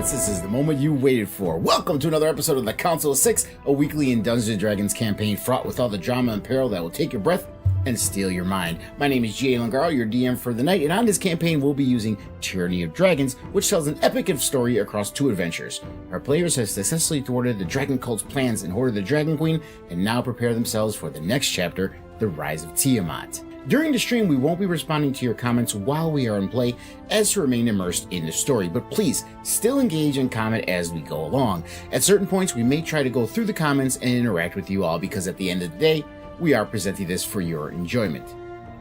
presents This Is the Moment You Waited For. Welcome to another episode of the Council of Six, a weekly in Dungeons & Dragons campaign fraught with all the drama and peril that will take your breath and steal your mind. My name is G.A. Langaro, your DM for the night, and on this campaign we'll be using Tyranny of Dragons, which tells an epic story across two adventures. Our players have successfully thwarted the Dragon Cult's plans and hoarded the Dragon Queen, and now prepare themselves for the next chapter, the Rise of TIamat. During the stream, we won't be responding to your comments while we are in play, as to remain immersed in the story, but please still engage and comment as we go along. At certain points, we may try to go through the comments and interact with you all, because at the end of the day, we are presenting this for your enjoyment.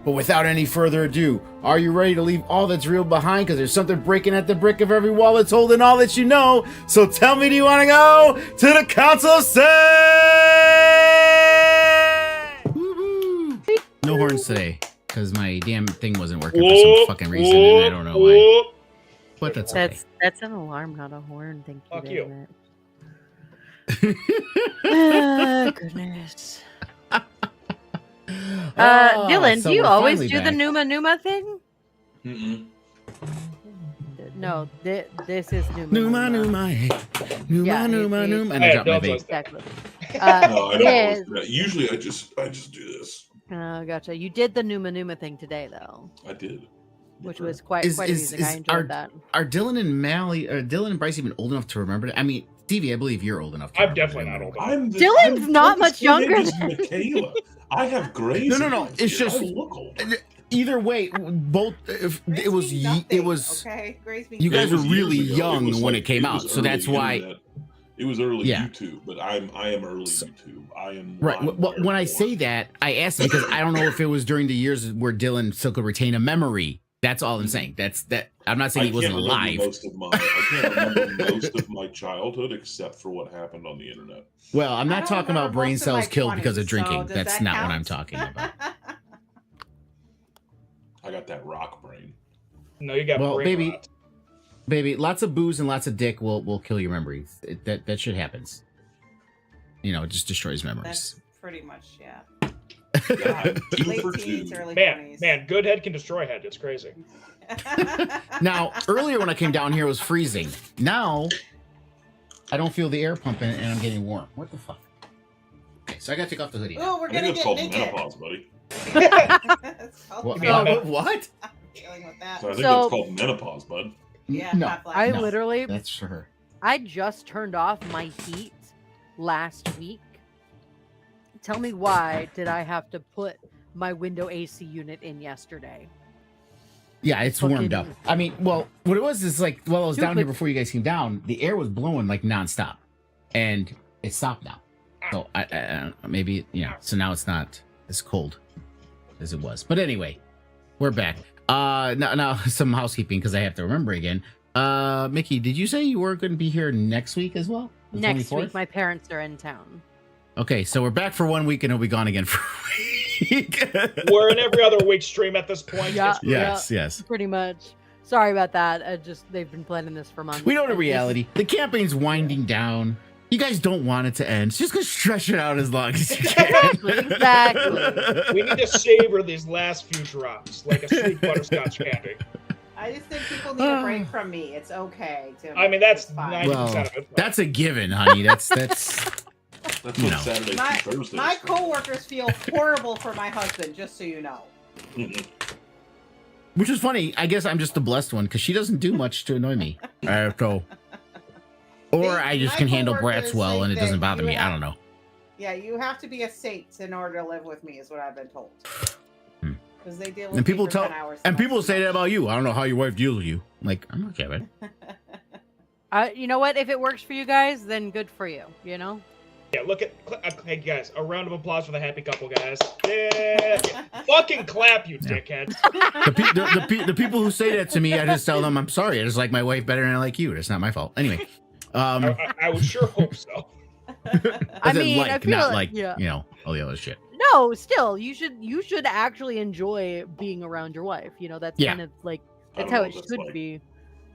But without any further ado, are you ready to leave all that's real behind? Because there's something breaking at the brick of every wall that's holding all that you know. So tell me, do you want to go to the Council of Six? No horns today, because my damn thing wasn't working for some fucking reason, and I don't know why. But that's okay. That's an alarm, not a horn. Thank you. Fuck very much. Goodness. Dylan, so do you we're always finally do the back. Numa thing? Mm-mm. No, this is Numa, Numa, hey. Numa, Yeah, Numa, it- Numa. And I Hey, dropped my don't vape. trust exactly. No, I don't always Yes. do that. Usually I just do this. Oh, gotcha. You did the Numa thing today, though, I did. which was quite amusing. I enjoyed that. Are Dylan and Bryce even old enough to remember that? I mean, Stevie, I believe you're old enough to I'm remember definitely that. not old. Dylan's not much younger than than- Michaela. I have grays. No, in my it's skin. just- I look older. Either way, both if it was okay. Grace means you guys It were was really years ago. young was when like- it came out, was so that's early why. internet. It was early Yeah. YouTube, but I am early YouTube. I am Right. I'm Well, when I wired say for. that, I asked because I don't know if it was during the years where Dylan still could retain a memory. That's all I'm saying. That. I'm not saying he wasn't can't remember alive. I can't remember most of my childhood except for what happened on the internet. Well, I'm I not don't talking about remember brain most of my cells killed because of 20s, drinking. so does That's that not what count? I'm talking about. I got that rock brain. No, you got Well, brain rot. Baby, lots of booze and lots of dick will kill your memories. That shit happens. You know, it just destroys memories. That's pretty much, yeah. Yeah, I'm 2 Late for teens, 2. early Man, 20s. man, good head can destroy head. It's crazy. Now, earlier when I came down here, it was freezing. Now, I don't feel the air pumping and I'm getting warm. What the fuck? Okay, so I gotta take off the hoodie. Oh, we're I gonna think it's get called naked. menopause, buddy. It's called What? mean, What? I'm dealing with that. So I think So- it's called menopause, bud. Yeah, No, hot I flashes. No. literally, that's for her. I just turned off my heat last week. Tell me why did I have to put my window AC unit in yesterday? Yeah, it's warmed up. I mean, well, what it was is like, while I was down here Stupid. before you guys came down, the air was blowing like nonstop, and it stopped now. So I maybe so now it's not as cold as it was. But anyway, we're back. Now some housekeeping because I have to remember again. Mickey, did you say you weren't going to be here next week as well? The Next 24th? week, my parents are in town. Okay, so we're back for 1 week and we'll be gone again for a week. We're in every other week stream at this point. Yeah. It's- Yes. Pretty much. Sorry about that. They've been planning this for months. We know the And this is- reality. The campaign's winding down. You guys don't want it to end. So just go stretch it out as long as you can. Exactly. We need to savor these last few drops like a sweet butterscotch candy. I just think people need a break from me. It's okay. I mean, that's it's fine. 90% Well, of it. that's a given, honey. That's That's You what know. Saturdays My, and Thursdays. my coworkers feel horrible for my husband, just so you know. which is funny. I guess I'm just the blessed one because she doesn't do much to annoy me. Or I just My can handle coworkers brats well think and it doesn't that bother you me. I have- don't know. Yeah, you have to be a saint in order to live with me, is what I've been told. Hmm. Because they deal with And people me for tell 10 hours. and people months. say that about you. I don't know how your wife deals with you. I'm like, I'm okay with it. You know what? If it works for you guys, then good for you. You know. Yeah, look at. Hey, guys, a round of applause for the happy couple, guys. Yeah. Fucking clap, you dickheads. The people who say that to me, I just tell them I'm sorry. I just like my wife better than I like you. That's not my fault. Anyway, I would sure hope so. I said mean, I like, feel not like- like yeah. all the other shit. No, still, you should actually enjoy being around your wife. You know, that's Yeah. kind of like I that's don't how know it what that's should like. be.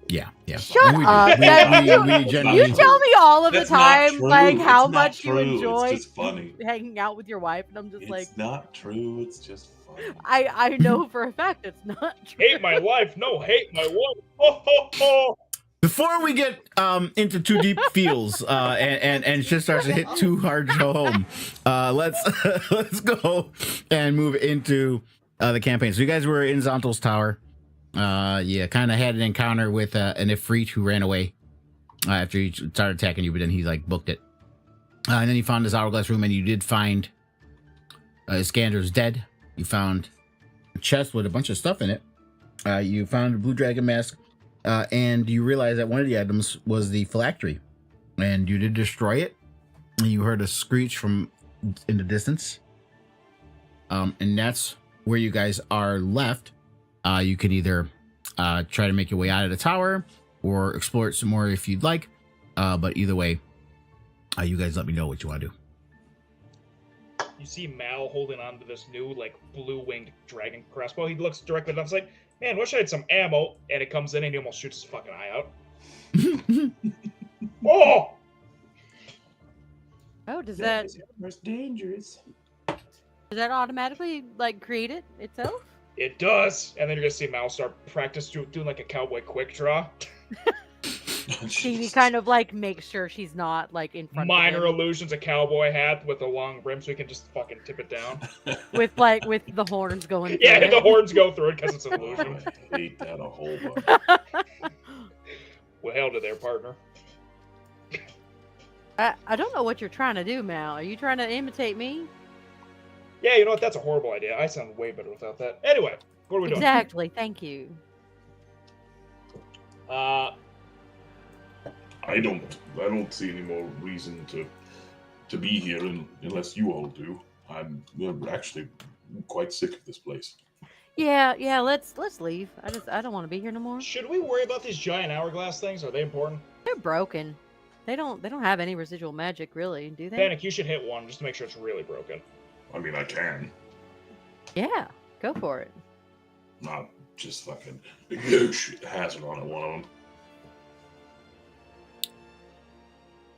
Yeah. Shut And we do. up. We- That- we you- generally- You tell me all of the That's not time, true. like how It's not much you true. enjoy It's just funny. hanging out with your wife, and I'm just It's like, not true. It's just funny. I know for a fact it's not true. Hate my wife. No, hate my wife. Ho, ho, ho. Before we get into too deep feels and shit starts to hit too hard to home, let's go and move into the campaign. So you guys were in Zontal's tower. You kind of had an encounter with an Ifrit who ran away after he started attacking you, but then he like booked it. And then you found this hourglass room, and you did find Iskander's dead. You found a chest with a bunch of stuff in it. You found a blue dragon mask. And you realize that one of the items was the phylactery, and you did destroy it. And you heard a screech from in the distance. And that's where you guys are left. You can either try to make your way out of the tower or explore it some more if you'd like. But either way, you guys let me know what you want to do. You see Mal holding on to this new, like, blue-winged dragon crossbow. He looks directly down, like, man, wish I had some ammo. And it comes in and he almost shoots his fucking eye out. Oh! Oh, does that dangerous? does that automatically like create it itself? It does. And then you're gonna see Mal start practice doing like a cowboy quick draw. She kind of like makes sure she's not like in front Minor of him. illusions, a cowboy hat with a long brim so he can just fucking tip it down. with the horns going Yeah, through the it. horns go through it because it's an illusion. I hate that a whole bunch. Well, hell to their partner. I don't know what you're trying to do, Mal. Are you trying to imitate me? Yeah, you know what? That's a horrible idea. I sound way better without that. Anyway, what are we doing? Exactly. Thank you. I don't see any more reason to be here unless you all do. I'm actually quite sick of this place. Yeah. Let's leave. I don't want to be here no more. Should we worry about these giant hourglass things? Are they important? They're broken. They don't have any residual magic, really, do they? Panic, you should hit one just to make sure it's really broken. I mean, I can. Yeah, go for it. Not just fucking huge hazard on it, one of them.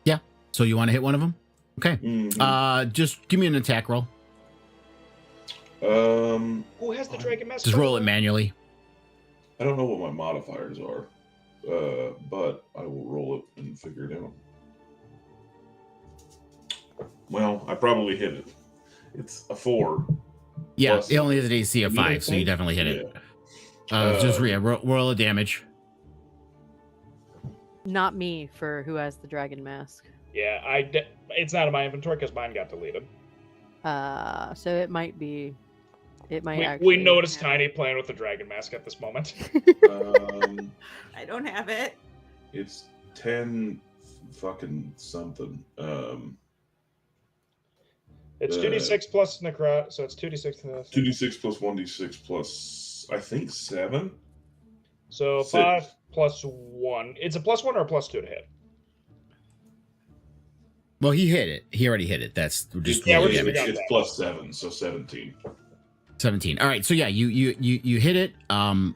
Yeah. So you want to hit one of them? Okay. Mm-hmm. Just give me an attack roll. Who has the dragon mask? Just roll it manually. I don't know what my modifiers are, but I will roll it and figure it out. Well, I probably hit it. It's a 4. Yeah, Plus- it only has an AC of You need 5, so you anything? definitely hit it. Yeah. Just roll a damage. Not me for who has the dragon mask. Yeah, it's not in my inventory because mine got deleted. So it might be. It might We actually. noticed Tiny playing with the dragon mask at this moment. I don't have it. It's 10 fucking something. It's 2d6 plus necro, so it's 2d6 plus. 2d6 plus 1d6 plus, I think, 7? So 6. 5 plus 1. It's a plus 1 or a plus 2 to hit? Well, he hit it. He already hit it. That's just Yeah, roll we're the just- damage. got It's that. plus 7, so 17. 17. All right. So yeah, you hit it. And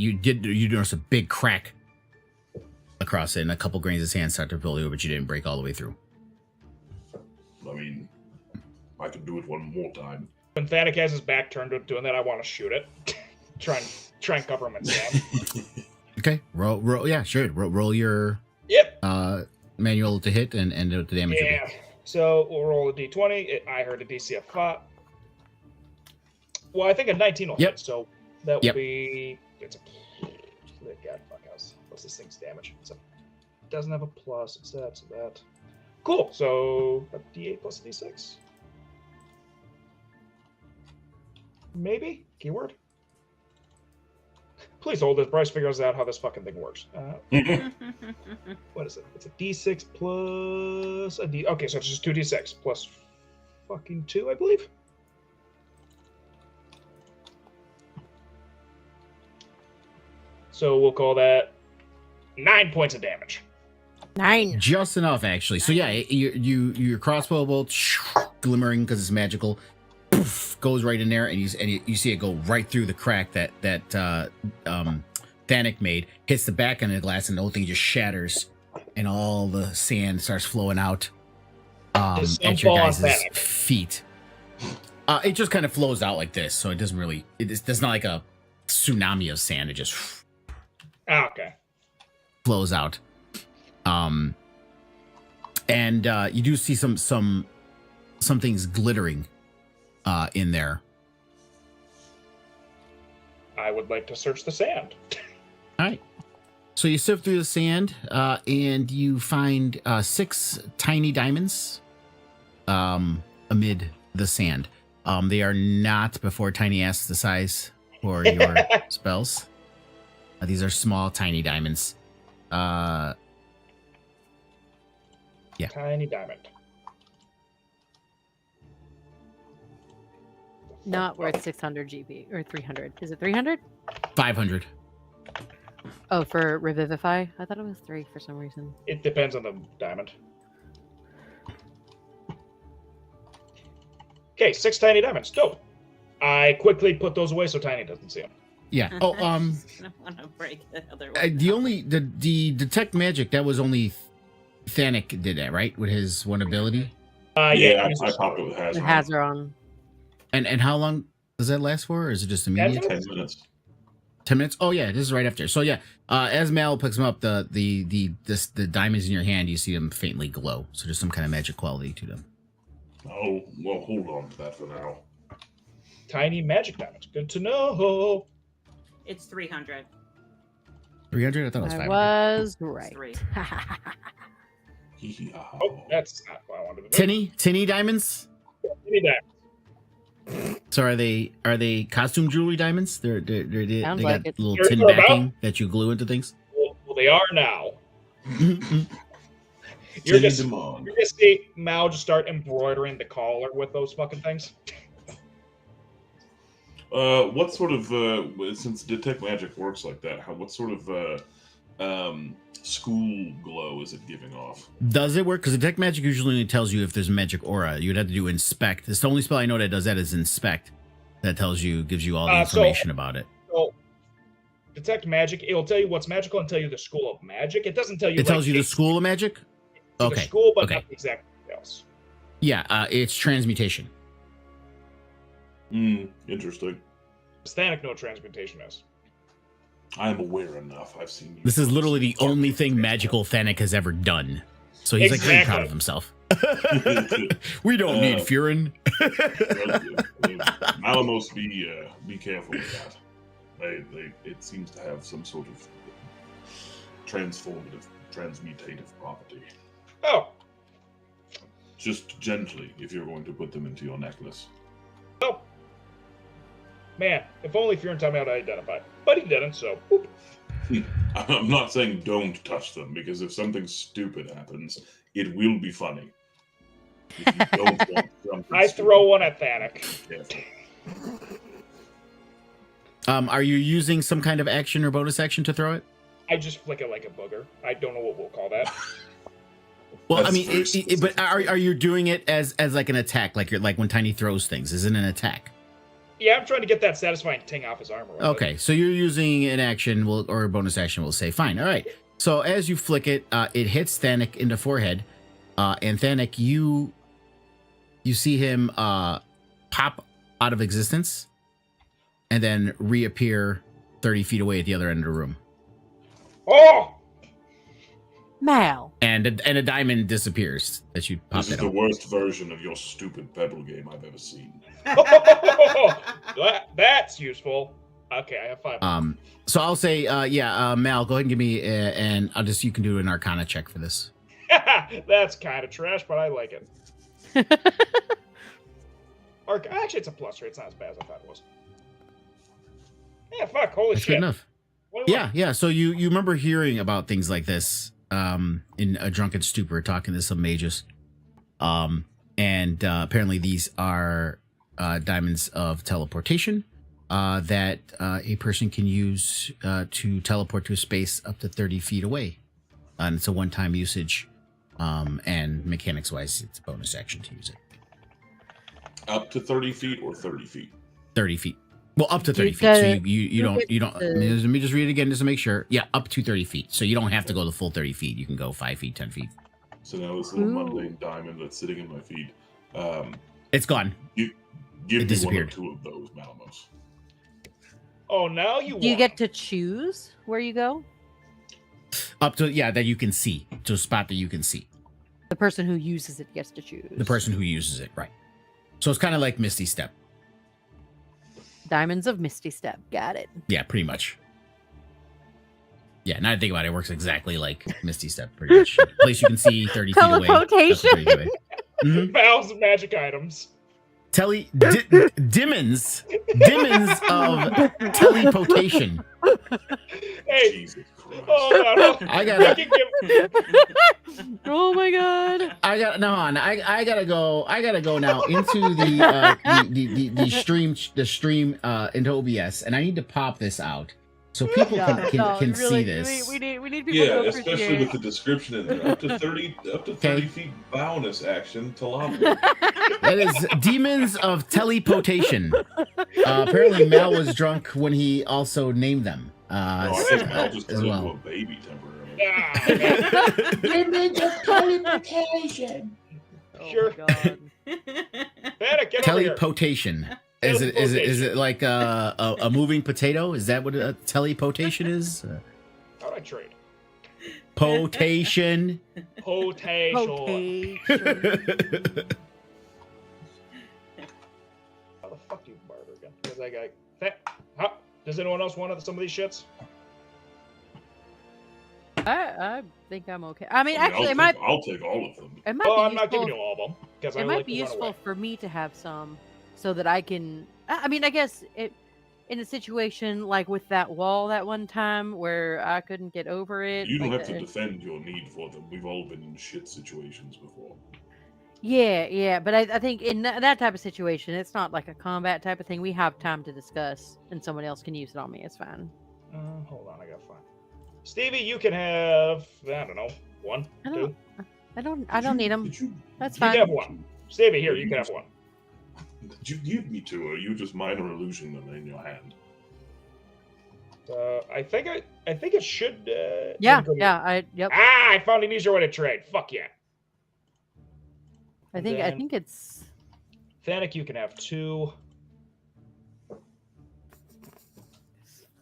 you notice a big crack across it, and a couple grains of sand start to build over, but you didn't break all the way through. I mean, I could do it one more time. When Thanik has his back turned to doing that, I want to shoot it. try and cover him and stab. Okay. Roll. Yeah, sure. Roll your Yep. manual to hit and the damage. will be. Yeah. So we'll roll a d20. I heard a DC of 5. Well, I think a 19 will Yep. hit, so that will Yep. be. It's a. God, fuck house. What's this thing's damage? It doesn't have a plus. It's that, so that. Cool. So a d8 plus a d6. Maybe? Keyword? Please hold this. Bryce figures out how this fucking thing works. What is it? It's a d6 plus a d. Okay, so it's just 2d6 plus fucking 2, I believe. So we'll call that 9 points of damage. 9. Just enough, actually. So yeah, your crossbow bolt glimmering because it's magical, poof, goes right in there, and you see it go right through the crack that Thanik made, hits the back end of the glass, and the whole thing just shatters, and all the sand starts flowing out Does some at your fall on guys' Thanik? feet. It just kind of flows out like this, so it doesn't really. It's not like a tsunami of sand. It just Ah, okay. flows out. And you do see some things glittering in there. I would like to search the sand. All right. So you sift through the sand and you find 6 tiny diamonds amid the sand. They are not, before Tiny asks the size for your spells. These are small, tiny diamonds. Yeah. Tiny diamond. Not worth 600 GP or 300. Is it 300? 500. Oh, for Revivify? I thought it was 3 for some reason. It depends on the diamond. Okay, 6 tiny diamonds. Dope. I quickly put those away so Tiny doesn't see them. Yeah. Oh, I'm gonna want to break the other one. the detect magic, that was only Thanik did that, right? With his one ability. Yeah, I popped it with Hazard. It has her on. And how long does that last for? Or is it just immediate? 10 minutes. 10 minutes? Oh yeah, this is right after. So yeah, as Mal picks them up, the diamonds in your hand, you see them faintly glow. So there's some kind of magic quality to them. Oh, well, hold on to that for now. Tiny magic diamonds. Good to know. It's 300. 300? I thought it was I 500. was right. 3. Oh, that's not what I wanted to do. Tinny diamonds? Tiny diamonds. So are they costume jewelry diamonds? They Sounds got like it. little They're tin about- backing that you glue into things. Well, they are now. You're Tinny just demand. You're gonna see Mal just start embroidering the collar with those fucking things. What sort of since detect magic works like that? What sort of school glow is it giving off? Does it work? Because detect magic usually only tells you if there's a magic aura. You'd have to do inspect. It's the only spell I know that does that is inspect. That gives you all the information about it. So, detect magic. It'll tell you what's magical and tell you the school of magic. It doesn't tell you. It tells you the school of magic? The Okay. school, but Okay. not the exact details. Yeah, it's transmutation. Interesting. Static no transmutation is. I'm aware enough. I've seen you. This is literally the only thing magical Thanik has ever done. So he's like very proud of himself. We don't need Faerun. Malamos, be careful with that. It seems to have some sort of transmutative property. Oh, Just gently, if you're going to put them into your necklace. oh. Man, if only Faerun told me how to identify. But he didn't, so. Whoop. I'm not saying don't touch them, because if something stupid happens, it will be funny. If you don't want something I throw one at Thanik. careful. Are you using some kind of action or bonus action to throw it? I just flick it like a booger. I don't know what we'll call that. Well, That's I mean, very but specific. are you doing it as like an attack, like when Tiny throws things? Is it an attack? Yeah, I'm trying to get that satisfying ting off his armor. Okay, so you're using an action, or a bonus action. We'll say, fine, all right. So as you flick it, it hits Thanik in the forehead, and Thanik, you see him pop out of existence, and then reappear 30 feet away at the other end of the room. Oh! Mal. And a diamond disappears that you pop This is it the on. worst version of your stupid Pebble game I've ever seen. That's useful. Okay, I have 5. So I'll say, Mal, go ahead and give me, and you can do an Arcana check for this. That's kind of trash, but I like it. Actually, it's a plus, right? It's not as bad as I thought it was. Yeah, fuck, holy That's shit. good enough. 21. Yeah. So you remember hearing about things like this in a drunken stupor, talking to some mages. And apparently these are diamonds of teleportation that a person can use to teleport to a space up to 30 feet away. And it's a one-time usage. And mechanics-wise, it's a bonus action to use it. Up to 30 feet or 30 feet? 30 feet. Well, up to 30 You feet. So gotta- you don't. the- Let me just read it again just to make sure. Yeah, up to 30 feet. So you don't have to go the full 30 feet. You can go 5 feet, 10 feet. So now this little Ooh. mundane diamond that's sitting in my feet. It's gone. Give It me disappeared. 1 or 2 of those, Malamos. Oh, now you Do you want get to choose where you go? Up to, that you can see. To a spot that you can see. The person who uses it gets to choose. The person who uses it, right. So it's kind of like Misty Step. Diamonds of Misty Step. Got it. Yeah, pretty much. Yeah, now that I think about it, it works exactly like Misty Step, pretty much. Place you can see 30 feet away. Teleportation. Valve's magic items. Dimmons of teleportation. Hey. Jesus Christ. Oh, no. I gotta. Oh my god. I gotta go now into the stream into OBS, and I need to pop this out so people can see this. We need people Yeah, to especially appreciate. with the description in there. Up to 30 feet bonus action to lava. That is demons of teleportation. Apparently, Mal was drunk when he also named them. I think I'll just as turn well. into a baby temporarily. Image of teleportation. Oh Sure. my god. Vanna, get over here. Teleportation. Is it like a moving potato? Is that what a teleportation is? How'd I trade? Potation. Potation. How the fuck do you barter again? Because I got that. Does anyone else want some of these shits? I think I'm okay. I mean, I mean, actually, I'll take all of them. it might Oh, be I'm not giving useful. you all of them because I It like might be to run useful away. for me to have some, so that I can. I mean, I guess in a situation like with that wall that one time where I couldn't get over it. You don't like have to the- defend your need for them. We've all been in shit situations before. Yeah, but I think in that type of situation, it's not like a combat type of thing. We have time to discuss, and someone else can use it on me. It's fine. Hold on, I gotta find. Stevie, you can have I don't know, one, I two. I don't need them. That's You can fine. have one. Stevie, here, you can have one. Did you give me two, or are you just minor illusioning them in your hand? I think it should. Yeah. go here. Yep. Ah, I found an easier way to trade. Fuck yeah. I then- think it's. Thanik, you can have two.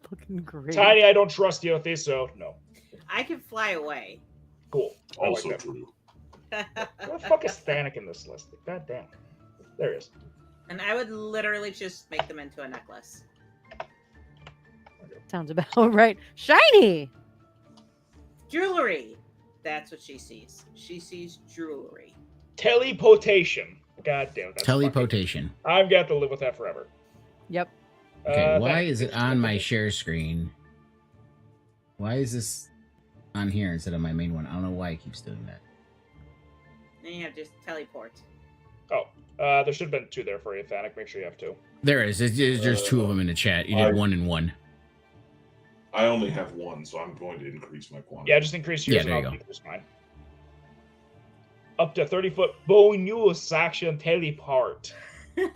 Fucking great. Tiny, I don't trust you with these, so no. I can fly away. Cool. I like Also that. true. Where the fuck is Thanik in this list? God damn. There he is. And I would literally just make them into a necklace. Sounds about right. Shiny. Jewelry. That's what she sees. She sees jewelry. Teleportation. God damn. That's Teleportation. fucking- I've got to live with that forever. Yep. Okay, why Thanik, is it on my share screen? Why is this on here instead of my main one? I don't know why it keeps doing that. Then you have just teleport. There should have been two there for you, Thanik. Make sure you have two. There it is. There's two of them in the chat. You did one and one. I only have one, so I'm going to increase my quantity. Yeah, just increase yours Yeah, and there I'll you go. decrease mine. Up to 30-foot bonus action teleport. Is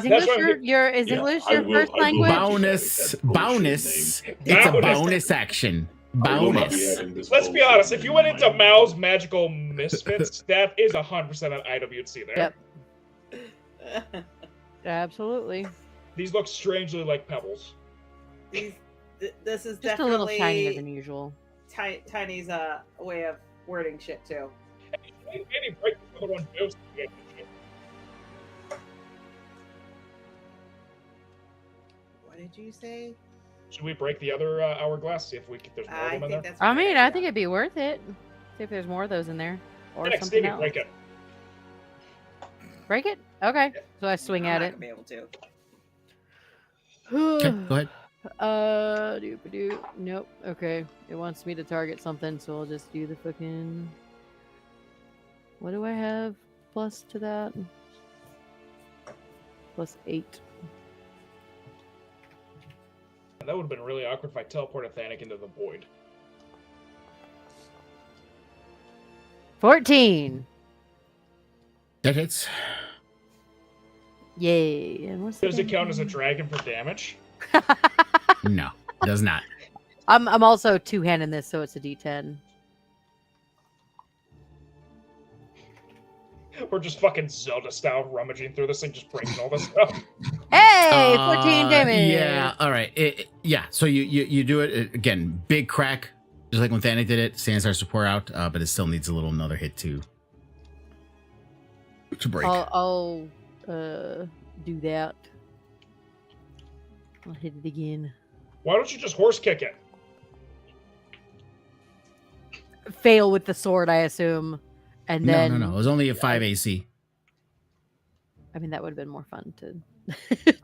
That's English what your, your is Yeah, English I your will- first I will language? bow- Bonus. That bullshit Bonus. name. It's a Bonus. bonus action. I will not be Bonus. having this Let's be bullshit honest. If you went name into in my Mao's name. Magical Misfits, that is 100% an item you'd see there. Yep. Absolutely. These look strangely like pebbles. This is Just a little definitely tinier than usual. Tiny's way of wording shit too. Maybe break the other one too. What did you say? Should we break the other hourglass? See if there's more of I them in think there. that's. a I good mean, I idea. think it'd be worth it. See if there's more of those in there, or Next, something Stevie, else. break it. Break it. Okay. So I swing I'm at not it. gonna be able to. Okay, go ahead. Doop-a-doo. Nope. Okay. It wants me to target something, so I'll just do the fucking. What do I have plus to that? Plus 8. That would have been really awkward if I teleported Thanik into the void. 14. That hits. Yay. And what's the Does it count as a damage? dragon for damage? No, it does not. I'm also two-handing this, so it's a D10. We're just fucking Zelda style rummaging through this thing, just breaking all this stuff. Hey, 14 damage. Yeah, all right. Yeah, so you do it again. Big crack, just like when Thanik did it. Sand starts to pour out, but it still needs another hit to break. I'll do that. I'll hit it again. Why don't you just horse kick it? Fail with the sword, I assume, and then No. It was only a 5 AC. I mean, that would have been more fun to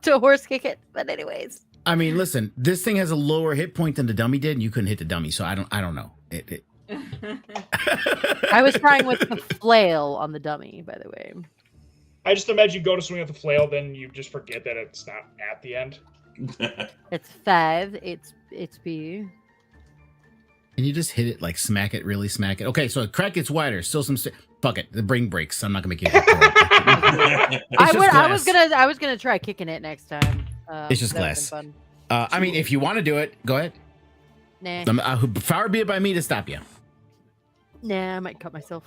to horse kick it. But anyways, I mean, listen, this thing has a lower hit point than the dummy did, and you couldn't hit the dummy, so I don't know. I was trying with the flail on the dummy, by the way. I just imagine you go to swing at the flail, then you just forget that it's not at the end. It's 5. It's B. Can you just hit it, like smack it, really smack it? Okay, so crack gets wider. Still some. Fuck it. The brain breaks. I'm not gonna make you. I was gonna try kicking it next time. It's just that would've glass. been I mean, if you want to do it, go ahead. fun. Nah, Far be it by me to stop you. I might cut myself.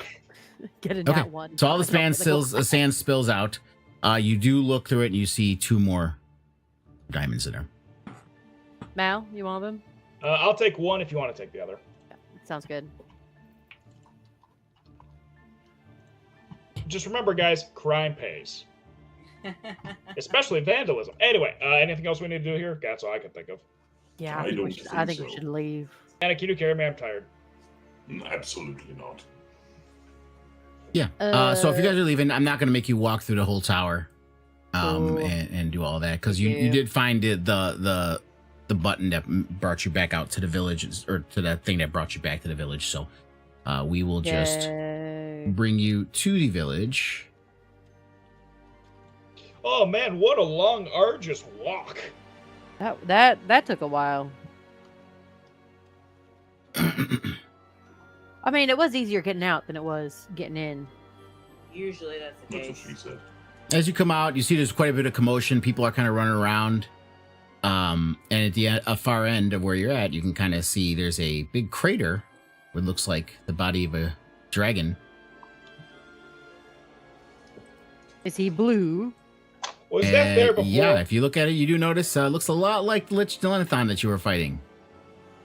Get a Okay. nat 1. So all the sand spills out. You do look through it, and you see 2 more diamonds in there. Mal, you want them? I'll take one if you want to take the other. Sounds good. Just remember, guys, crime pays. Especially vandalism. Anyway, anything else we need to do here? That's all I can think of. Yeah, I don't I think think we so. should leave. Anna, can you carry me? I'm tired. Absolutely not. Yeah. So if you guys are leaving, I'm not going to make you walk through the whole tower, Cool. and do all that because you did find the button that brought you back out to the village, or to that thing that brought you back to the village. So we will just Yay. bring you to the village. Oh man, what a long, arduous walk. That took a while. I mean, it was easier getting out than it was getting in. Usually that's the That's what case. she said. As you come out, you see there's quite a bit of commotion. People are kind of running around. And at the far end of where you're at, you can kind of see there's a big crater, what looks like the body of a dragon. Is he blue? Was that there before? Yeah, if you look at it, you do notice it looks a lot like the Lich Delenithon that you were fighting.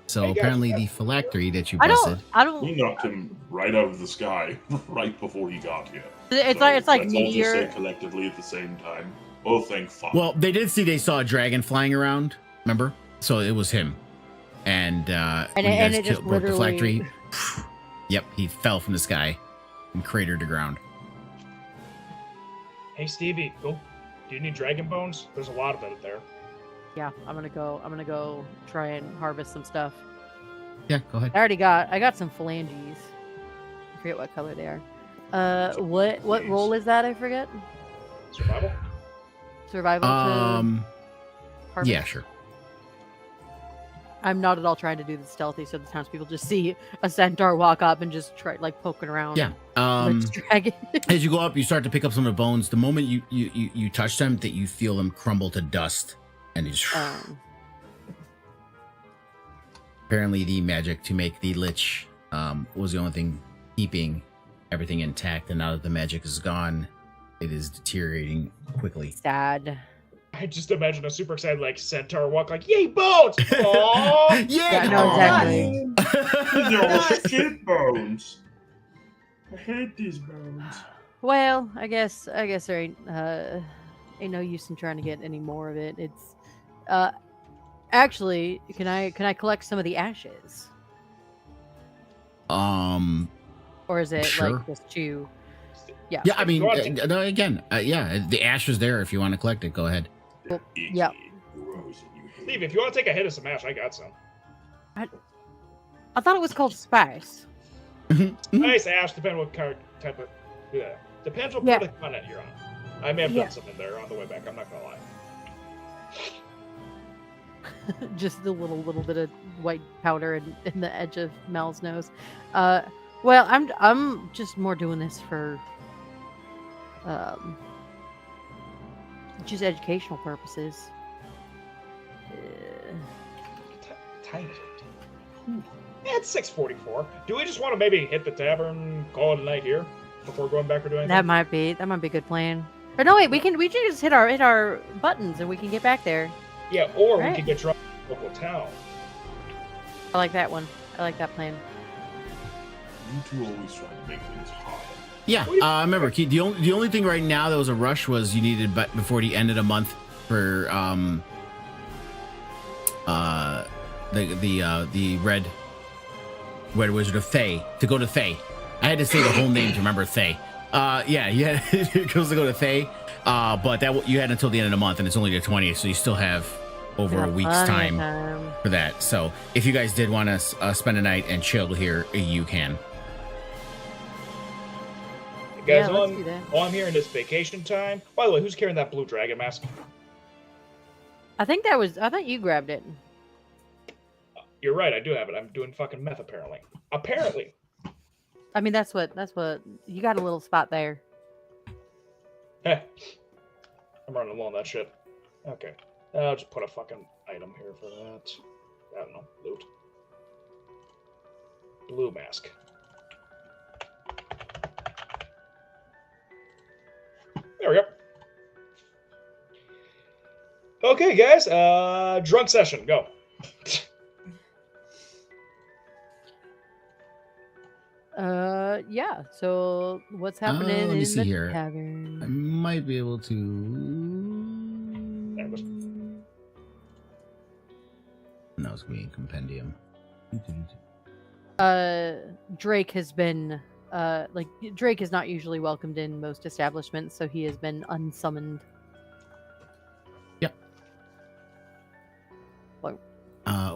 So Hey, guys, apparently the phylactery that you I busted. We knocked him right out of the sky right before he got here. It's So like let's all just meteor. say collectively at the same time. Oh, thank fuck. Well, they saw a dragon flying around, remember? So it was him. And when you guys it just broke the literally- phylactery, yep, he fell from the sky and cratered the ground. Hey Stevie, do you need dragon bones? There's a lot of it there. Yeah, I'm gonna go try and harvest some stuff. Yeah, go ahead. I got some phalanges. I forget what color they are. What roll is that? I forget. Survival? Survival to harvest? Yeah, sure. I'm not at all trying to do the stealthy, so the townspeople just see a centaur walk up and just try like poking around. Yeah. Lich dragon. As you go up, you start to pick up some of the bones. The moment you touch them, that you feel them crumble to dust, and they just apparently the magic to make the lich was the only thing keeping everything intact, and now that the magic is gone, it is deteriorating quickly. Sad. I just imagine a super excited like centaur walk like, yay, bones! Aww! Yeah, no, exactly. They're all shit bones. I hate these bones. Well, I guess there ain't no use in trying to get any more of it. It's actually, can I collect some of the ashes? Or is it Sure. like just chew? Yeah. Yeah, I mean, Go on. no, again, yeah, the ash is there if you want to collect it. Go ahead. Yep. Gross, and you hate Steve, if you want to take a hit of some ash, I got some. I thought it was called spice. Nice ash, depending what type of. Yeah. Depends what part of the continent you're on. I may have done something there on the way back, I'm not gonna lie. Just a little bit of white powder in the edge of Mel's nose. Well, I'm just more doing this for just educational purposes. Tiny. It's 6:44. Do we just want to maybe hit the tavern, call it a night here? before going back or doing anything? That might be a good plan. Or no, wait, we can just hit our buttons and we can get back there. Yeah, or we Right. could get dropped in the local town. I like that one. I like that plan. You two always try to make things harder. Yeah, remember, Keith, the only thing right now that was a rush was you needed, but before the end of the month for the red wizard of Thay to go to Thay. I had to say the whole name to remember Thay. Yeah, you had it goes to go to Thay, but that you had until the end of the month, and it's only the 20th, so you still have over a week's Plenty time of for that. So if you guys did want to spend a night and chill here, you can. Guys, Yeah, let's do that. while I'm here in this vacation time. By the way, who's carrying that blue dragon mask? I think you grabbed it. You're right, I do have it. I'm doing fucking meth apparently. Apparently. I mean, that's what you got a little spot there. Heh. I'm running low on that shit. Okay. I'll just put a fucking item here for that. I don't know. Loot. Blue mask. There we go. Okay, guys. Drunk session. Go. Yeah. So what's happening let me in see the here. I tavern? might be able to. There it goes. No, it's going to be in compendium. Drake has been Drake is not usually welcomed in most establishments, so he has been unsummoned. Yep. What?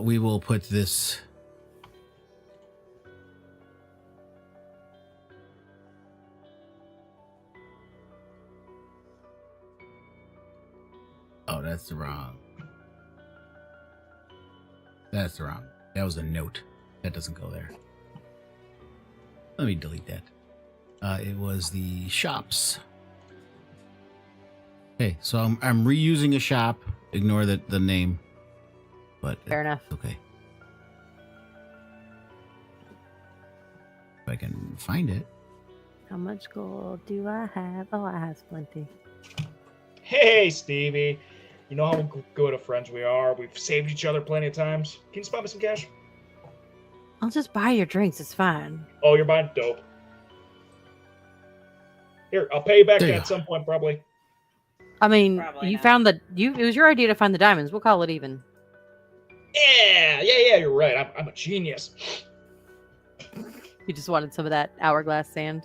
We will put this. Oh, that's the wrong. That's the wrong. That was a note. That doesn't go there. Let me delete that. It was the shops. Okay, so I'm reusing a shop. Ignore the name. But Fair enough. okay. If I can find it. How much gold do I have? Oh, I have plenty. Hey, Stevie. You know how good of friends we are. We've saved each other plenty of times. Can you spot me some cash? I'll just buy your drinks. It's fine. Oh, you're buying dope. Here, I'll pay you back There you at go. some point, probably. I mean, Probably you not. found it was your idea to find the diamonds. We'll call it even. Yeah, you're right. I'm a genius. You just wanted some of that hourglass sand.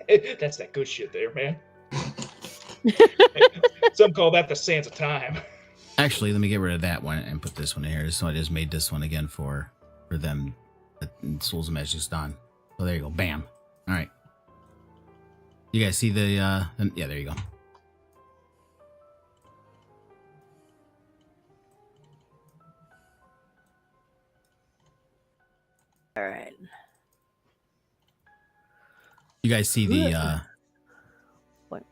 That's that good shit there, man. Some call that the sands of time. Actually, let me get rid of that one and put this one in here. So I just made this one again for them. Souls of Magic's done. So there you go. Bam. All right. You guys see the yeah, there you go. All right. You guys see the What?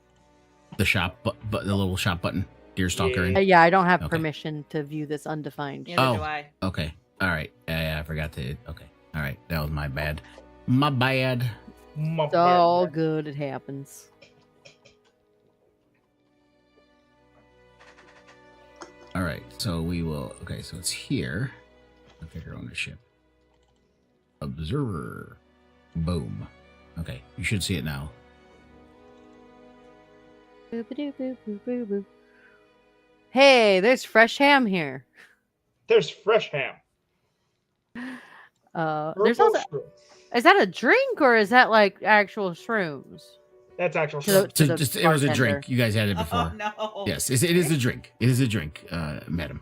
the shop but the little shop button, Deerstalker. Yeah. Yeah, I don't have Okay. permission to view this undefined. Neither Oh. do I. Okay. All right. Yeah, I forgot to. Okay. All right. That was my bad. My bad. It's all good. It happens. All right. So we will. Okay. So it's here. Configure ownership. Observer. Boom. Okay. You should see it now. Boop-a-doo-boop-boop-boop-boop. Hey, there's fresh ham here. There's fresh ham. There's Purple also. shroom. Is that a drink or is that like actual shrooms? That's actual To the- shroom. So the just it was a bartender. drink. You guys had it before. Oh no. Yes, it is a drink. It is a drink, madam.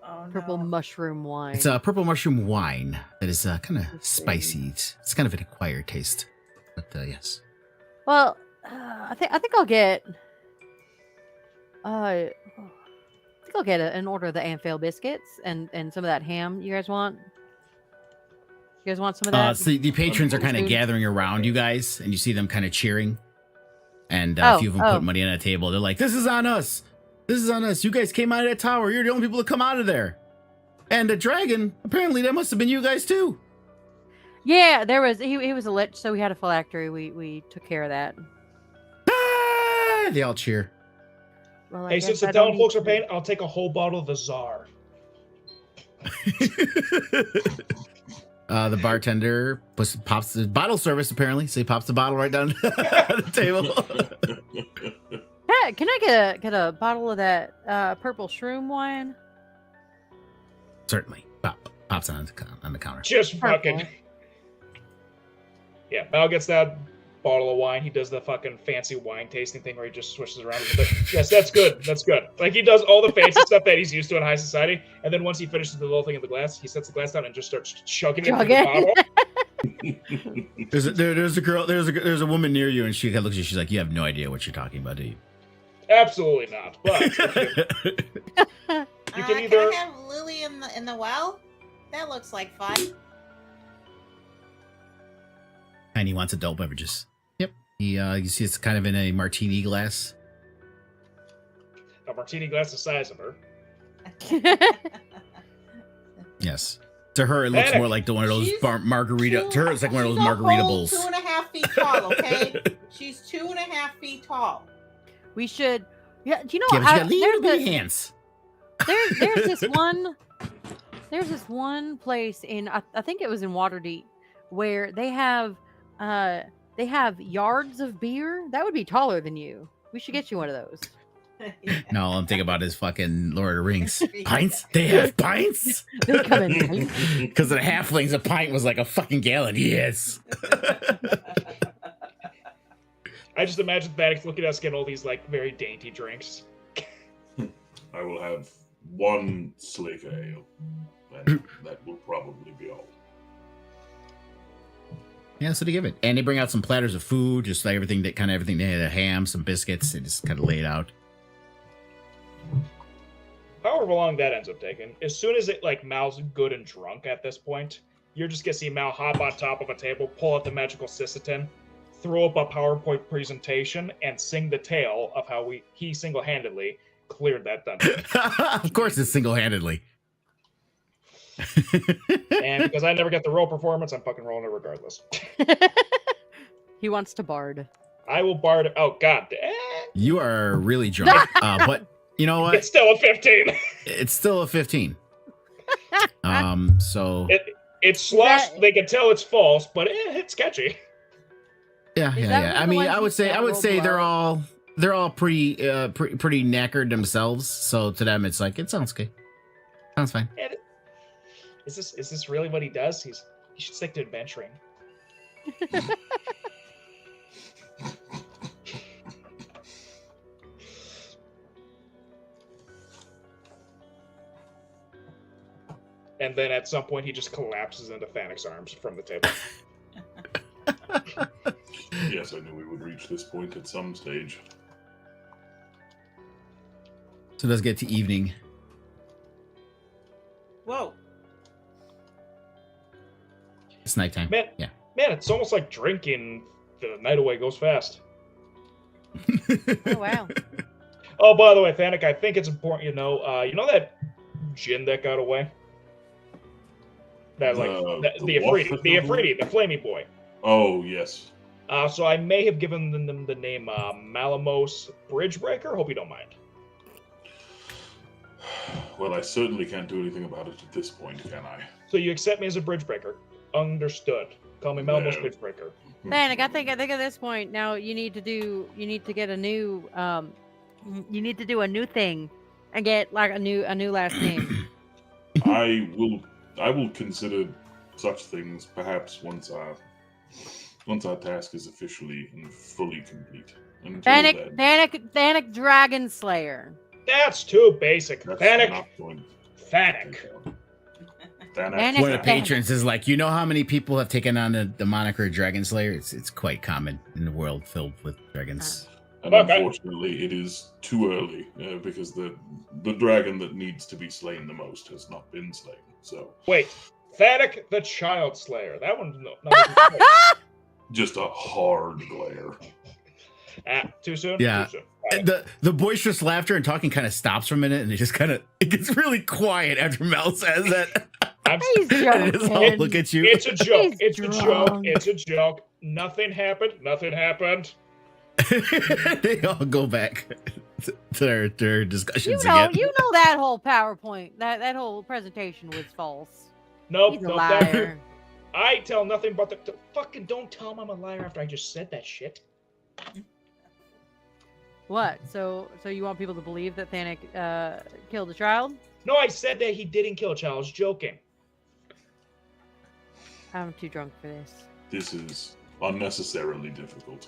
Oh, Purple no. mushroom wine. It's a purple mushroom wine that is kind of Interesting. spicy. It's kind of an acquired taste, but yes. Well, I think I'll get. I think I'll get an order of the Anfail biscuits and some of that ham. You guys want? You guys want some of that? So the patrons are kind of Food? gathering around you guys, and you see them kind of cheering. And a few of them put money on the table. They're like, "This is on us! This is on us! You guys came out of that tower. You're the only people to come out of there." And the dragon, apparently, that must have been you guys too. Yeah, there was he was a lich, so we had a phylactery. We took care of that. Ah! They all cheer. Well, I Hey, guess since the I don't town folks need are paying, I'll take a whole bottle of the Tsar. The bartender pops the bottle service, apparently. So he pops the bottle right down the table. Can I get a bottle of that purple shroom wine? Certainly. Pops on the counter. Just Purple. fucking. Yeah, Mal gets that bottle of wine. He does the fucking fancy wine tasting thing where he just swishes around a little bit. Yes, that's good. That's good. Like, he does all the fancy stuff that he's used to in high society, and then once he finishes the little thing in the glass, he sets the glass down and just starts chugging it through the bottle. There's a woman near you, and she kind of looks at you. She's like, "You have no idea what you're talking about, do you?" Absolutely not. But you can either. Can I have Lily in the well? That looks like fun. And he wants adult beverages. Yep. He you see it's kind of in a martini glass. A martini glass the size of her. Yes. To her, it looks Panic. more like one of those She's margarita. To her, it's like one of those she's a margarita whole bowls. 2.5 feet tall, okay? She's 2.5 feet tall. We should. Yeah, do you know? Yeah, but you got little there's bitty hands. There's this one place in I think it was in Waterdeep where they have yards of beer. That would be taller than you. We should get you one of those. No, all I'm thinking about is fucking Lord of the Rings. Pints? They have pints? They come in. Because the halflings, a pint was like a fucking gallon. Yes. I just imagine Thaddeus looking at us getting all these like very dainty drinks. I will have one Slaker ale, and that will probably be all. Yeah, so they give it. And they bring out some platters of food, just like everything. They had a ham, some biscuits. They just kind of lay it out. However long that ends up taking, as soon as it like Mal's good and drunk at this point, you're just gonna see Mal hop on top of a table, pull out the magical Sisseton, throw up a PowerPoint presentation, and sing the tale of how he single-handedly cleared that dungeon. Of course, it's single-handedly. And because I never get the roll performance, I'm fucking rolling it regardless. He wants to bard. I will bard. Oh god, You are really drunk, but you know what? it's still a 15. It's still a 15. So It's sloshed. They can tell it's false, but it's catchy. yeah. that I one of the mean, ones I you would say can't roll they're all pretty knackered themselves. So to them, it's like it sounds okay. Sounds fine. And is this really what he does? He should stick to adventuring. And then at some point, he just collapses into Thanic's arms from the table. Yes, I knew we would reach this point at some stage. So let's get to evening. Whoa. It's nighttime. Man, Yeah. Man, it's almost like drinking. The night away goes fast. Oh wow. Oh, by the way, Thanic, I think it's important you know that gin that got away? That, like, the Afridi, the flamey boy. Oh, yes. So I may have given them the name Malamos Bridgebreaker. Hope you don't mind. Well, I certainly can't do anything about it at this point, can I? So you accept me as a Bridgebreaker. Understood. Call me Malamos No. Bridgebreaker. Panic. I think at this point now you need to get a new a new thing and get like a new last name. I will consider such things perhaps once our task is officially and fully complete. Until then, Thanic Dragon Slayer. That's too basic. that's Thanic. not going to Thanic. take long. Thanic. One of the patrons is like, you know how many people have taken on the moniker Dragon Slayer? It's quite common in the world filled with dragons. And Okay. unfortunately, it is too early because the dragon that needs to be slain the most has not been slain. So Wait. Thanic the Child Slayer. That one's not even close. just a hard glare. Too soon? Yeah. Too soon. And the boisterous laughter and talking kind of stops for a minute, and it gets really quiet after Mel says that. He's joking. Look at you. It's a joke. He's It's a drunk. joke. It's a joke. Nothing happened. Nothing happened. They all go back to their discussions You know again. that whole PowerPoint, that whole presentation was false. Nope. He's a nope, liar. I tell nothing but the fucking don't tell him I'm a liar after I just said that shit. What? So you want people to believe that Thanik killed a child? No, I said that he didn't kill a child. I was joking. I'm too drunk for this. This is unnecessarily difficult.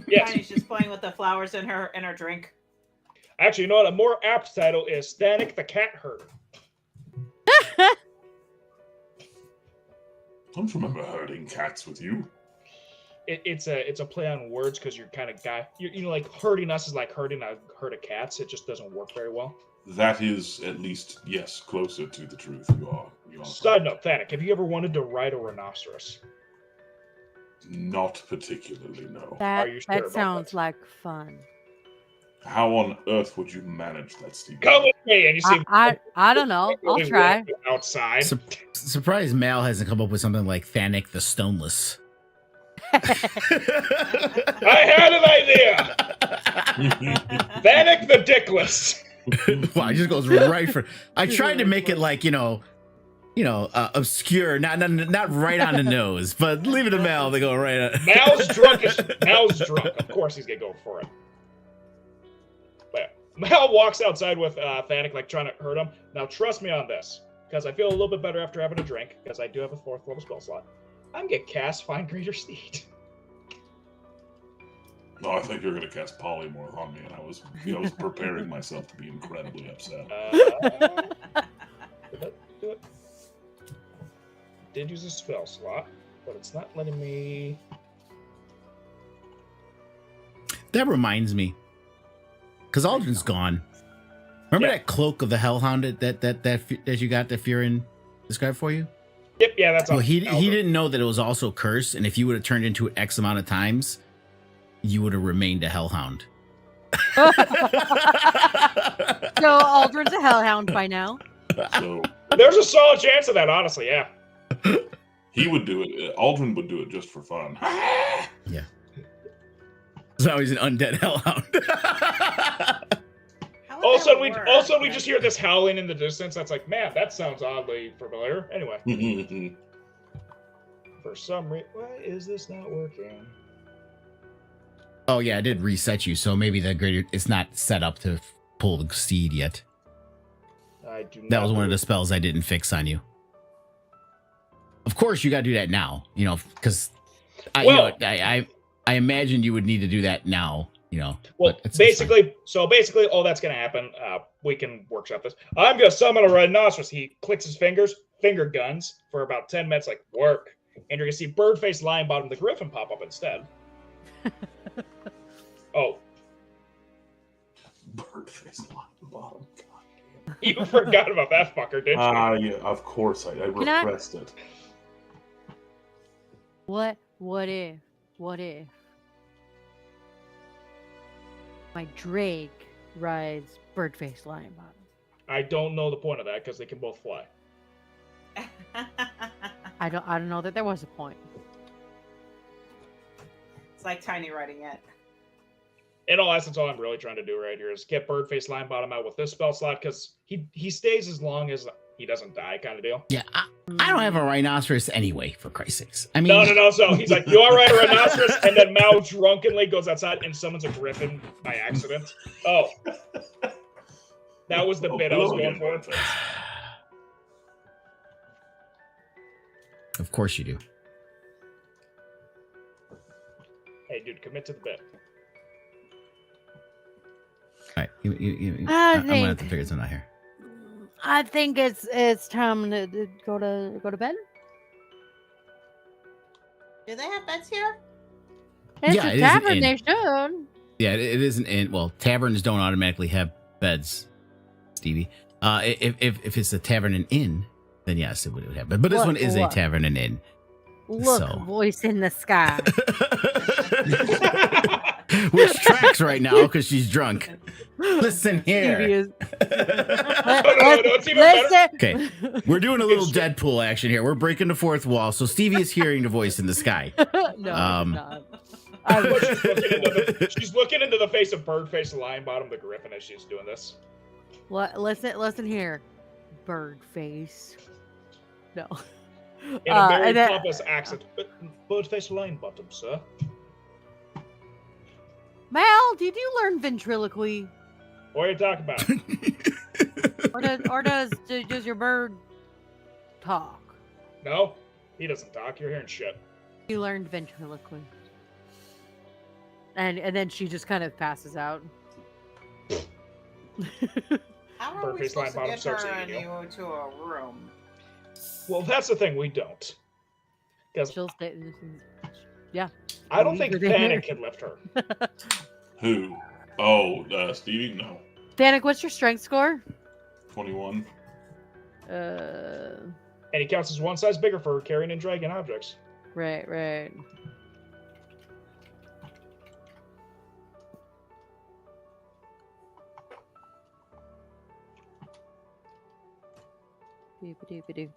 Yes. Tiny's just playing with the flowers in her drink. Actually, you know what? A more apt title is Thanik the Cat Herder. I don't remember herding cats with you. It's a play on words because you're kind of guy. You know, like herding us is like herding a herd of cats. It just doesn't work very well. That is at least, yes, closer to the truth. You are. Side note, Thanik, have you ever wanted to ride a rhinoceros? Not particularly, no. That you sure about sounds that? like fun. How on earth would you manage that, Steve? Come with me, and you see. I don't know. I'll really try. walking outside. Surprised Mal hasn't come up with something like Thanik the Stoneless. I had an idea. Thanik the Dickless. Wow, it just goes right for. I tried to make it like obscure, not right on the nose, but leave it to Mal to go right on. Mal's drunk. Mal's drunk. Of course he's gonna go for it. But yeah, Mal walks outside with Thanik, like trying to hurt him. Now trust me on this, because I feel a little bit better after having a drink, because I do have a 4th level spell slot. I'm gonna cast Find Greater Steed. No, I think you're going to cast Polymorph on me, and I was preparing myself to be incredibly upset. Did that do it? Did use a spell slot, but it's not letting me. That reminds me, because Aldrin's gone. Remember that cloak of the Hellhound that you got that Faerun described for you? Yep, yeah, that's. Well, he didn't know that it was also cursed, and if you would have turned into it X amount of times, you would have remained a Hellhound. So Aldrin's a hellhound by now. So There's a solid chance of that, honestly. Yeah. he would do it. Aldrin would do it just for fun. Yeah. So he's an undead Hellhound. How would All of a sudden, that we work? just hear this howling in the distance. That's like, man, that sounds oddly familiar. Anyway, for some reason, why is this not working? Oh yeah, I did reset you, so maybe it's not set up to pull the steed yet. I do. That was one of the spells I didn't fix on you. Of course, you got to do that now, because I imagine you would need to do that now, Well, but it's basically, all that's gonna happen. We can workshop this. I'm gonna summon a rhinoceros. He clicks his fingers, finger guns for about 10 minutes, like work, and you're gonna see Birdface Lion Bottom the Griffin pop up instead. Oh, Birdface on the bottom. God damn. you forgot about that fucker, didn't you? Yeah, of course I repressed it. What if my Drake rides Birdface Lion Bottom? I don't know the point of that because they can both fly. I don't know that there was a point. It's like Tiny writing it. In all essence, all I'm really trying to do right here is get Birdface Lion Bottom out with this spell slot because he stays as long as he doesn't die, kind of deal. Yeah, I don't have a rhinoceros anyway, for Christ's sakes. I mean, No. So he's like, you all right, a rhinoceros? And then Mao drunkenly goes outside and summons a griffin by accident. Oh. That was the bit I was going for. Of course you do. Hey, dude, commit to the bit. All right, I'm I gonna have to think- figure something out here. I think it's time to go to bed. Do they have beds here? It's Yeah, a it is an tavern. inn. They should. Yeah, it isn't in. Well, taverns don't automatically have beds, Stevie. If it's a tavern and inn, then yes, it would have. But this Look, one is a look. tavern and inn. Look, So. voice in the sky. which tracks right now because she's drunk. Listen Stevie here. is. it's even better. Okay, we're doing a little Deadpool action here. We're breaking the fourth wall, so Stevie is hearing the voice in the sky. No, Um, not. She's looking into the face of Birdface Lionbottom the Griffin as she's doing this. Listen here, Birdface. No. In a very and then- pompous accent. Birdface Lionbottom, sir. Mal, did you learn ventriloquy, What are you talking about? or does your bird talk? No, he doesn't talk. You're hearing shit. You learned ventriloquy, and then she just kind of passes out. How are we Birdface supposed to Lionbottom get starts her eating and you. you to a room? Well, that's the thing. We don't. Because She'll stay. Yeah. I don't think Leave her there. Panic can lift her. Who? Oh, Stevie? No. Danik, what's your strength score? 21. And he counts as one size bigger for carrying and dragging objects. Right. Doop-a-doop-a-doo.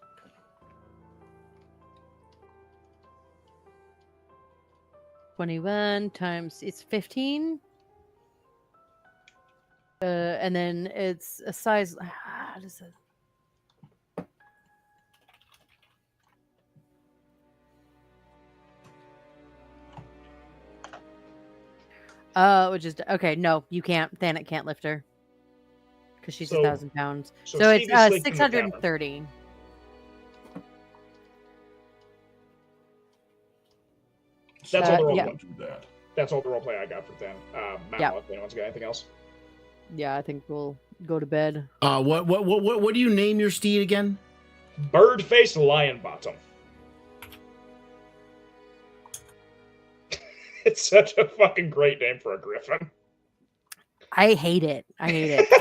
$21 times it's 15. And then it's a size. How does it? Which is okay. No, you can't. Thanet can't lift her because she's So- 1,000 pounds. so So it's Stevie's linked in the 630. That's all the role yeah. play. Do that. That's all the roleplay I got for them. Mal, Yeah. if anyone's got anything else. Yeah, I think we'll go to bed. What do you name your steed again? Birdface Lionbottom. It's such a fucking great name for a griffin. I hate it.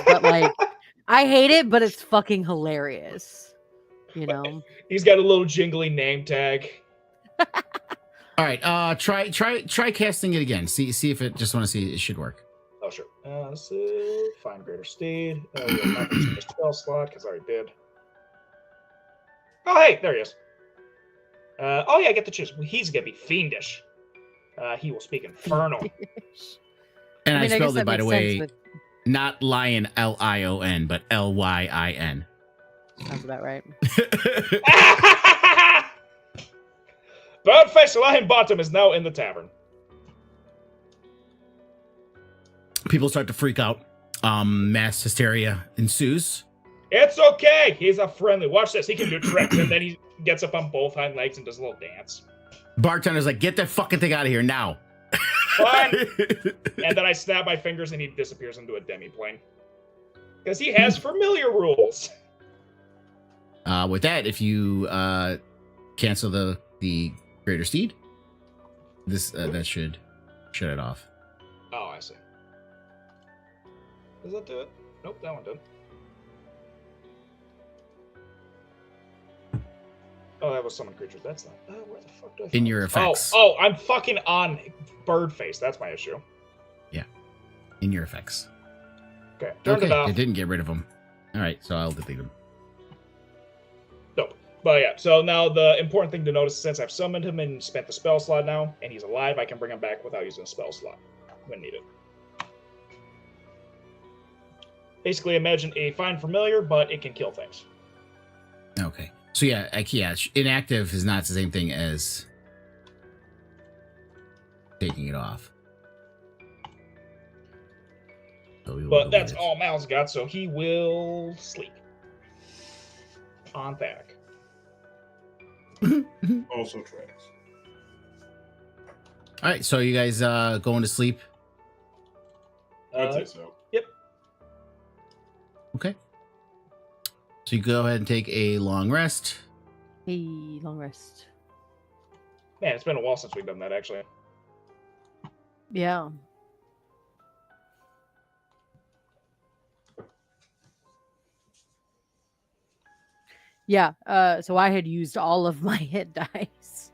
But like, I hate it, but it's fucking hilarious. You know. He's got a little jingly name tag. All right, try casting it again. See if it. Just want to see it should work. Oh, sure. So, find greater steed. We'll not use the spell slot because I already did. Oh, hey, there he is. Oh, yeah, I get to choose. He's going to be fiendish. He will speak infernal. And I guess spelled that it, by the makes way, sense not lion Lion, but Lyin. Sounds about right. Birdface Lionbottom is now in the tavern. People start to freak out. Mass hysteria ensues. It's okay. He's a friendly. Watch this. He can do tricks, and then he gets up on both hind legs and does a little dance. Bartender's like, get that fucking thing out of here now. Fine. And then I snap my fingers, and he disappears into a demi-plane. Because he has familiar rules. With that, if you cancel the greater steed, this that should shut it off. Oh, I see. Does that do it? Nope, that one did. Oh, that was summon creatures. That's not. Oh, where the fuck do I In find your this? effects. Oh, I'm fucking on Birdface. That's my issue. In your effects. Okay, turned it off. It didn't get rid of them. All right, so I'll delete them. Nope. But yeah, so now the important thing to notice, since I've summoned him and spent the spell slot now, and he's alive, I can bring him back without using a spell slot when needed. Basically, imagine a fine familiar, but it can kill things. Okay. So yeah, inactive is not the same thing as taking it off. So we will But go that's with it. all Mal's got, so he will sleep. On Thanik. Also tracks. All right, so you guys going to sleep? I'd say so. Yep. Okay. So you go ahead and take a long rest. Hey, long rest. Man, it's been a while since we've done that, actually. Yeah. Yeah, so I had used all of my hit dice.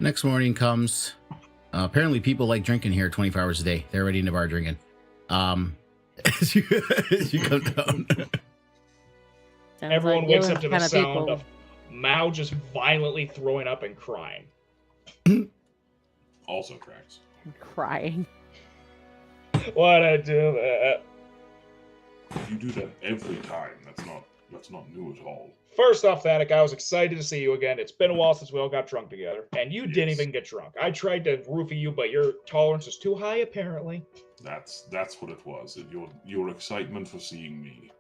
Next morning comes. Apparently, people like drinking here 24 hours a day. They're already in the bar drinking. As you come down. Everyone like wakes Dylan's up to the kind of sound people. of Mao just violently throwing up and crying. Also cracks. Crying. Why'd I do that? You do that every time. That's not new at all. First off, Thanik, I was excited to see you again. It's been a while since we all got drunk together. And you didn't Yes. even get drunk. I tried to roofie you, but your tolerance is too high, apparently. That's what it was. Your excitement for seeing me.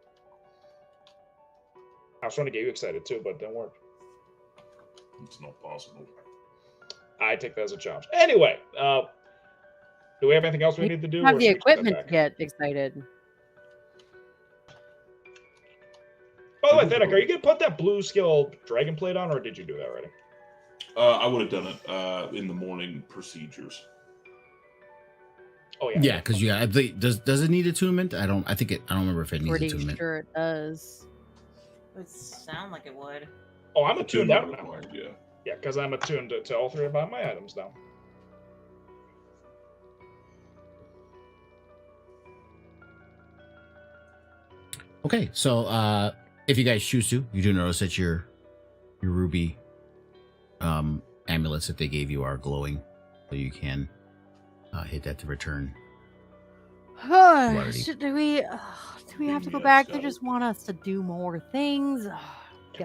I was trying to get you excited too, but it didn't work. It's not possible. I take that as a challenge. Anyway, do we have anything else we need to do? Have or the should we just head equipment back? to get excited. By the way, Thanik, are you going to put that blue skill dragon plate on, or did you do that already? I would have done it in the morning procedures. Oh, yeah. Yeah, because I think does it need attunement? I don't remember if it needs Pretty attunement. sure it does. It would sound like it would. Oh, I'm attuned out now. Required, yeah. Yeah, because I'm attuned to all three of my items now. Okay, so if you guys choose to, you do notice that your ruby amulets that they gave you are glowing, so you can hit that to return. Do we have to go back? They just want us to do more things.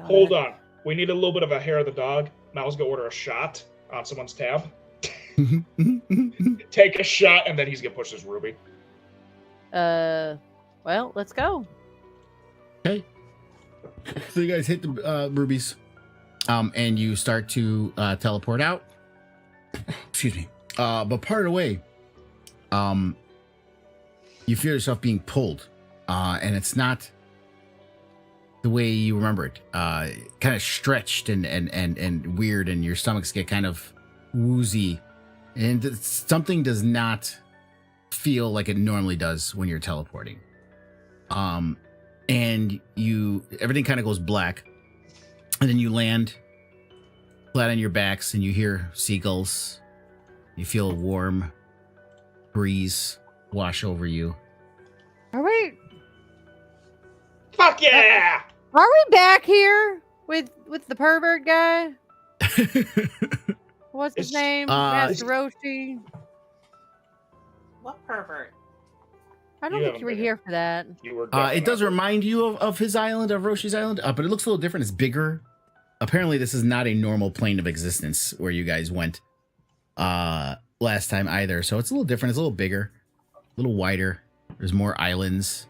Hold on. We need a little bit of a hair of the dog. Mal's going to order a shot on someone's tab. Take a shot, and then he's going to push his ruby. Well, let's go. Okay. So you guys hit the rubies, and you start to teleport out. Excuse me. But part of the way, you feel yourself being pulled, and it's not the way you remember it. Kind of stretched and weird, and your stomachs get kind of woozy, and something does not feel like it normally does when you're teleporting. And everything kind of goes black, and then you land flat on your backs, and you hear seagulls. You feel a warm breeze wash over you. Are we? Fuck yeah! Are we back here with the pervert guy? What's his name? Master Roshi. What pervert? I don't think you were here for that. You were. It does remind you of his island, of Roshi's island, but it looks a little different. It's bigger. Apparently, this is not a normal plane of existence where you guys went last time either. So it's a little different. It's a little bigger, a little wider. There's more islands.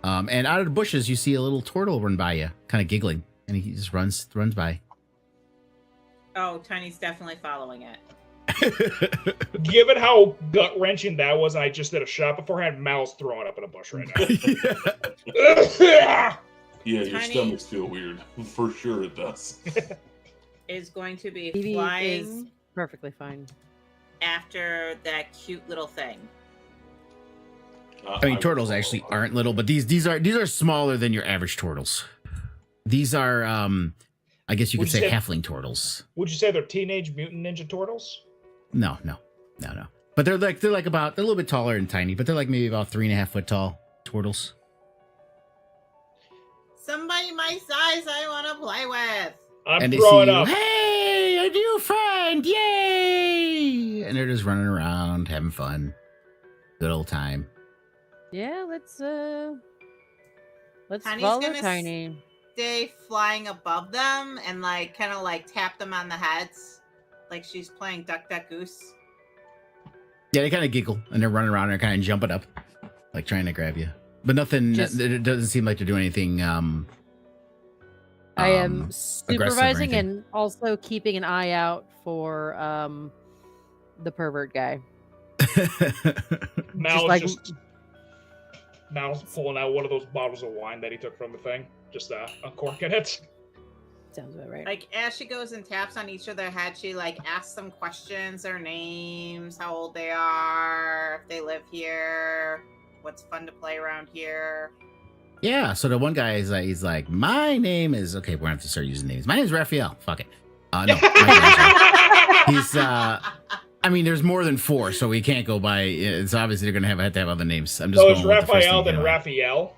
And out of the bushes, you see a little turtle run by you, kind of giggling, and he just runs by. Oh, Tiny's definitely following it. Given how gut wrenching that was, and I just did a shot beforehand, Mal's throwing up in a bush right now. Yeah, your Tiny- stomachs feel weird. For sure it does. Is going to be Phoebe flying is perfectly fine. after that cute little thing. I mean, turtles actually aren't little, but these are smaller than your average turtles. These are, I guess you could Would you say say- halfling turtles. Would you say they're Teenage Mutant Ninja Turtles? No. But they're like they're a little bit taller and tiny, but they're like maybe about 3.5 foot tall turtles. Somebody my size I want to play with. I'm And they throwing see you, up. hey, a new friend, yay! And they're just running around, having fun. Good old time. Yeah, let's Tiny's follow gonna Tiny. Stay flying above them and like kind of like tap them on the heads, like she's playing Duck Duck Goose. Yeah, they kind of giggle and they're running around and kind of jumping up, like trying to grab you. But nothing. It doesn't seem like they're doing anything. I am aggressive or supervising anything. and also keeping an eye out for the pervert guy. Mal's pulling out one of those bottles of wine that he took from the thing, just uncorking it. Sounds about right. Like as she goes and taps on each of their heads, she like asks them questions, their names, how old they are, if they live here, what's fun to play around here. Yeah, so the one guy is like, he's like, my name is, okay, we're gonna have to start using names. My name is Raphael. Fuck it. No, Michelangelo. He's. I mean, there's more than 4, so we can't go by. It's obviously they're gonna have to have other names. I'm just. So going it's with the first Raphael, thing then you know. Raphael,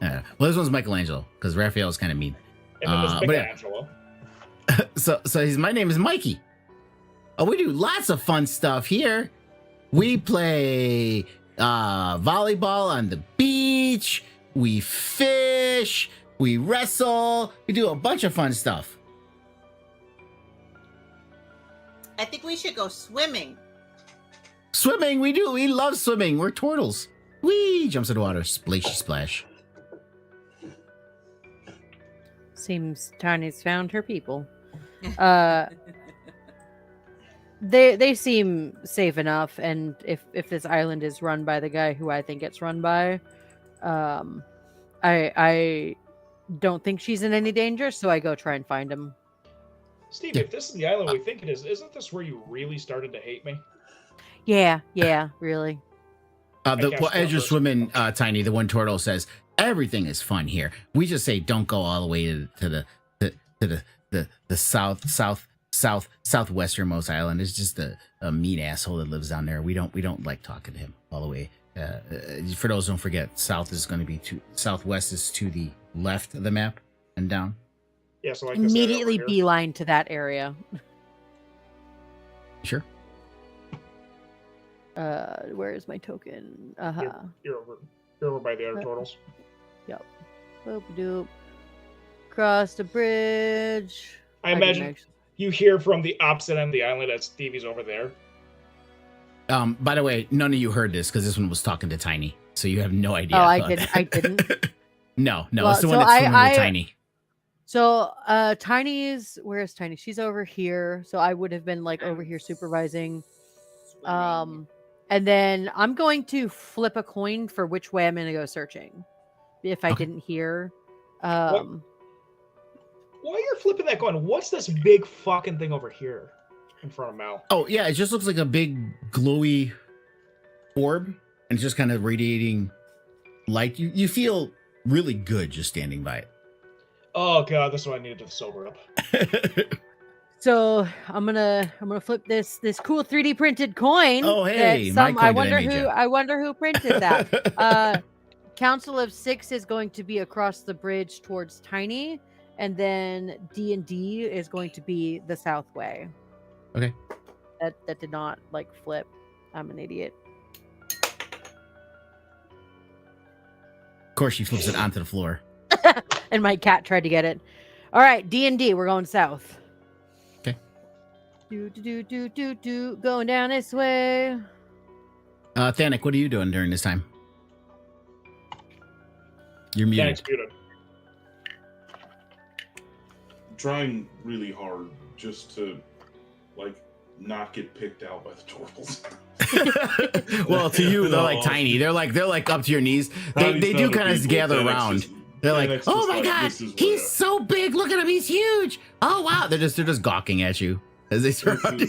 Yeah. Well, this one's Michelangelo because Raphael is kind of mean. and then there's but yeah. Michelangelo. So my name is Mikey. Oh, we do lots of fun stuff here. We play volleyball on the beach. We fish. We wrestle. We do a bunch of fun stuff. I think we should go swimming. Swimming, we do. We love swimming. We're turtles. Whee! Jumps in the water. Splashy splash. Seems Tiny's found her people. They seem safe enough, and if this island is run by the guy who I think it's run by, I don't think she's in any danger, so I go try and find him. Steve, if this is the island we think it is, isn't this where you really started to hate me? Yeah, really. As you're swimming, Tiny, the one turtle says, everything is fun here. We just say don't go all the way to the southwesternmost island. It's just a mean asshole that lives down there. We don't like talking to him all the way. For those who don't forget, southwest is to the left of the map and down. Yeah, so like this Immediately area over here. beeline to that area. Sure. Where is my token? You're over by the other turtles. Yep. Boop doop. Cross the bridge. I imagine you hear from the opposite end of the island as Stevie's over there. By the way, none of you heard this because this one was talking to Tiny, so you have no idea. Oh, I about didn't. that. I didn't. No, Well, it's the one so that's swimming I- with Tiny. So, Tiny's, where's Tiny? She's over here. So I would have been like over here supervising. And then I'm going to flip a coin for which way I'm going to go searching. If I didn't hear. While you're flipping that coin, what's this big fucking thing over here in front of Mal? Oh yeah, it just looks like a big glowy orb, and it's just kind of radiating light. You feel really good just standing by it. Oh god, this is what I needed to sober up. So I'm gonna flip this cool 3D printed coin. Oh, hey, that my coin I that I wonder made who you. I wonder who printed that. Council of 6 is going to be across the bridge towards Tiny, and then D&D is going to be the south way. Okay. That did not like flip. I'm an idiot. Of course, she flips it onto the floor. And my cat tried to get it. All right, D&D, we're going south. Okay. Do going down this way. Thanik, what are you doing during this time? You're muted. Thanks, muted. I'm trying really hard just to, not get picked out by the turtles. Well, to you, they're like tiny. They're like up to your knees. They do kind of gather around. They're like, oh my god, he's so big. Look at him, he's huge. Oh wow, they're just gawking at you as they surround you.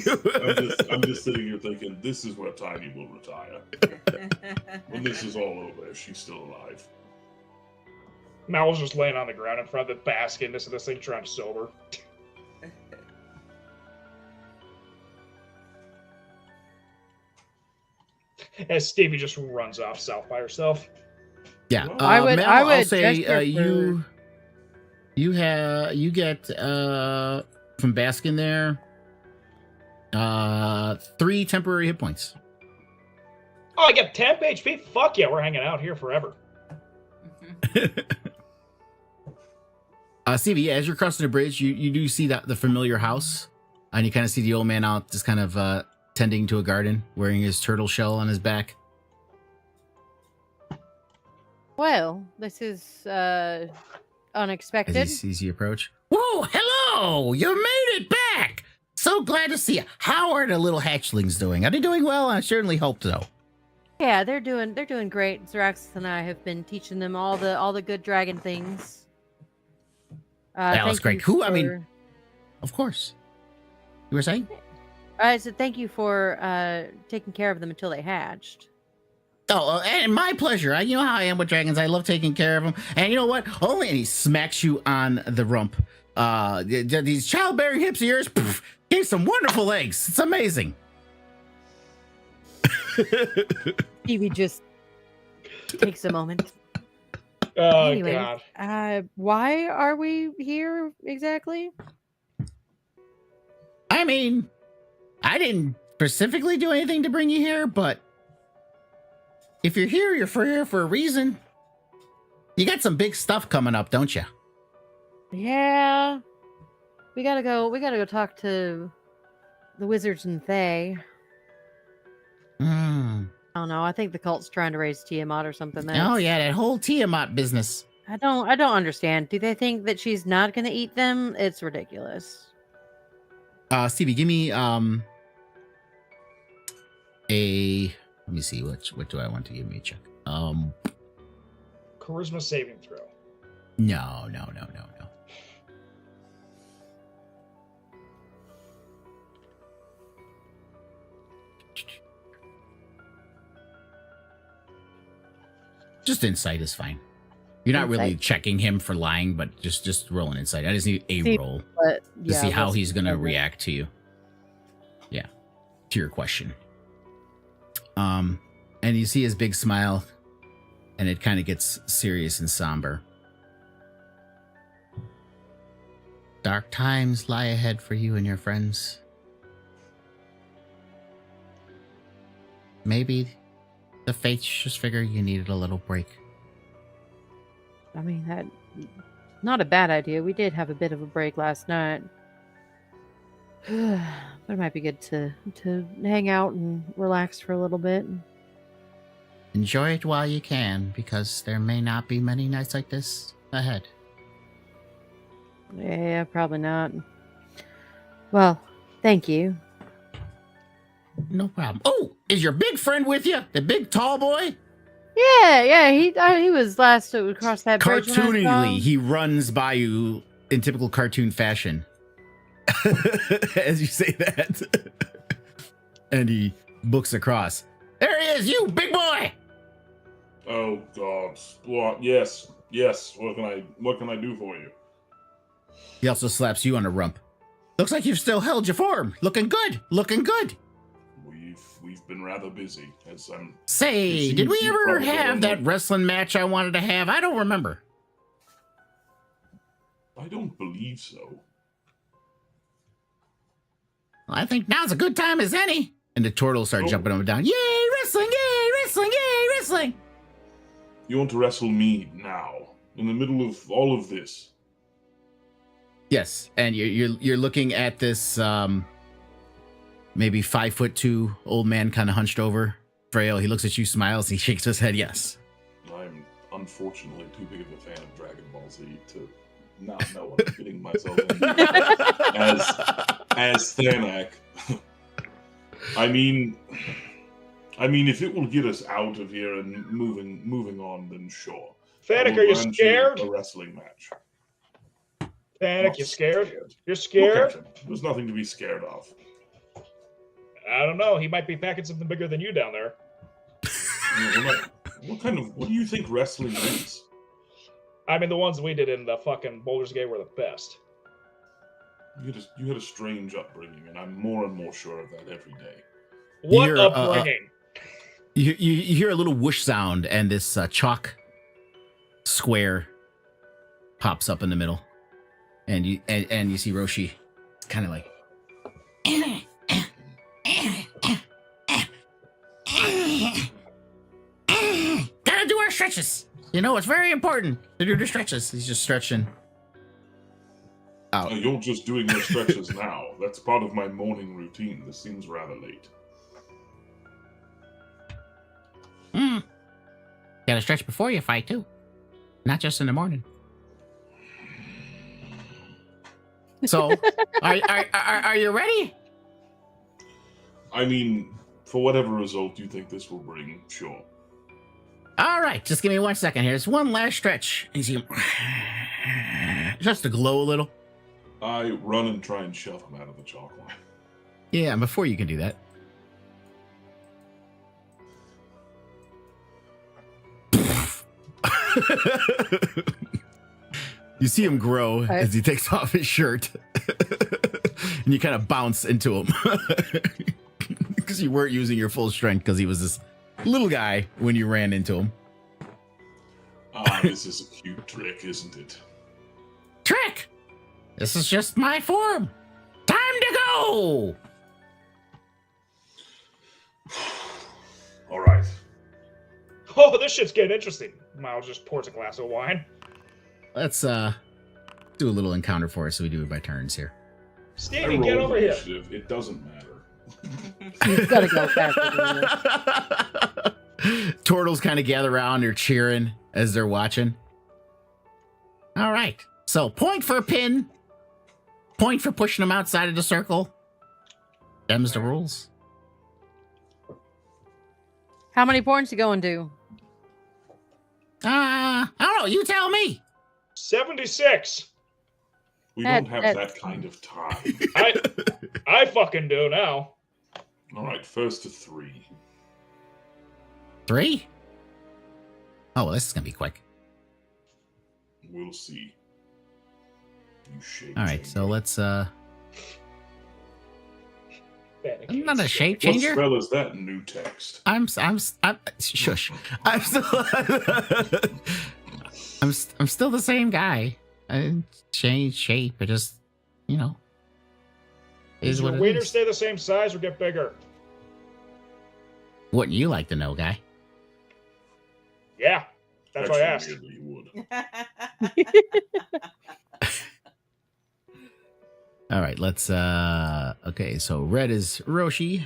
I'm just sitting here thinking, this is where Tiny will retire. When this is all over, if she's still alive. Mal was just laying on the ground in front of the basket, this thing trying to sober. As Stevie just runs off south by herself. Yeah, I would I'll say gesture you get from Baskin there 3 temporary hit points. Oh, I get 10 HP? Fuck yeah, we're hanging out here forever. Stevie, as you're crossing the bridge, you do see the familiar house, and you kind of see the old man out just kind of tending to a garden, wearing his turtle shell on his back. Well, this is unexpected. As he sees you approach. Whoa, hello! You made it back! So glad to see you. How are the little hatchlings doing? Are they doing well? I certainly hope so. Yeah, they're doing great. Xeraxis and I have been teaching them all the good dragon things. That was great. Of course. You were saying? I said thank you for taking care of them until they hatched. Oh, and my pleasure. You know how I am with dragons. I love taking care of them. And you know what? And he smacks you on the rump. These childbearing hips of yours gave some wonderful eggs. It's amazing. Stevie just takes a moment. Oh, Anyways, God. why are we here exactly? I mean, I didn't specifically do anything to bring you here, but if you're here, you're here for a reason. You got some big stuff coming up, don't you? Yeah. We gotta go talk to the wizards and Fae. Hmm. I don't know. I think the cult's trying to raise Tiamat or something. Oh yeah, that whole Tiamat business. I don't understand. Do they think that she's not gonna eat them? It's ridiculous. Stevie, give me let me see, what do I want to give me a check? Charisma saving throw. No. Just insight is fine. You're not really Insight. checking him for lying, but just roll an insight. I just need a roll But to see how let's- he's gonna react to you. Yeah, to your question. And you see his big smile, and it kind of gets serious and somber. Dark times lie ahead for you and your friends. Maybe the fates just figure you needed a little break. I mean, that not a bad idea. We did have a bit of a break last night. But it might be good to hang out and relax for a little bit. Enjoy it while you can, because there may not be many nights like this ahead. Yeah, probably not. Well, thank you. No problem. Oh, is your big friend with you? The big tall boy? Yeah, he was last across that bridge. when I saw Cartoonily, him. he runs by you in typical cartoon fashion. As you say that. And he books across. There he is, you big boy! Oh God! What? Yes. What can I do for you? He also slaps you on the rump. Looks like you've still held your form. Looking good. We've been rather busy. As I'm. Say, did we ever have that wrestling match I wanted to have? I don't remember. I don't believe so. Well, I think now's a good time as any. And the turtles start jumping up and down. Yay, wrestling! You want to wrestle me now, in the middle of all of this? Yes, and you're looking at this maybe 5'2" old man, kind of hunched over, frail. He looks at you, smiles, he shakes his head. Yes. I'm unfortunately too big of a fan of Dragon Ball Z to not know what I'm getting myself into as Thanak. I mean, if it will get us out of here and moving on, then sure. Thanak, are you scared? A wrestling match. Thanak, you scared? You're Look scared? at him. There's nothing to be scared of. I don't know. He might be packing something bigger than you down there. What do you think wrestling is? I mean, the ones we did in the fucking Baldur's Gate were the best. You had a strange upbringing, and I'm more and more sure of that every day. What You're, upbringing? You hear a little whoosh sound, and this chalk square pops up in the middle, and you see Roshi, kind of like. Gotta do our stretches. You know, it's very important to do the stretches. He's just stretching out. Oh, you're just doing your stretches now. That's part of my morning routine. This seems rather late. Gotta stretch before you fight too, not just in the morning. So, are you ready? I mean, for whatever result you think this will bring, sure. All right, just give me 1 second here. It's one last stretch. You see him just to glow a little. I run and try and shove him out of the chalk line. Yeah, and before you can do that. You see him grow as he takes off his shirt. And you kind of bounce into him. Because you weren't using your full strength because he was this little guy when you ran into him. This is a cute trick, isn't it? Trick! This is just my form. Time to go! All right. Oh, this shit's getting interesting. Miles just pours a glass of wine. Let's do a little encounter for us so we do it by turns here. Stevie, get over here. It doesn't matter. You've got to go faster. Turtles kind of gather around. They're cheering as they're watching. All right. So point for a pin. Point for pushing them outside of the circle. Them's the rules. How many points you going to? I don't know. You tell me. 76. We don't have that kind of time. I fucking do now. All right, first to 3. 3? Oh, well, this is going to be quick. We'll see. You shape. All right, so let's I'm Panicking. not a shape What changer. spell is that new text? I'm shush. I'm still the same guy. I didn't change shape. It just, you know, is Does what your it wiener is. stay the same size or get bigger? Wouldn't you like to know, guy? Yeah, that's why I asked. Actually, weirdly, you would. All right, let's okay, so red is Roshi.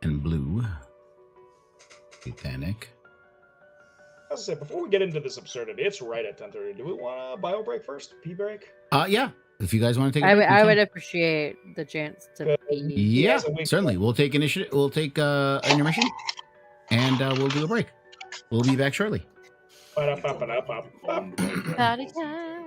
And blue. Titanic. As I said, before we get into this absurdity, it's right at 10:30. Do we want a bio break first? Pee break? Yeah. If you guys want to take a I break, we would can. appreciate the chance to pee. Yeah, so we- certainly. We'll take initiative. We'll take an intermission, and we'll do a break. We'll be back shortly. Ba-da-ba-ba-da-ba-ba. Party time.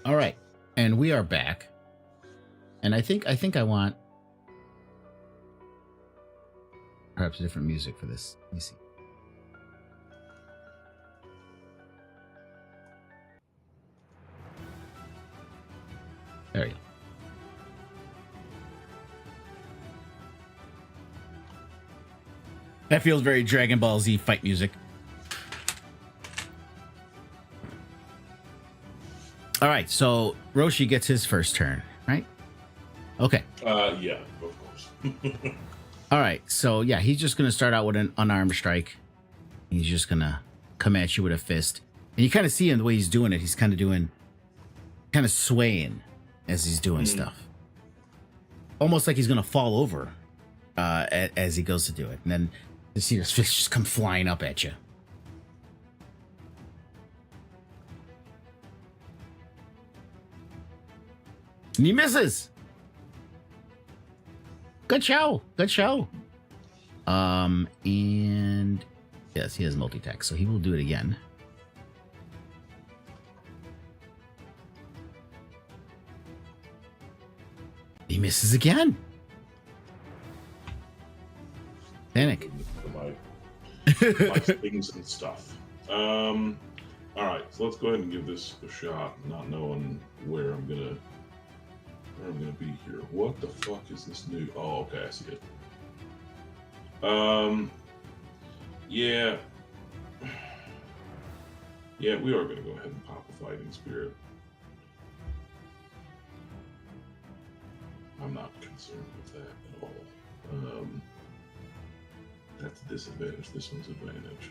All right, and we are back. And I think I want perhaps different music for this. Let me see. There you go. That feels very Dragon Ball Z fight music. All right, so Roshi gets his first turn, right? Okay. Yeah, of course. All right, so yeah, he's just gonna start out with an unarmed strike. He's just gonna come at you with a fist, and you kind of see him the way he's doing it. He's kind of swaying as he's doing stuff, almost like he's gonna fall over as he goes to do it, and then you see his fist just come flying up at you. And he misses. Good show. Good show. And yes, he has multi-attack, so he will do it again. He misses again. Panic. My things and stuff. All right, so let's go ahead and give this a shot, not knowing where I'm gonna be here. What the fuck is this new? Oh, okay, I see it. Yeah, we are gonna go ahead and pop a fighting spirit. I'm not concerned with that at all. That's a disadvantage. This one's advantage.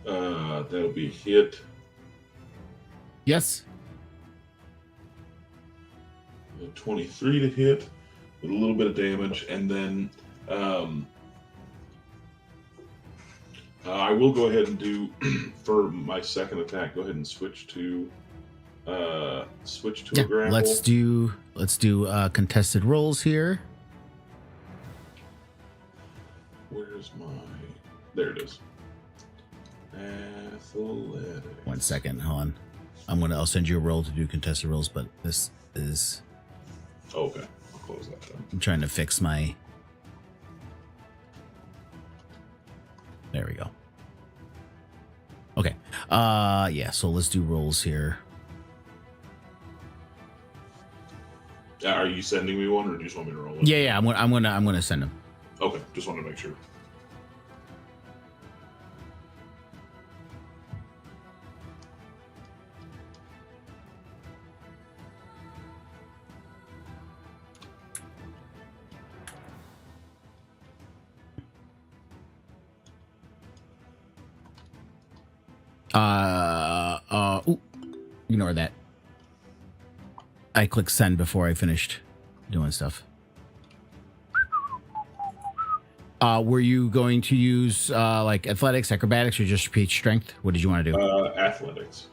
That'll be a hit. Yes. 23 to hit with a little bit of damage, and then I will go ahead and do for my second attack. Go ahead and switch to a grapple. Let's do contested rolls here. Where's my? There it is. Athletic. 1 second, hold on. I'll send you a roll to do contested rolls, but this is. Okay, I'll close that down. I'm trying to fix my. There we go. Okay. Yeah. So let's do rolls here. Are you sending me one, or do you just want me to roll it? Yeah. I'm gonna send them. Okay, just wanted to make sure. Ignore that. I clicked send before I finished doing stuff. Were you going to use like athletics, acrobatics, or just repeat strength? What did you want to do? Athletics.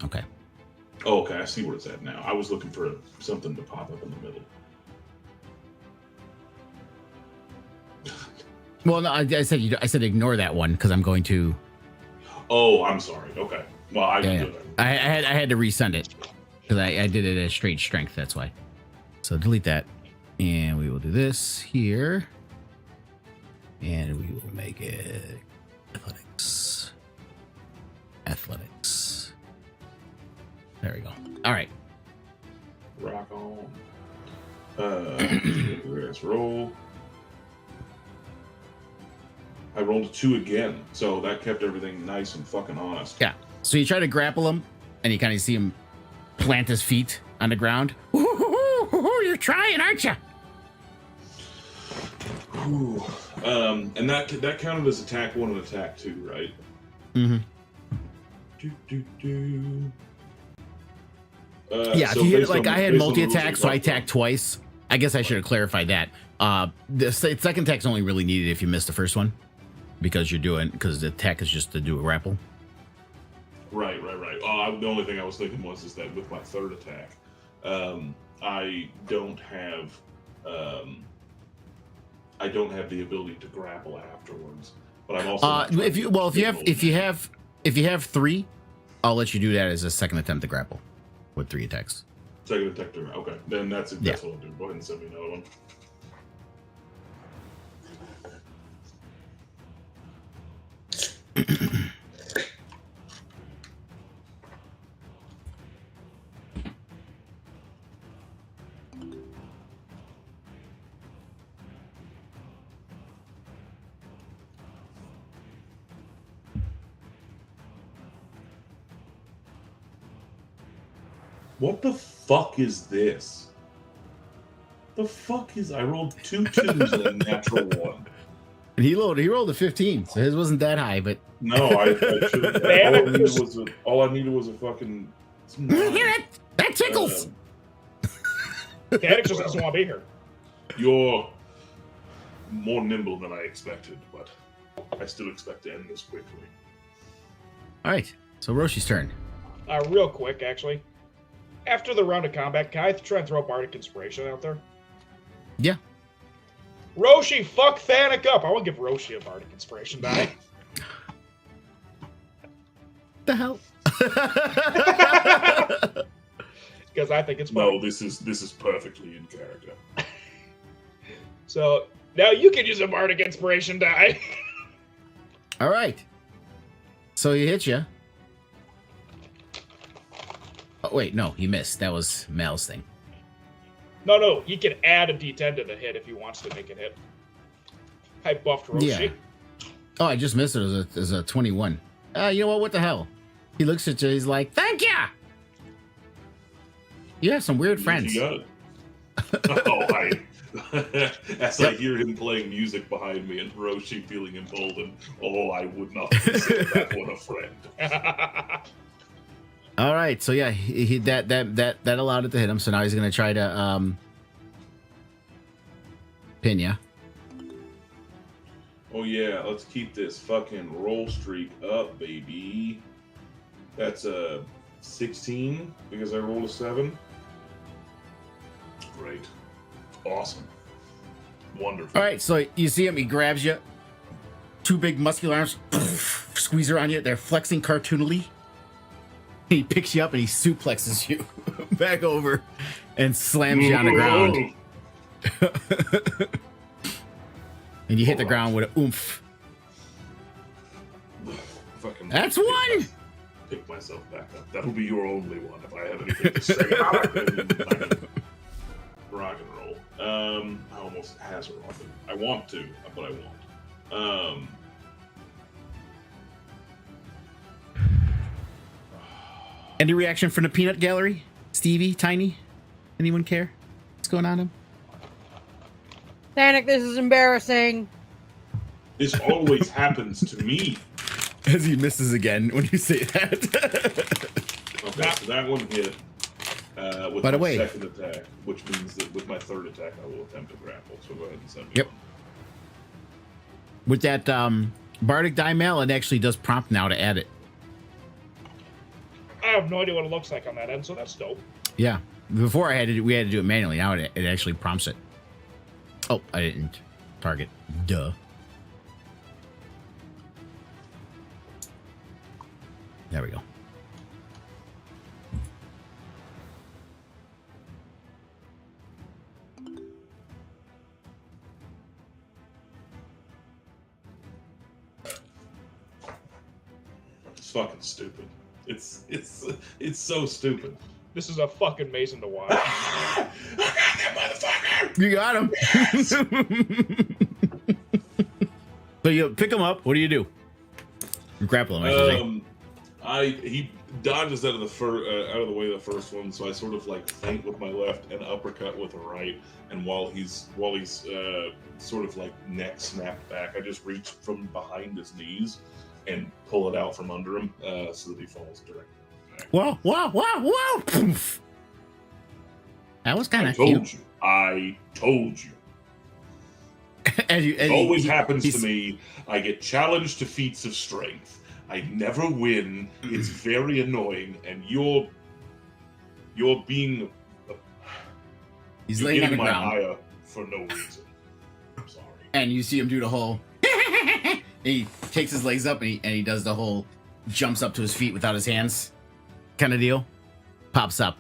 Okay. Oh, okay, I see where it's at now. I was looking for something to pop up in the middle. Well, no, I said ignore that one because I'm going to. Oh, I'm sorry. Okay. Well, I had to resend it because I did it as straight strength. That's why. So delete that, and we will do this here, and we will make it athletics. Athletics. There we go. All right. Rock on. Let's roll. I rolled a 2 again, so that kept everything nice and fucking honest. Yeah. So you try to grapple him, and you kind of see him plant his feet on the ground. You're trying, aren't you? And that counted as attack 1 and attack 2, right? Mm-hmm. Yeah. So if you hit, like I had multi-attack, so I attacked twice. I guess I should have clarified that. The second attack's only really needed if you missed the first one, because the attack is just to do a grapple. Right. The only thing I was thinking is that with my third attack, I don't have the ability to grapple afterwards. But I'm also if you have 3, I'll let you do that as a second attempt to grapple with 3 attacks. Second attack to okay. Then that's what I'll do. Go ahead and send me another one. What the fuck is this? The fuck is I rolled 2 2s and a natural 1. And he rolled a 15, so his wasn't that high, but No, I should have. All I needed was a fucking. that tickles. Danik just doesn't want to be here. You're more nimble than I expected, but I still expect to end this quickly. All right, so Roshi's turn. Real quick, actually. After the round of combat, can I try and throw Bardic Inspiration out there? Yeah. Roshi, fuck Thanik up! I want to give Roshi a Bardic Inspiration die. The hell? Because I think it's funny. No, this is perfectly in character. So, now you can use a Bardic Inspiration die. All right. So he hit you. Oh, wait, no, he missed. That was Mal's thing. No, he can add a d10 to the hit if he wants to make it hit. I buffed Roshi. Yeah. Oh, I just missed it as a 21. You know what the hell? He looks at you, he's like, thank ya! You have some weird friends. As I hear him playing music behind me and Roshi feeling emboldened, I would not consider that one a friend. All right, so yeah, he that allowed it to hit him. So now he's gonna try to pin ya. Oh yeah, let's keep this fucking roll streak up, baby. That's a 16 because I rolled a 7. Great, awesome, wonderful. All right, so you see him. He grabs you. 2 big muscular arms squeeze around you. They're flexing cartoonily. He picks you up and he suplexes you back over and slams you on the ground. And you hit the ground with a oomph. Fucking That's 1! Pick myself back up. That'll be your only one if I have anything to say about it. Then rock and roll. I almost has rolled it. I want to, but I won't. Any reaction from the peanut gallery? Stevie, Tiny? Anyone care? What's going on? Thanik, this is embarrassing. This always happens to me. As he misses again when you say that. Okay, so that one hit with By the my way, second attack, which means that with my third attack I will attempt to grapple. So go ahead and send me Yep. one. With that Bardic Die Mail, it actually does prompt now to add it. I have no idea what it looks like on that end, so that's dope. Yeah. Before we had to do it manually. Now it actually prompts it. Oh, I didn't target. Duh. There we go. It's fucking stupid. It's so stupid. This is a fucking amazing to watch. I got that motherfucker! You got him. So you pick him up. What do? You grapple him. I should say. He dodges out of the way of the first one, so I sort of like feint with my left and uppercut with the right. And while he's sort of like neck snapped back, I just reach from behind his knees and pull it out from under him so that he falls directly. Whoa! Poof. That was kind of cute. I told you. It always happens to me. I get challenged to feats of strength. I never win. It's very annoying, and you're being. He's laying on the my ground ire for no reason. I'm sorry. and you see him do the whole. He takes his legs up and he does the whole jumps up to his feet without his hands. kind of deal pops up.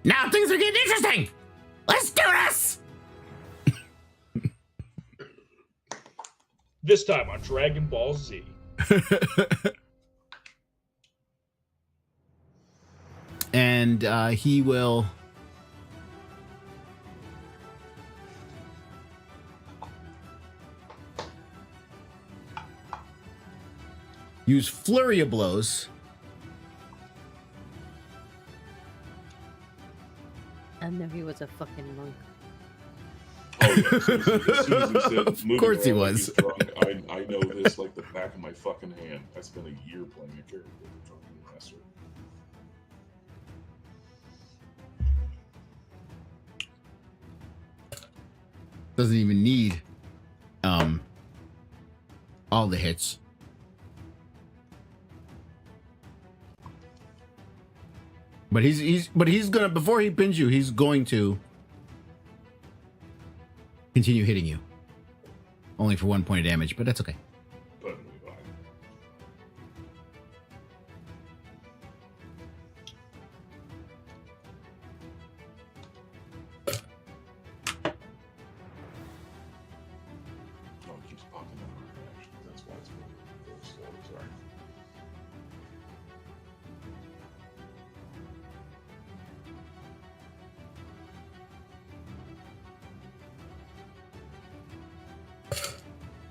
Now things are getting interesting. Let's do this. This time on Dragon Ball Z. And he will use flurry of blows. I know he was a fucking monk. Oh, yeah. As soon as he said, Of course he was. he's drunk, I know this like the back of my fucking hand. I spent a year playing a character with a drunken master. Doesn't even need all the hits. But he's gonna, before he pins you, he's going to continue hitting you. Only for 1 point of damage, but that's okay. But we buy. Oh, it keeps popping up. Actually, that's why it's really slow. Sorry.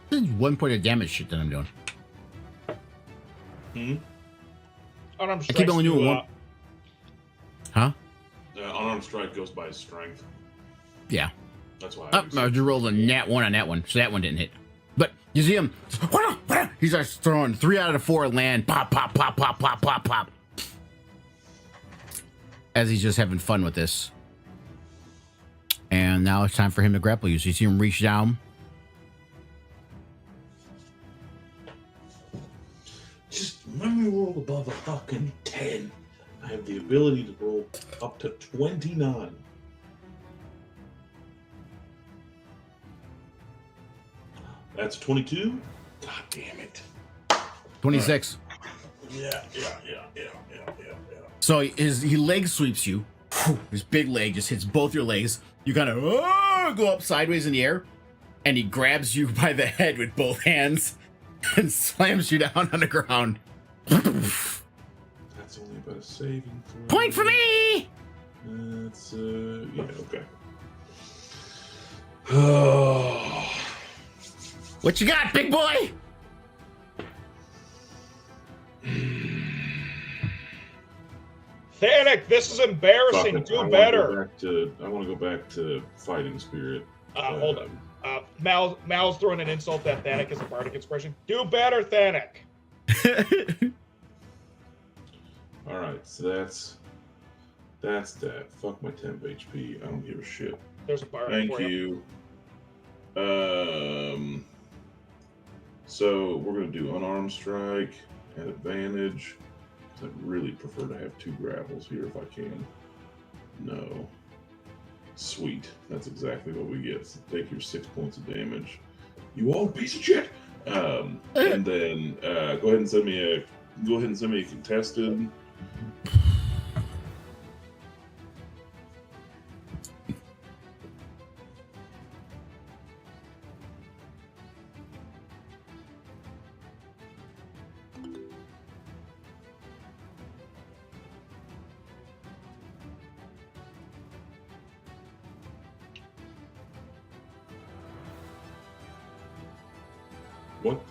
This is 1 point of damage shit that I'm doing. Unarmed I keep only doing one. Huh? Unarmed strike goes by strength. Yeah. That's why. Oh, I just rolled a nat 1 on that one, so that one didn't hit. But you see him, he starts throwing 3 out of 4 land, pop, pop, pop, pop, pop, pop, pop. As he's just having fun with this. And now it's time for him to grapple you. So you see him reach down. Just let me roll above a fucking 10. I have the ability to roll up to 29. That's 22. God damn it. 26. Yeah. So he leg sweeps you. His big leg just hits both your legs. You kind of go up sideways in the air. And he grabs you by the head with both hands and slams you down on the ground. That's only about a saving throw. Point for me! That's, yeah, okay. Oh. What you got, big boy? Thanik, this is embarrassing. Do better. I want to go back to fighting spirit. Hold on. Mal's throwing an insult at Thanik as a bardic expression. Do better, Thanik. All right, so that's that. Fuck my temp HP. I don't give a shit. There's a bardic Thank for you. So we're gonna do unarmed strike at advantage. I'd really prefer to have 2 grapples here if I can. No. Sweet. That's exactly what we get. So take your 6 points of damage. You old piece of shit. And then go ahead and send me a contested.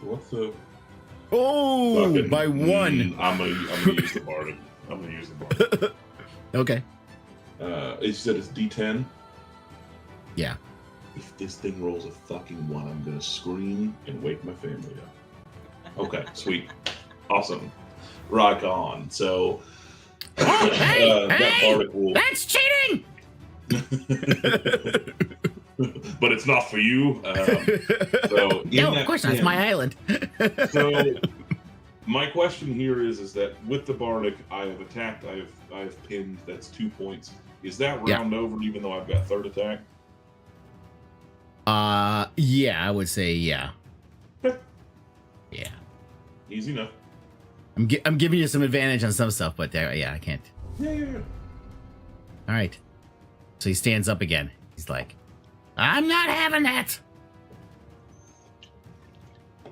What's the? Oh, fucking, by 1. I'm gonna use the bardic. Okay. It said it's D10. Yeah. If this thing rolls a fucking 1, I'm gonna scream and wake my family up. Okay, sweet, awesome, rock on. So that bardic will. That's cheating. But it's not for you. So No, of course not. It's my island. So my question here is that with the bardic, I have attacked, I have pinned. That's 2 points. Is that round over even though I've got 3rd attack? Yeah, I would say yeah. Yeah. Easy enough. I'm giving you some advantage on some stuff, but yeah, I can't. Yeah. All right. So he stands up again. He's like, I'm not having that.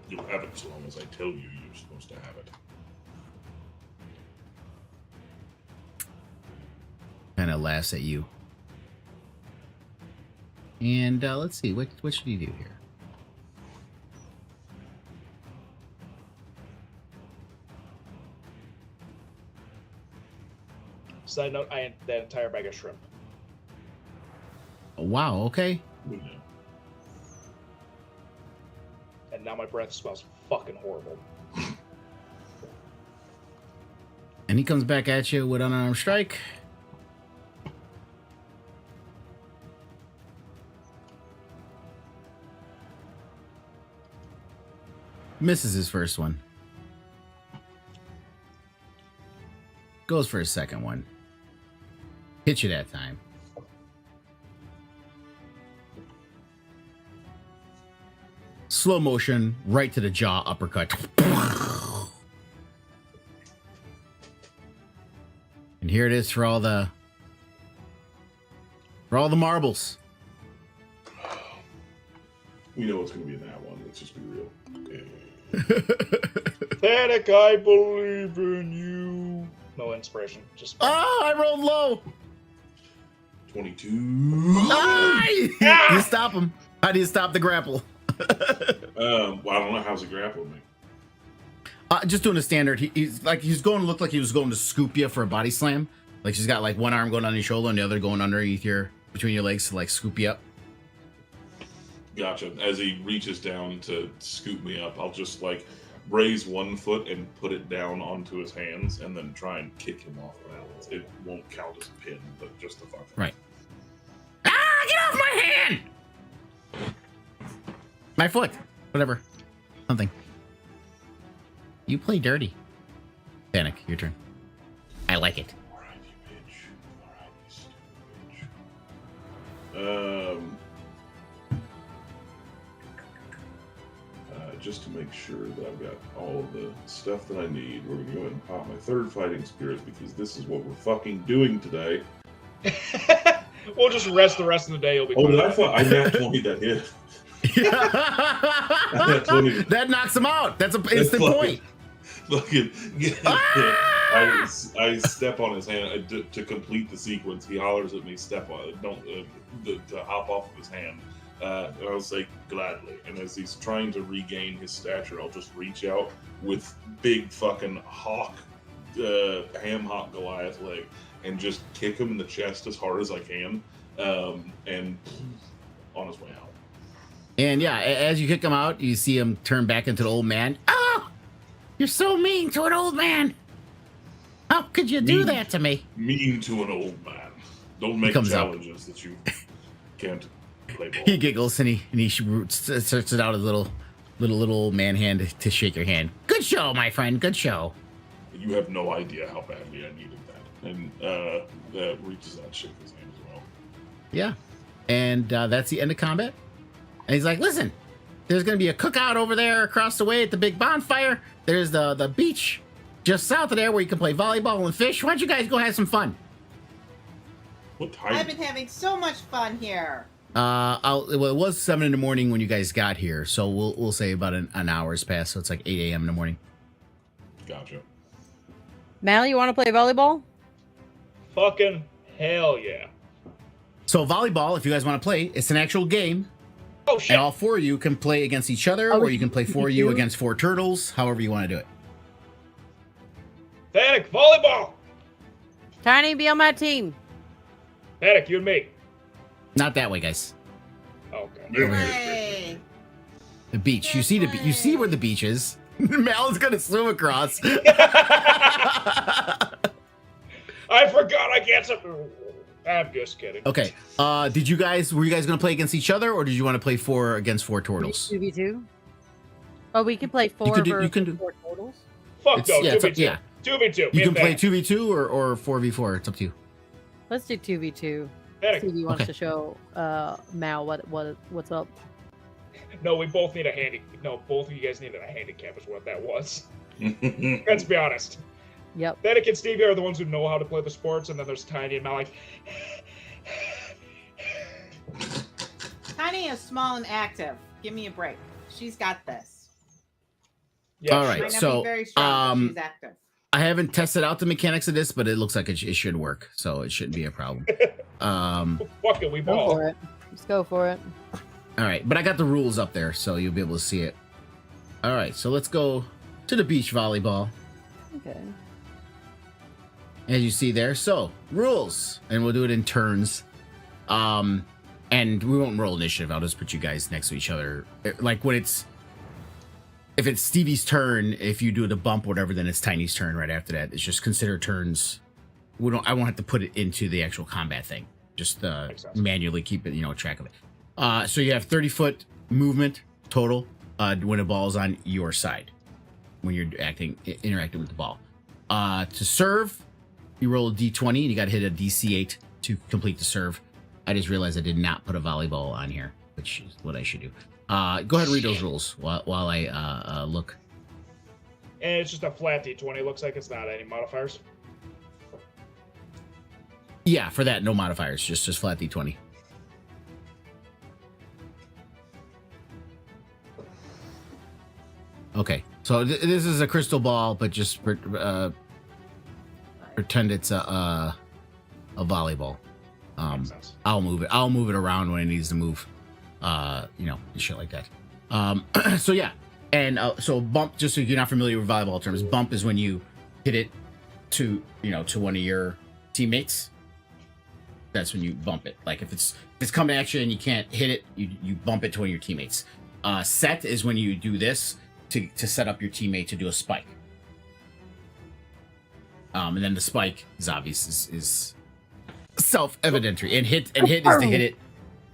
You'll have it as long as I tell you you're supposed to have it. Kind of laughs at you. And let's see, what should he do here? Side note, I ate that entire bag of shrimp. Oh, wow, okay. We know. And now my breath smells fucking horrible. And he comes back at you with unarmed strike. Misses his first one. Goes for his second one. Hits you that time. Slow motion, right to the jaw, uppercut. And here it is for all the marbles. We know it's going to be in that one. Let's just be real. Panic, I believe in you. No inspiration. Just. Oh, I rolled low. 22. Ah! You stop him. How do you stop the grapple? Well, I don't know how's he grappling me. Just doing a standard. He's going to look like he was going to scoop you for a body slam. Like she's got like one arm going on your shoulder and the other going underneath between your legs to like scoop you up. Gotcha. As he reaches down to scoop me up, I'll just like raise one foot and put it down onto his hands and then try and kick him off balance. It won't count as a pin, but just the fuck. Right. Ah! Get off my hand! My foot. Whatever. Something. You play dirty. Panic. Your turn. I like it. Alright, you bitch. Alright, you stupid bitch. Just to make sure that I've got all of the stuff that I need, we're going to go ahead and pop my third fighting spirit because this is what we're fucking doing today. We'll just rest the rest of the day. You'll be Oh, fine. I nat 20 that hit. That knocks him out. That's an instant point. Fucking, I step on his hand to complete the sequence. He hollers at me, "Step on it! Don't to hop off of his hand." And I'll say gladly. And as he's trying to regain his stature, I'll just reach out with big fucking ham hock Goliath leg and just kick him in the chest as hard as I can, and on his way out. And yeah, as you kick him out, you see him turn back into the old man. Oh, you're so mean to an old man. How could you do that to me? Mean to an old man. Don't make challenges that you can't play ball. He giggles and he starts it out a little man hand to shake your hand. Good show, my friend. Good show. You have no idea how badly I needed that. And that reaches out, shake his hand as well. Yeah. And that's the end of combat. And he's like, listen, there's going to be a cookout over there across the way at the big bonfire. There's the beach just south of there where you can play volleyball and fish. Why don't you guys go have some fun? What time? I've been having so much fun here. Well, it was 7 a.m. when you guys got here. So we'll say about an hour's passed. So it's like 8 a.m. in the morning. Gotcha. Mal, you want to play volleyball? Fucking hell yeah. So volleyball, if you guys want to play, it's an actual game. Oh shit. And all four of you can play against each other, or you can play four of you against four turtles, however you want to do it. Panic, volleyball! Tiny, be on my team. Panic, you and me. Not that way, guys. Okay. Over here. Hey. The beach. You see you see where the beach is. Mal is gonna swim across. I forgot I can't. I'm just kidding. Okay. Were you guys gonna play against each other, or did you want to play four against four turtles? 2v2. Oh, we can play four you can do four totals. Fuck no, yeah, 2v2. yeah. 2v2. You can play 2v2 or 4v4. It's up to you. Let's do 2v2. Panic. Stevie wants Okay. to show Mal what's up. No, we both need a handy. No, both of you guys needed a handicap, is what that was. Let's be honest. Yep. Danik and Stevie are the ones who know how to play the sports, and then there's Tiny and Mal like. Tiny is small and active. Give me a break. She's got this. Yeah, All right, Might not so, be very strong, but she's active. I haven't tested out the mechanics of this, but it looks like it should work, so it shouldn't be a problem. Fuck it, we Go ball. for it. Let's go for it. All right, but I got the rules up there, so you'll be able to see it. All right, so let's go to the beach volleyball. Okay. As you see there, so rules, and we'll do it in turns. And we won't roll initiative. I'll just put you guys next to each other. Like when if it's Stevie's turn, if you do the bump, whatever, then it's Tiny's turn right after that. It's just consider turns. I won't have to put it into the actual combat thing. Just manually keep it, track of it. So you have 30-foot movement total when a ball is on your side. When you're interacting with the ball. To serve, you roll a d20 and you got to hit a DC8 to complete the serve. I just realized I did not put a volleyball on here, which is what I should do. Go ahead and read those rules while I look. And it's just a flat D20. Looks like it's not any modifiers. Yeah, for that, no modifiers, just flat d20. Okay, so this is a crystal ball, but just pretend it's a volleyball. I'll move it. I'll move it around when it needs to move. And shit like that. So yeah, and so bump. Just so you're not familiar with volleyball terms, bump is when you hit it to one of your teammates. That's when you bump it. Like if it's coming at you and you can't hit it, you bump it to one of your teammates. Set is when you do this to set up your teammate to do a spike. And then the spike is obvious, is self-evidentary. And hit is to hit it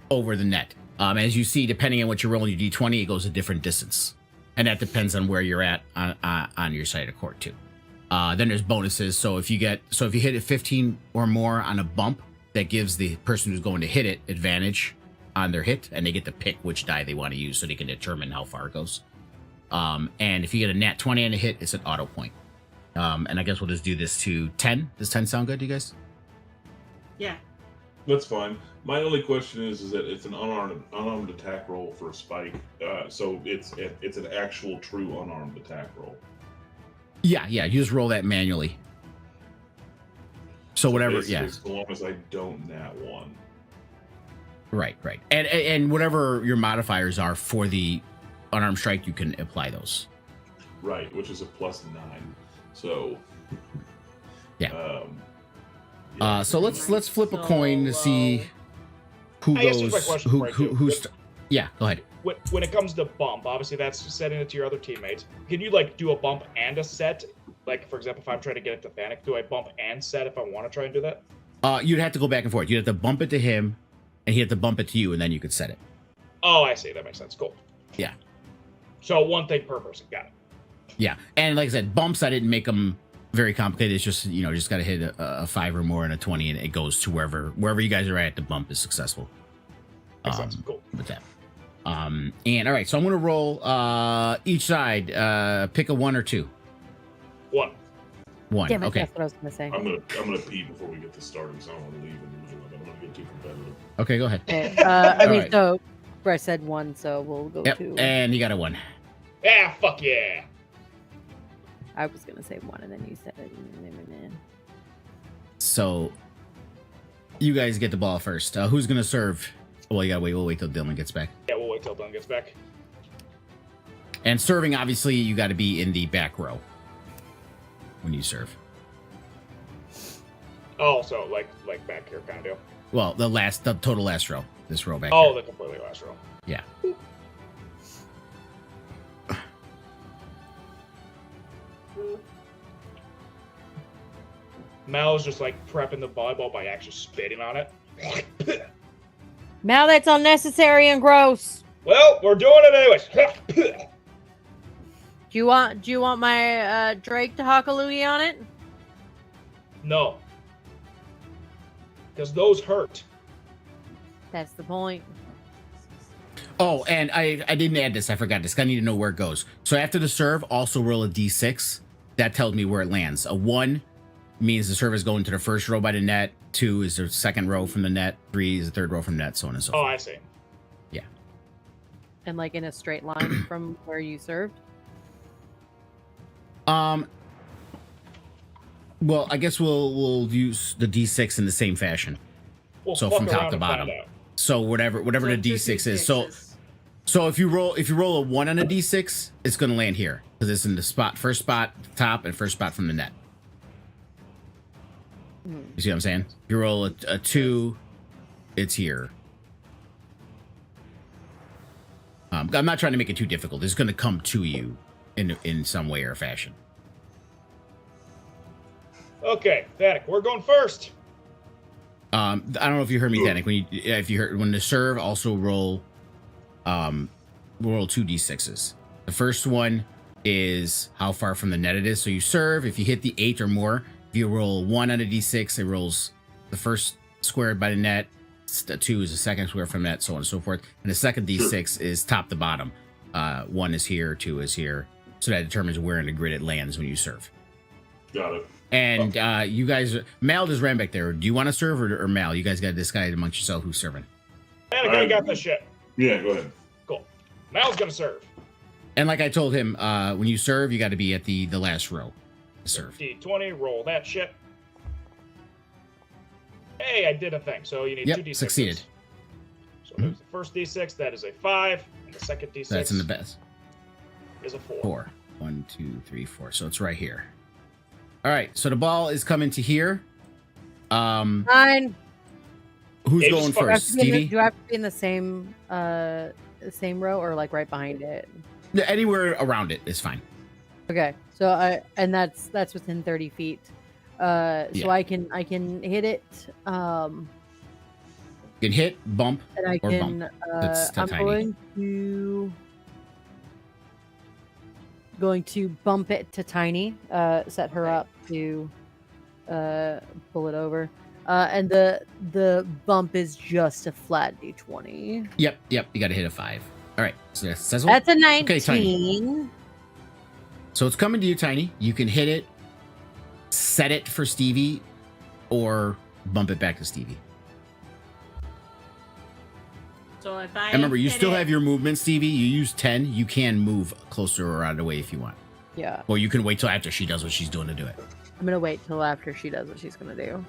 over the net. As you see, depending on what you're rolling your d20, it goes a different distance. And that depends on where you're at on your side of the court too. Then there's bonuses. So if you hit it 15 or more on a bump, that gives the person who's going to hit it advantage on their hit, and they get to pick which die they want to use so they can determine how far it goes. And if you get a nat 20 on a hit, it's an auto point. And I guess we'll just do this to 10. Does 10 sound good to you guys? Yeah. That's fine. My only question is that it's an unarmed attack roll for a spike. So it's an actual true unarmed attack roll. Yeah. You just roll that manually. So whatever, yeah. As long as I don't nat one. Right. And whatever your modifiers are for the unarmed strike, you can apply those. Right, which is a +9. So. Yeah. So let's flip a coin to see who goes. Who's. Yeah. Go ahead. When it comes to bump, obviously that's setting it to your other teammate. Can you do a bump and a set? Like, for example, if I'm trying to get it to Thanik, do I bump and set if I want to try and do that? You'd have to go back and forth. You'd have to bump it to him, and he'd have to bump it to you, and then you could set it. Oh, I see. That makes sense. Cool. Yeah. So one thing per person. Got it. Yeah. And like I said, bumps, I didn't make them very complicated. It's just, just got to hit a 5 or more and a 20, and it goes to wherever you guys are at. The bump is successful. Makes sense. Cool. With that. And all right, so I'm going to roll each side. Pick a 1 or 2. 1. Damn it, Okay. that's what I was gonna say. I'm gonna pee before we get this started, so I don't want to leave in the middle of it. I don't want to get too competitive. Okay, go ahead. Okay, so Bryce said 1, so we'll go 2. And you got a 1. Yeah, fuck yeah. I was gonna say 1, and then you said it. So you guys get the ball first. Who's going to serve? Well, you got to wait. We'll wait till Dylan gets back. Yeah, we'll wait till Dylan gets back. And serving, obviously, you got to be in the back row when you serve. Oh, so like back here kind of deal. Well, the total last row. This row back Oh, here. the completely last row. Yeah. Mal's just prepping the volleyball by actually spitting on it. Mal, that's unnecessary and gross. Well, we're doing it anyways. Do you want my Drake to Hakalugi on it? No. Because those hurt. That's the point. Oh, and I didn't add this. I forgot this. I need to know where it goes. So after the serve, also roll a d6. that tells me where it lands. A 1 means the serve is going to the first row by the net. 2 is the second row from the net. 3 is the third row from the net, so on and so Oh, forth. I see. Yeah. And like in a straight line from where you served? Well, I guess we'll use the D6 in the same fashion. We'll So fuck from top around to and bottom. find out. So whatever So the two D6 is. D6s. So if you roll a 1 on a D6, it's going to land here because it's in the first spot top and first spot from the net. You see what I'm saying? If you roll a 2, it's here. I'm not trying to make it too difficult. It's going to come to you in some way or fashion. Okay, Thanic, we're going first. I don't know if you heard me, Danik. When the serve, also roll 2 D6s. The first one is how far from the net it is. So you serve. If you hit the 8 or more, if you roll 1 on a D6, it rolls the first square by the net. 2 is the second square from net, so on and so forth. And the second D6 is top to bottom. 1 is here, 2 is here. So that determines where in the grid it lands when you serve. Got it. And you guys, Mal just ran back there. Do you want to serve or Mal? You guys got to decide amongst yourself who's serving. Thanic, I got this shit. Yeah, go ahead. Cool. Mal's gonna serve. And like I told him, when you serve, you got to be at the last row to serve. D20, roll that shit. Hey, I did a thing. So you need 2 D6s. Succeeded. So there's the first D6, that is a 5, and the second D6 That's in the best. is a 4. 4. 1, 2, 3, 4. So it's right here. All right. So the ball is coming to here. Fine. Who's Dave's going fucking- first? Stevie? Do I have to be in the same row or like right behind it? Anywhere around it is fine. Okay, so that's within 30 feet. So Yeah. I can hit it. You can hit, bump, And I or can. bump. That's I'm tiny. going to bump it to Tiny. Set her up to pull it over. And the bump is just a flat D20. Yep. You got to hit a 5. All right. So that's Cecil. That's a 19. Okay, Tiny. So it's coming to you, Tiny. You can hit it, set it for Stevie, or bump it back to Stevie. So if I And remember, you hit still it- have your movement, Stevie. You use 10. You can move closer or out of the way if you want. Yeah, Or you can wait till after she does what she's doing to do it. I'm gonna wait till after she does what she's gonna do.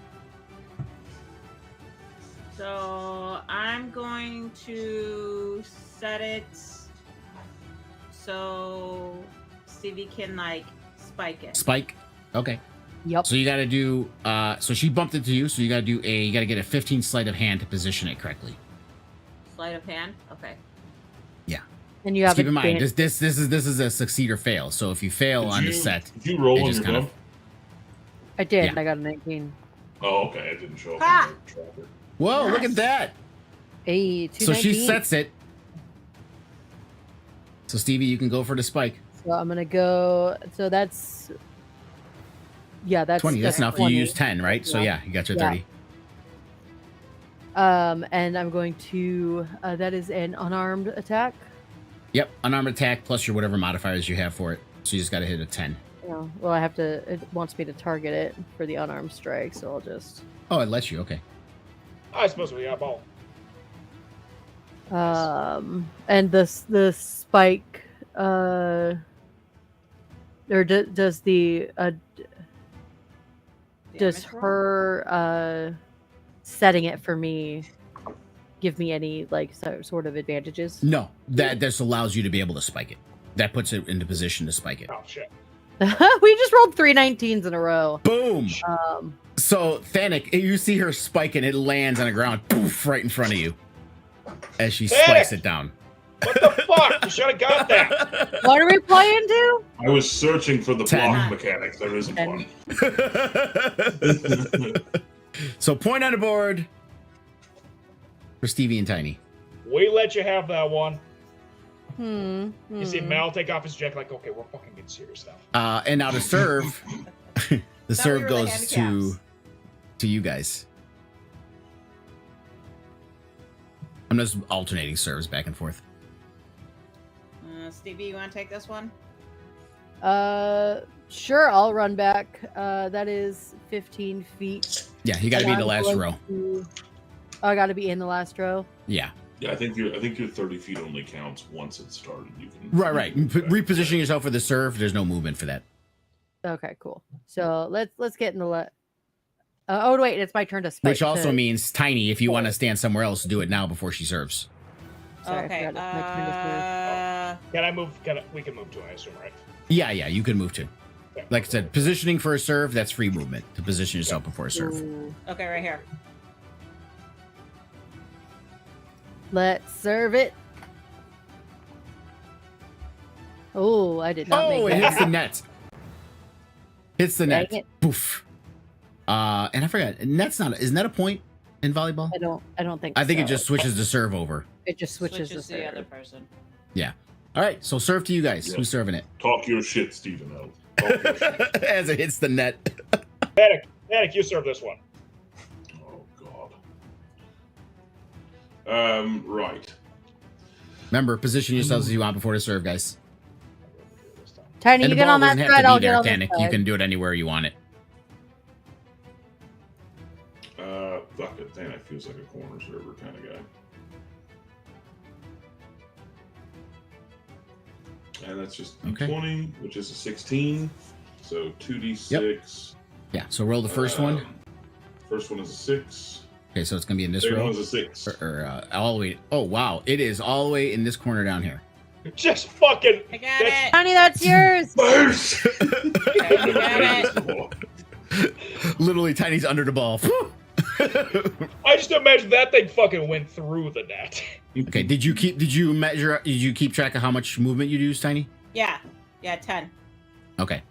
So I'm going to set it so Stevie can like spike it. Spike. Okay. Yep. So you got to do. So she bumped it to you. So you got to do a. You got to get a 15 sleight of hand to position it correctly. Sleight of hand. Okay. And you Just have keep in mind, advantage. this is a succeed or fail. So if you fail on the set, Did you roll it on just your kind of- bump? I did. yeah. I got a 19. Oh, okay. It didn't show up Ha! in the tracker. whoa, look at Yes. that. Hey, 219. So she sets it. So Stevie, you can go for the spike. So I'm gonna go. So that's. Yeah, that's 20. That's enough. 20. You use 10, right? So yeah, you got your Yeah. 30. And I'm going to. That is an unarmed attack. Yep, unarmed attack plus your whatever modifiers you have for it. So you just got to hit a 10. Yeah. Well, I have to. It wants me to target it for the unarmed strike, so I'll just. Oh, it lets you. Okay. I suppose we got ball. And the spike. Or does the does Damage roll? her setting it for me give me any like sort of advantages? No, that just allows you to be able to spike it. That puts it into position to spike it. Oh shit. We just rolled 3 19s in a row. Boom. Um, So Thanic, you see her spike and it lands on the ground, poof, right in front of you, as she Thanic! spikes it down. What the fuck? You should have got that. what are we playing to? I was searching for the 10. block mechanics. There isn't 10. one. So point on the board for Stevie and Tiny. We let you have that one. Hmm. You see Mal take off his jacket like, okay, we're fucking getting serious now. And now the serve, the serve we were the goes handicaps. to you guys. I'm just alternating serves back and forth. Stevie, you want to take this one? Sure, I'll run back. That is 15 feet. Yeah, you got to be in the last row. I got to be in the last row. Yeah. Yeah, I think your 30 feet only counts once it's started. You can Right. Repositioning yourself for the serve. There's no movement for that. Okay, cool. So let's get in the oh wait, it's my turn to spike. Which also means Tiny. If you want to stand somewhere else, do it now before she serves. Sorry, Okay. I forgot it's my turn to Can I move? We can move to, I assume, right? Yeah, you can move to. Yeah. Like I said, positioning for a serve, that's free movement to position yourself before a serve. Ooh. Okay, right here. Let's serve it. Oh, I did not Oh, make it that. hits the net. Hits the net. Dang it. Poof. And I forgot. Isn't that a point in volleyball? I don't think I think so. it just switches the serve over. It just switches to the serve. other person. Yeah. All right. So serve to you guys. Yeah. Who's serving it? Talk your shit, Stephen O. Talk your shit. As it hits the net. Panic, you serve this one. Oh God. Right. Remember, position yourselves as you want before the serve, guys. Tiny, And you the get ball on that doesn't have side, to I'll be get there, on this Panic. You side. can do it anywhere you want it. Fuck it. Thanak feels like a corner server kind of guy. And that's just Okay. 20, which is a 16. So 2d6. Yeah. So roll the first one. First one is a 6. Okay. So it's gonna be in this Second row. one is a 6. Or all the way. Oh wow! It is all the way in this corner down here. Just fucking. I got it. Tiny, that's yours. Burst! I got it. Literally, Tiny's under the ball. I just imagine that thing fucking went through the net. Okay. Did you keep track of how much movement you use, Tiny? Yeah. Yeah, 10. Okay.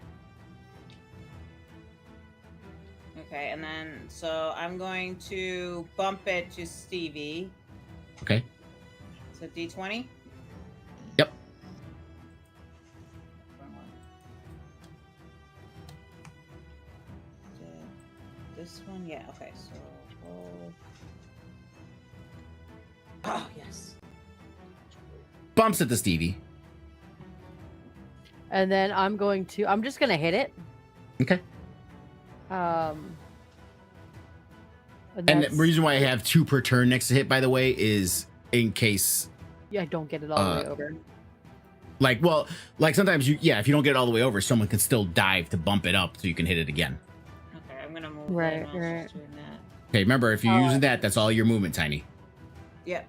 Okay, and then so I'm going to bump it to Stevie. Okay. So D20. Yep. This one, yeah. Okay, so roll. Oh yes. Bumps it to Stevie. And then I'm just gonna hit it. Okay. And And the that's- reason why I have 2 per turn next to hit, by the way, is in case, yeah, I don't get it all the way over. like sometimes if you don't get it all the way over, someone can still dive to bump it up so you can hit it again. Okay, I'm gonna move. Right, that. right. Just doing that. Okay, remember, if you're Oh, using that's all your movement, Tiny. Yep.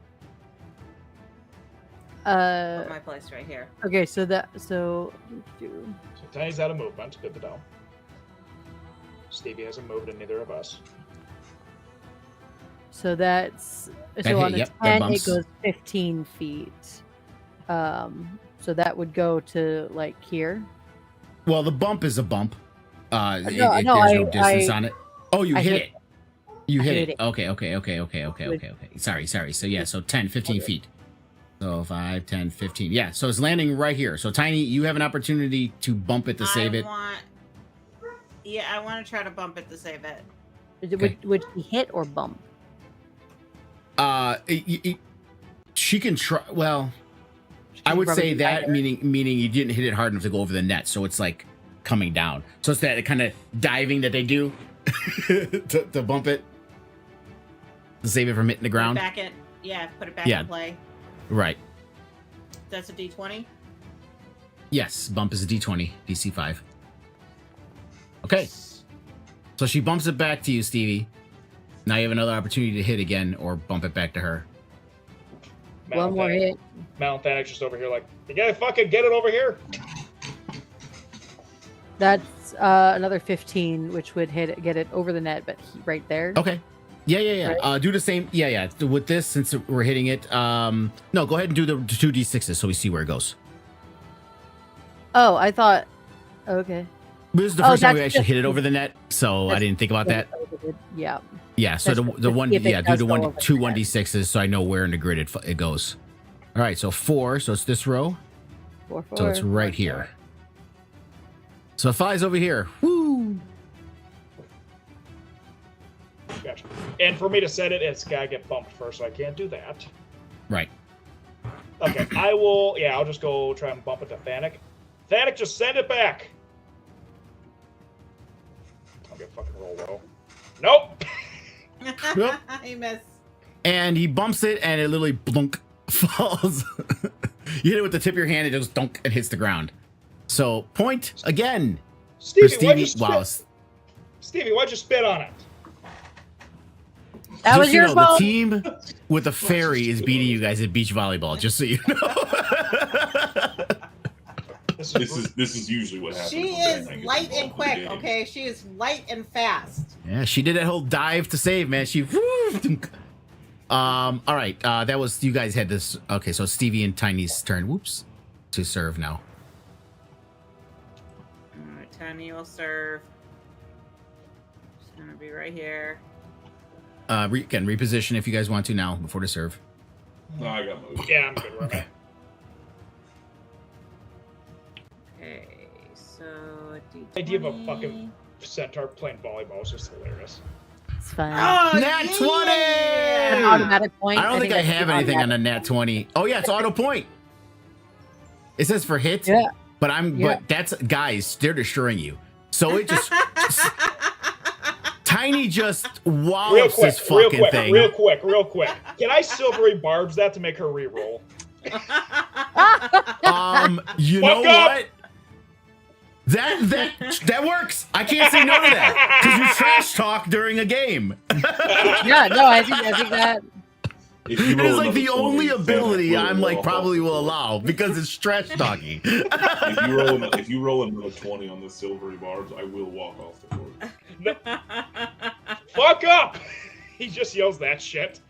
Uh, Put my place right here. okay, so So Tiny's out of movement. Good to know. Stevie hasn't moved, and neither of us. that's That so hit, on the yep, that 10 it bumps. goes 15 feet. So that would go to like here. Well, the bump is a bump. No, there's no, no distance I- on it. Oh, you I hit hit it. You I hit hit it. it. Okay. Sorry. So yeah, so 10, 15 feet. So 5, 10, 15. Yeah, so it's landing right here. So Tiny, you have an opportunity to bump it to save it. I want to try to bump it to save it. Okay. Would he hit or bump? She can try. Well, I would say that meaning you didn't hit it hard enough to go over the net, so it's like coming down. So it's that kind of diving that they do to bump it, to save it from hitting the ground. Put it back Yeah. in play. Right. That's a D20. Yes. Bump is a D20, DC 5. Okay. So she bumps it back to you, Stevie. Now you have another opportunity to hit again or bump it back to her. One more hit. Thanic's just over here like, you gotta fucking get it over here. That's another 15, which would get it over the net, but right there. Okay. Yeah. Right? Do the same. Yeah. With this, since we're hitting it, no, go ahead and do the 2d6s so we see where it goes. Oh, I thought. Okay. This is the first time we that's actually just- hit it over the net, so I didn't think about that. Yeah. Yeah, so That's the just one, see if it yeah, do does the go one, over two the net. 1d6s so I know where in the grid it goes. All right, so 4, so it's this row, 4, so it's right here. So it flies over here. Woo! Gotcha. And for me to set it, it's gotta get bumped first, so I can't do that. Right. Okay, I will. Yeah, I'll just go try and bump it to Thanic. Thanic, just send it back. I'm gonna fucking roll low. Nope. Yep. I miss. And he bumps it, and it literally blunk falls. You hit it with the tip of your hand, it just dunk and hits the ground. So point again. Stevie, why'd you spit? Wow. Stevie, why'd you spit on it? That was your The fault. team with the fairy is beating you guys at beach volleyball. Just so you know. This is usually what happens. She when is Batman gets light and involved in the quick, game. okay? She is light and fast. Yeah, she did that whole dive to save, man. She. All right. That was, you guys had this. Okay, so Stevie and Tiny's turn. Whoops. To serve now. Alright, Tiny will serve. She's gonna be right here. Again, reposition if you guys want to now before the serve. No, I got moved. Yeah, I'm good. Okay. Okay, so The idea of a fucking centaur playing volleyball is just hilarious. It's fine. Oh, Nat 20! An automatic point. I don't think I that's have an anything on automatic. a nat 20. Oh yeah, it's auto point. It says for hit. Yeah. But Yeah. but that's, guys, they're destroying you. So it just Tiny just wallops this fucking thing. real quick. Can I silvery barbs that to make her re-roll? You know Fuck up! what? That works. I can't say no to that because you trash talk during a game. Yeah, no, I think that. If you It roll is like another the 20, only then ability we'll I'm like walk probably off will the allow because it's trash talking. If you roll another 20 on the silvery barbs, I will walk off the court. Fuck up! He just yells that shit.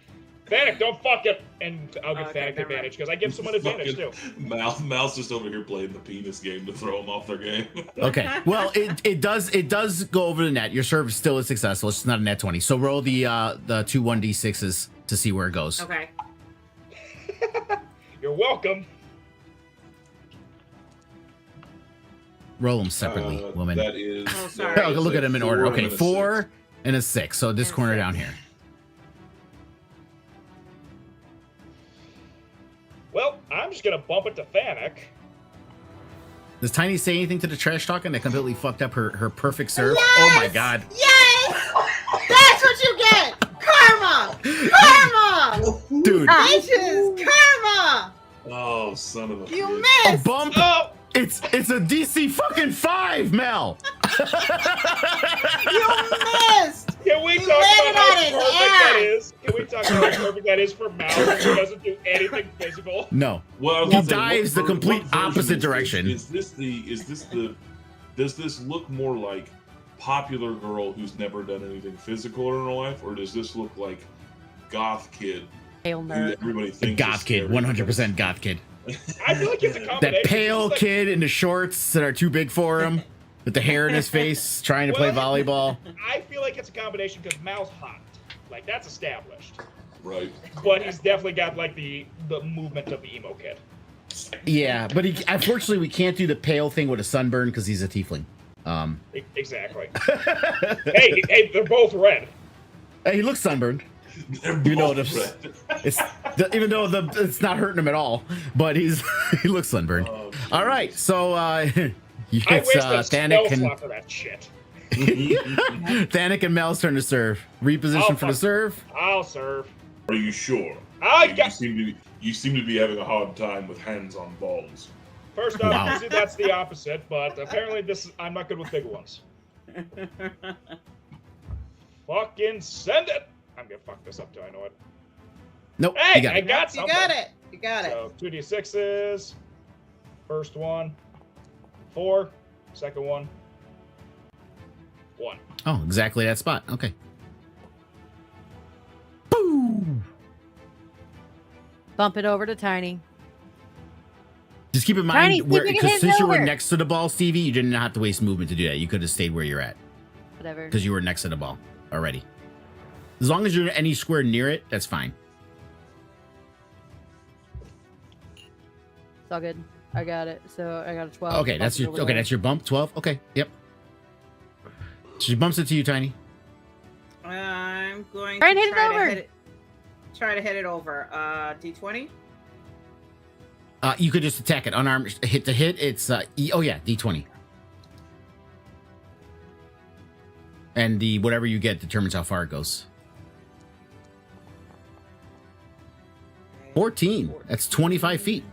Thanic, don't fuck it! And I'll give Okay, Thanic never advantage because I give someone advantage too. Mal's just over here playing the penis game to throw them off their game. Okay. Well, it does go over the net. Your serve still is successful. It's just not a net 20. So roll the 2 1d6s to see where it goes. Okay. You're welcome. Roll them separately, woman. That is. Oh, sorry. Oh, look at them in order. Okay, 4 6. and a 6. So this And corner 6. down here. Well, I'm just gonna bump it to Thanic. Does Tiny say anything to the trash talking that completely fucked up her perfect serve? Yes! Oh my god. Yes! That's what you get! Karma! Karma! Dude, Bitches! Karma! Oh, son of a You bitch. a missed! bump. Oh! It's a DC fucking 5, Mel. You missed! Can we You talk landed about how on his perfect that ass. is? Can we talk about how perfect that is for Mal who doesn't do anything physical? No. Well, I was He gonna say, dives what the complete what version opposite is this? direction. Is this the? Does this look more like popular girl who's never done anything physical in her life, or does this look like goth kid Pale who nerd. everybody thinks Goth is kid, scary? 100% goth kid. I feel like it's a combination. That pale It's like- kid in the shorts that are too big for him, with the hair in his face, trying to play Well, volleyball. I feel like it's a combination because Mal's hot. Like, that's established. Right. But he's definitely got, like, the movement of the emo kid. Yeah, but unfortunately we can't do the pale thing with a sunburn because he's a tiefling. Exactly. hey, they're both red. He looks sunburned. They're You know, both the- red. Even though it's not hurting him at all, but he looks sunburned. Oh, All right, so I it's wasted a spell Thanic slot for that shit. Thanic and Mel's turn to serve. Reposition Oh, for the fuck. serve. I'll serve. Are you sure? I You got. seem to be having a hard time with hands on balls. First off, Wow. usually that's the opposite, but apparently I'm not good with big ones. Fucking send it! I'm gonna fuck this up too, I know it. Nope, Hey, you got I it. got You something. got it. You got it. So 2d6s. First one. 4. Second one. 1. Oh, exactly that spot. Okay. Boom. Bump it over to Tiny. Just keep in Tiny, mind, where, keep it because hidden since you were over. next to the ball, Stevie, you didn't have to waste movement to do that. You could have stayed where you're at Whatever. because you were next to the ball already. As long as you're in any square near it, that's fine. It's all good. I got it. So I got a 12. Okay, that's Bump it your over there. that's your bump. 12. Okay, yep. She bumps it to you, Tiny. I'm going Try and to hit it over. Try to hit it over. D20. You could just attack it unarmed. Hit the hit. It's oh yeah, D20. And the whatever you get determines how far it goes. 14. That's 25 feet.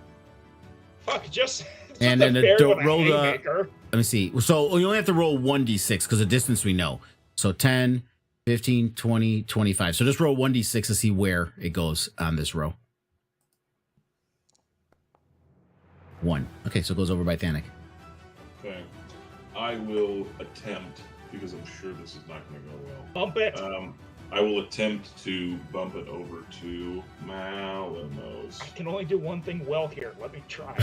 Fuck, just And the then bear don't with a roll the. haymaker. Let me see. So you only have to roll 1d6 because the distance we know. So 10, 15, 20, 25. So just roll 1d6 to see where it goes on this row. 1. Okay, so it goes over by Thanik. Okay. I will attempt, because I'm sure this is not going to go well. Bump it. I will attempt to bump it over to Malamos. I can only do one thing well here. Let me try.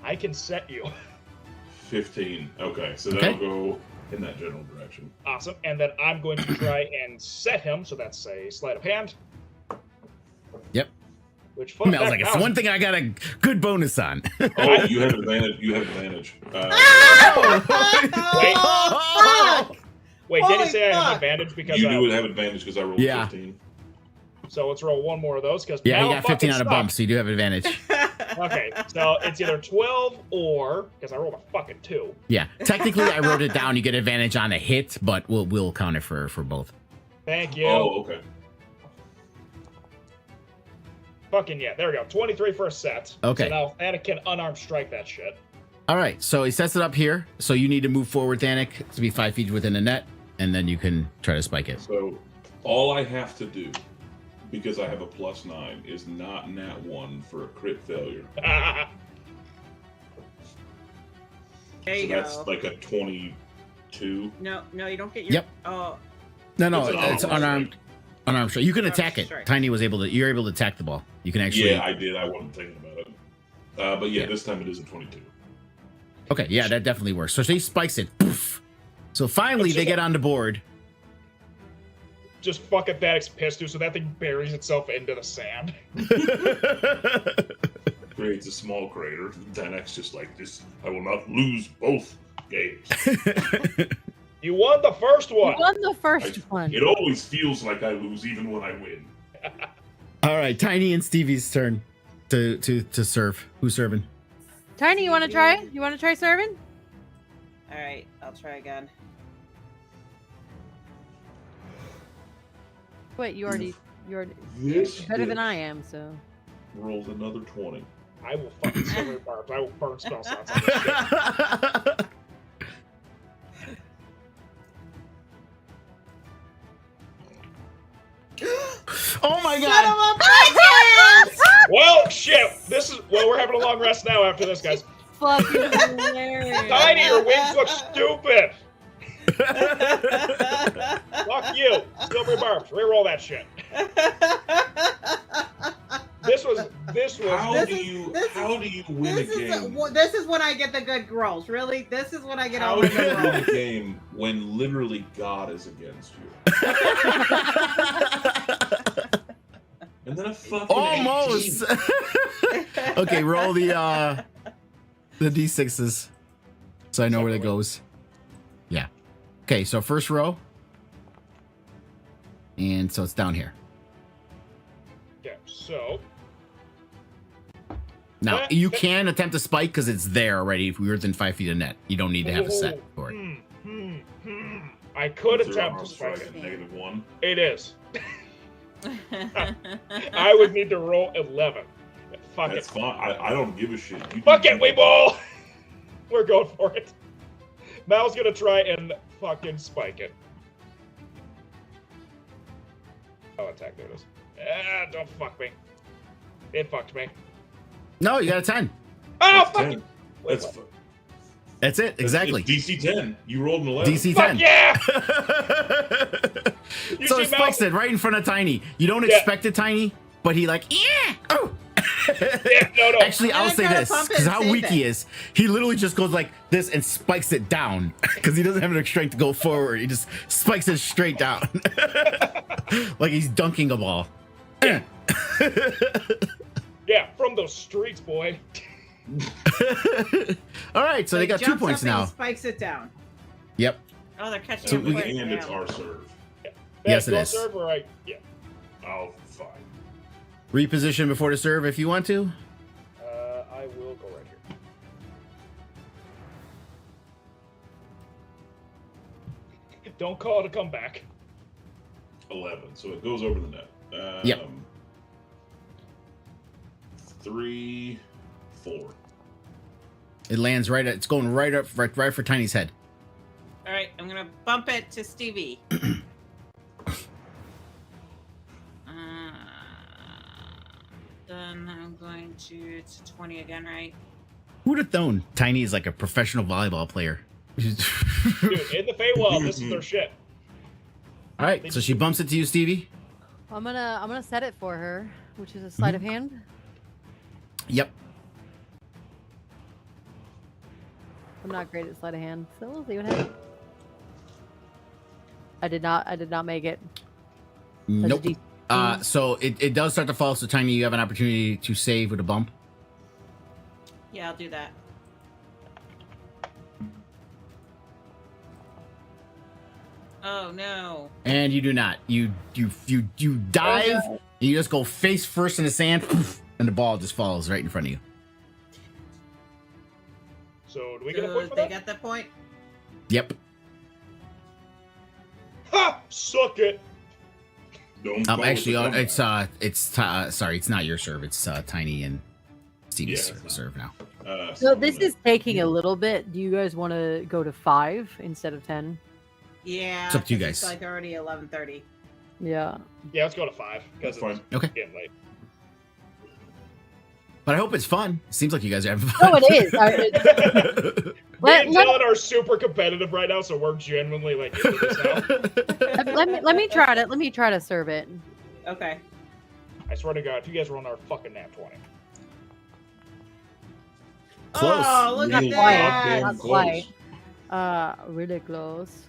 I can set you. 15. Okay, so Okay. that'll go in that general direction. Awesome. And then I'm going to try and set him. So that's a sleight of hand. Yep. Which fuck Mel's that like, it's the counts. one thing I got a good bonus on. Oh, you have advantage. You have advantage. Wait, did he Holy say I have fuck. advantage because You do have advantage because I rolled Yeah. 15. So let's roll one more of those because Yeah, you got 15 on a bump, so you do have advantage. Okay, so it's either 12 or because I rolled a fucking 2. Yeah, technically I wrote it down. You get advantage on a hit, but we'll count it for both. Thank you. Oh, okay. Fucking yeah, there we go. 23 for a set. Okay. So now Thanik can unarmed strike that shit. All right, so he sets it up here. So you need to move forward, Thanik, to be 5 feet within the net, and then you can try to spike it. So all I have to do, because I have a +9, is not nat 1 for a crit failure. There you So that's go. like a 22. No, you don't get your. Yep. Oh, No, It's it's unarmed. Unarmed strike. You can Unarmed attack it. strike. Tiny was able to. You're able to attack the ball. You can actually. Yeah, I did. I wasn't thinking about it. But yeah, Yeah. this time it is a 22. Okay, yeah, that definitely works. So she spikes it. Poof. So finally they get on the board. Just fucking Thanik's pissed too, so that thing buries itself into the sand. Creates a small crater. 10x just like this. I will not lose both games. You won the first You one. won the first one. It always feels like I lose even when I win. All right, Tiny and Stevie's turn to serve. Who's serving? Tiny, you want to try? You want to try serving? all right. I'll try again. Wait, you already This better than bitch I am, so. rolled another 20. I will fucking silver barbs. I will burn spell slots on this shit. Oh my Son god! of a bitches! Well, shit. We're having a long rest now after this, guys. Fucking hilarious. Tiny, your wings look stupid. Fuck you. Silver barbs. Reroll that shit. This was. How This do is- you this win a This game? is when I get the good rolls. Really, this is when I get all How the do you good win a rolls. game when literally God is against you? And then a fucking Almost. 18. Okay, roll the d6s, so I know where it goes. Yeah. Okay, so first row, and so it's down here. Yeah, so. Now you can attempt to spike because it's there already. If we were within 5 feet of net, you don't need to have a set for it. I could Is there attempt to armor spike strike it. at -1? It is. I would need to roll 11. Fuck That's it. fine. I don't give a shit. You Fuck can- it, we ball! We're going for it. Mal's gonna try and fucking spike it. Oh, attack, there it is. Don't fuck me. It fucked me. No, you got a 10. Oh, That's fuck 10. it! Wait, That's what? That's it, exactly. It's DC 10. You rolled an 11. DC Fuck 10. yeah! You So see it spikes Mal- it right in front of Tiny. You don't Yeah. expect it, Tiny, but he like, yeah. Oh. Yeah, no. Actually, I'm I'll gonna say try to this pump it because and how save weak it. he is. He literally just goes like this and spikes it down because he doesn't have enough strength to go forward. He just spikes it straight down, like he's dunking a ball. Yeah, from those streets, boy. All right, so they got 2 jumps points up and now. spikes it down. Yep. Oh, they're catching So up we quick. And it's Damn. our serve. Yes, it go is. serve or yeah. Oh, fine. Reposition before the serve if you want to. I will go right here. Don't call it a comeback. 11. So it goes over the net. Yep. 3, 4. It lands right at, it's going right up, right for Tiny's head. All right, I'm gonna bump it to Stevie. Then I'm going to, it's 20 again, right? Who'd have known Tiny is like a professional volleyball player? Dude, in the Feywild, this is their shit. All right, so she bumps it to you, Stevie. I'm gonna set it for her, which is a sleight of hand. Yep. I'm not great at sleight of hand, so we'll see what happens. I did not make it. That's a Nope. D- So it does start to fall. So Tiny, you have an opportunity to save with a bump. Yeah, I'll do that. Oh no. And you do not. You dive. And you just go face first in the sand, and the ball just falls right in front of you. So do we get a point for they that? got that point? Yep. Ha! Suck it. Don't call it Actually, a comeback. sorry, it's not your serve. It's Tiny and Stevie's Yeah, it's not. serve now. So this is taking a little bit. Do you guys want to go to 5 instead of 10? Yeah. It's up to you 'cause guys. It's like already 11:30. Yeah. Yeah, let's go to 5 because That's it's fine. Okay. getting late. But I hope it's fun. It seems like you guys are having fun. Oh, it is. Me Let, and let, Dylan are super competitive right now, so we're genuinely like into this now. let me try to serve it. Okay. I swear to God, if you guys roll our fucking nat 20. Close. Oh, look Not at quite. that. Not quite. Really close.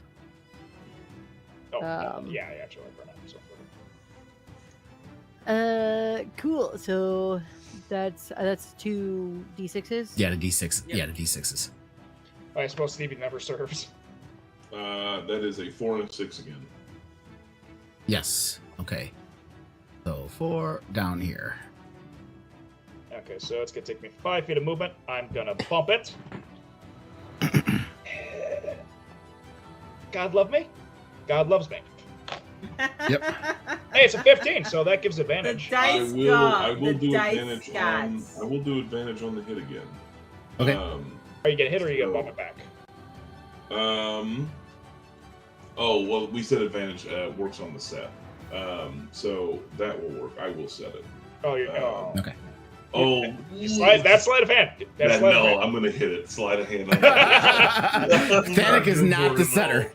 Oh, no, Um, yeah, actually, we're not. So Cool. So that's 2 d6s. Yeah, the D6. Yep. Yeah, the D6s. I suppose Stevie never serves. That is a 4 and a 6 again. Yes. Okay. So 4 down here. Okay, so it's gonna take me 5 feet of movement. I'm gonna bump it. God love me. God loves me. Yep. Hey, it's a 15, so that gives The advantage. dice I god. will The do dice advantage gods. I will do advantage on the hit again. Okay. Are you gonna hit or are you gonna bump it back? Oh well, we said advantage works on the set. So that will work. I will set it. Oh, you're. Oh. Okay. Oh, That's sleight of hand. That's sleight of no, hand. I'm gonna hit it. Sleight of hand. On Panic is not the setter.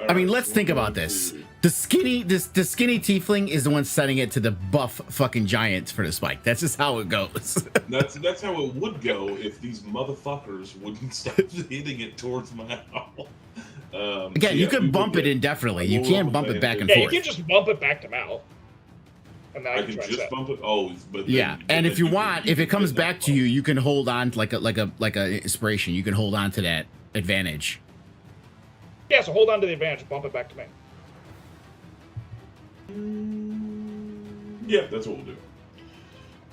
I mean, Alright, let's think about this. The skinny tiefling is the one setting it to the buff fucking giant for the spike. That's just how it goes. That's how it would go if these motherfuckers wouldn't stop hitting it towards my house. Again, you we can bump would it get- indefinitely. You Roll can up bump it back and Yeah, you forth. can just bump it back to Mal. And then I I can can try just set. bump it. Oh, but then, Yeah, and if you want, if it comes back to you, you you can hold on to like a inspiration. You can hold on to that advantage. Yeah, so hold on to the advantage. Bump it back to me. Yeah, that's what we'll do.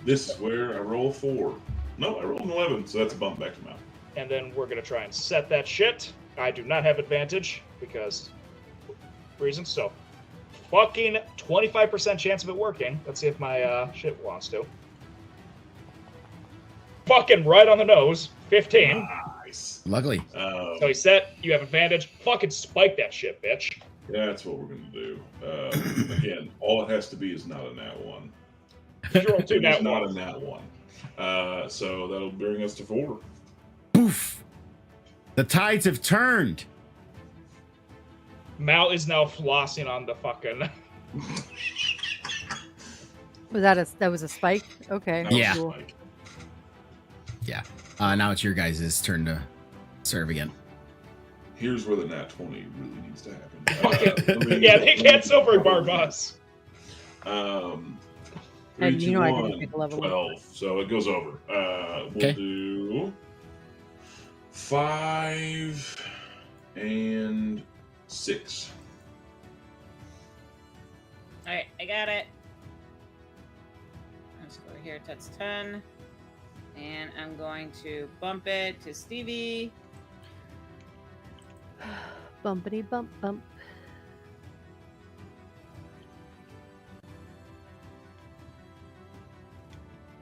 This is where I roll 4. No, I rolled an 11, so that's a bump back to mouth. And then we're gonna try and set that shit. I do not have advantage because reasons. So fucking 25% chance of it working. Let's see if my shit wants to. Fucking right on the nose. 15. Nice. Luckily, So he's set. You have advantage. Fucking spike that shit, bitch. That's what we're gonna do. Again, all it has to be is not a nat 1. You roll 2 It's nat not a ones. nat 1. So that'll bring us to 4. poof! The tides have turned. Mal is now flossing on the fucking. That was a spike? Okay. Yeah. Cool. Now it's your guys' turn to serve again. Here's where the nat 20 really needs to happen. Yeah, they can't silver barb us. 3, And 2, you know I didn't 1, pick a level. 12. So it goes over. We'll Okay. do 5 and 6. Alright, I got it. Let's go here. That's 10. And I'm going to bump it to Stevie. Bumpity bump bump.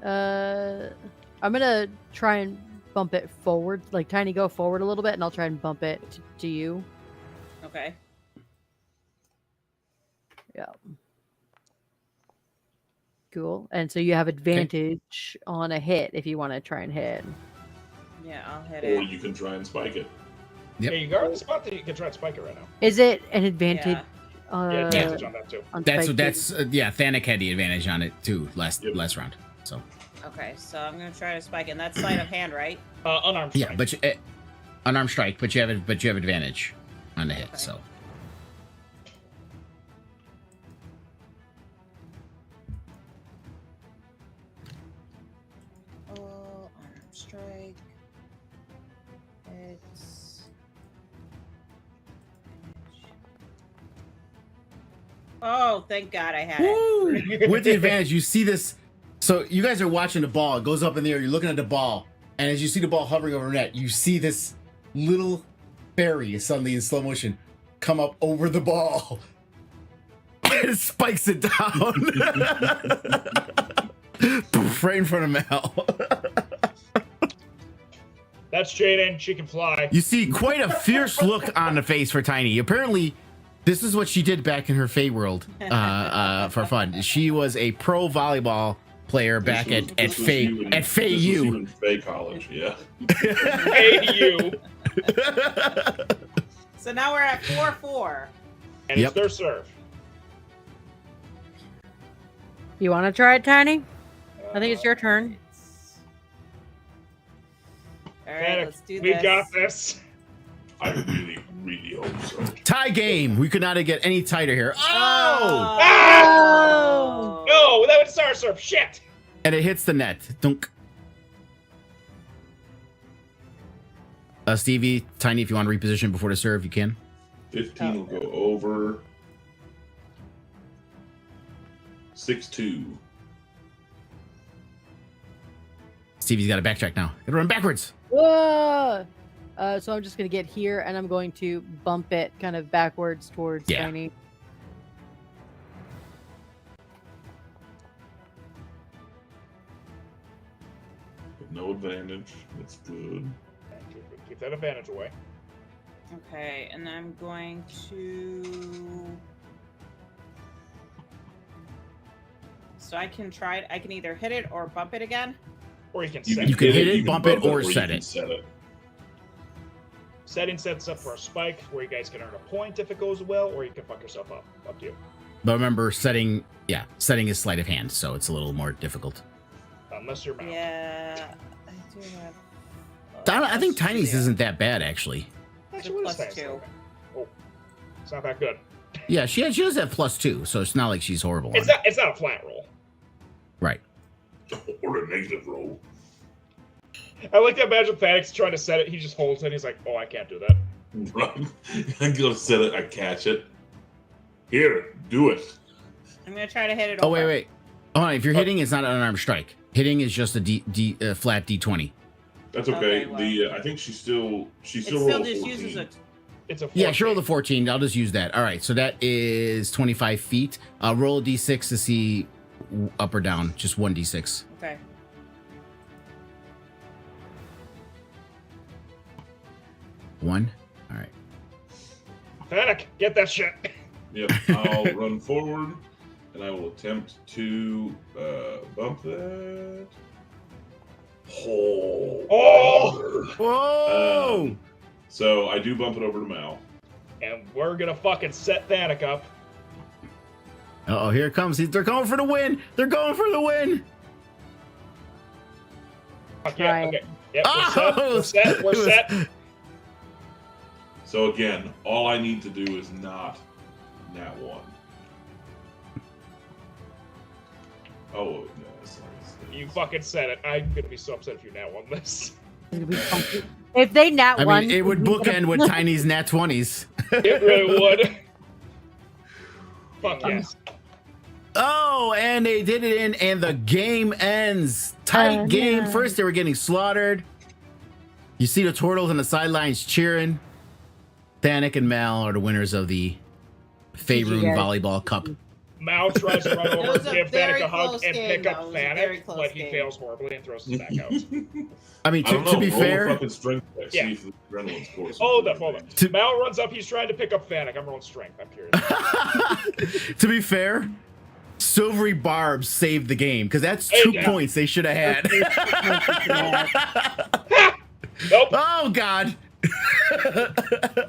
I'm gonna try and bump it forward, like Tiny, go forward a little bit, and I'll try and bump it to you. Okay. Yeah. Cool. And so you have advantage on a hit if you want to try and hit. Yeah, I'll hit Or it. you can try and spike it. Yeah, you guard the spot that you can try and spike it right now. Is it an advantage? Yeah. Yeah, advantage on that too. On That's spike yeah. Thanik had the advantage on it too last round. So Okay, so I'm gonna try to spike, and that's sleight of hand, right? Unarmed strike. yeah, but unarmed strike, but you have advantage on the hit. Okay. So Oh, unarmed strike. It's. Oh, thank God I had it. Woo! With the advantage, you see this. So you guys are watching the ball. It goes up in the air. You're looking at the ball, and as you see the ball hovering over net, you see this little fairy suddenly in slow motion come up over the ball and it spikes it down right in front of Mel. That's Jaden. She can fly. You see quite a fierce look on the face for Tiny. Apparently, this is what she did back in her Fae world for fun. She was a pro volleyball player back at Fae U. In Fae College, yeah. Hey, you. So now we're at 4-4. And it's their serve. You want to try it, Tiny? I think it's your turn. All right, let's do this. We got this. I really, really hope so. Tie game. We could not get any tighter here. Oh! Oh! No, that was our serve. Shit. And it hits the net. Dunk. Stevie, Tiny, if you want to reposition before the serve, you can. 15 will go over. 6-2. Stevie's got to backtrack now. Gotta run backwards. Whoa! So I'm just going to get here, and I'm going to bump it kind of backwards towards Yeah. Tiny. With no advantage. That's good. Keep that advantage away. Okay, and I'm going to. So I can try it. I can either hit it or bump it again. Or you can You set You it. can hit it, you bump it, or you set can it. Set it. Setting sets up for a spike where you guys can earn a point if it goes well, or you can fuck yourself up. Up to you. But remember, setting is sleight of hand, so it's a little more difficult. Unless you're mounted. Yeah, I do have. I think Tiny's Yeah. isn't that bad, actually. Actually, what is Plus fast? 2. Okay. Oh, it's not that good. Yeah, she does have +2, so it's not like she's horrible. It's on not. It's not a flat roll. it. Right. Or a negative roll. I like to imagine Thaddix trying to set it. He just holds it. He's like, "Oh, I can't do that." Right. I go to set it, I catch it. Here, do it. I'm gonna try to hit it. Oh, over. wait. Hold on. If you're hitting, it's not an unarmed strike. Hitting is just a flat D20. That's okay. Okay, well. I think she still It rolled still a just 14. uses a. It's a Yeah, she rolled a 14. 14. I'll just use that. All right, so that is 25 feet. Roll a D6 to see up or down. Just one D6. Okay. One. All right. Panic! Get that shit. Yep, I'll run forward, and I will attempt to bump that. Oh! Whoa! So I do bump it over to Mal. And we're gonna fucking set Thanik up. Oh, here it comes. They're going for the win. They're going for the win. Fuck yeah, Right. okay. Yep, Oh! we're set. We're set. So again, all I need to do is not nat 1. Oh, no, that's not. You fucking said it. I'm gonna be so upset if you now won this. If they nat I one, mean, it would bookend with Tiny's nat 20s. It really would. Fuck yes. Oh, and they did it in, and the game ends. Tight game. yeah. First, they were getting slaughtered. You see the turtles on the sidelines cheering. Thanik and Mal are the winners of the Faerun Yeah. Volleyball Cup. Mao tries to run It over, was a give very Thanik a hug, close and game, pick though. up It was a very Thanik, close but he game. fails horribly and throws us back out. I mean, I don't to know, be roll fair, a fucking strength check, Yeah. see if the adrenaline's coursing Hold through up, hold your up. veins. Mal runs up, he's trying to pick up Thanik. I'm rolling strength, I'm curious. to be fair, Silvery Barbs saved the game because that's Hey, 2 yeah. points they should have had. Nope. Oh God!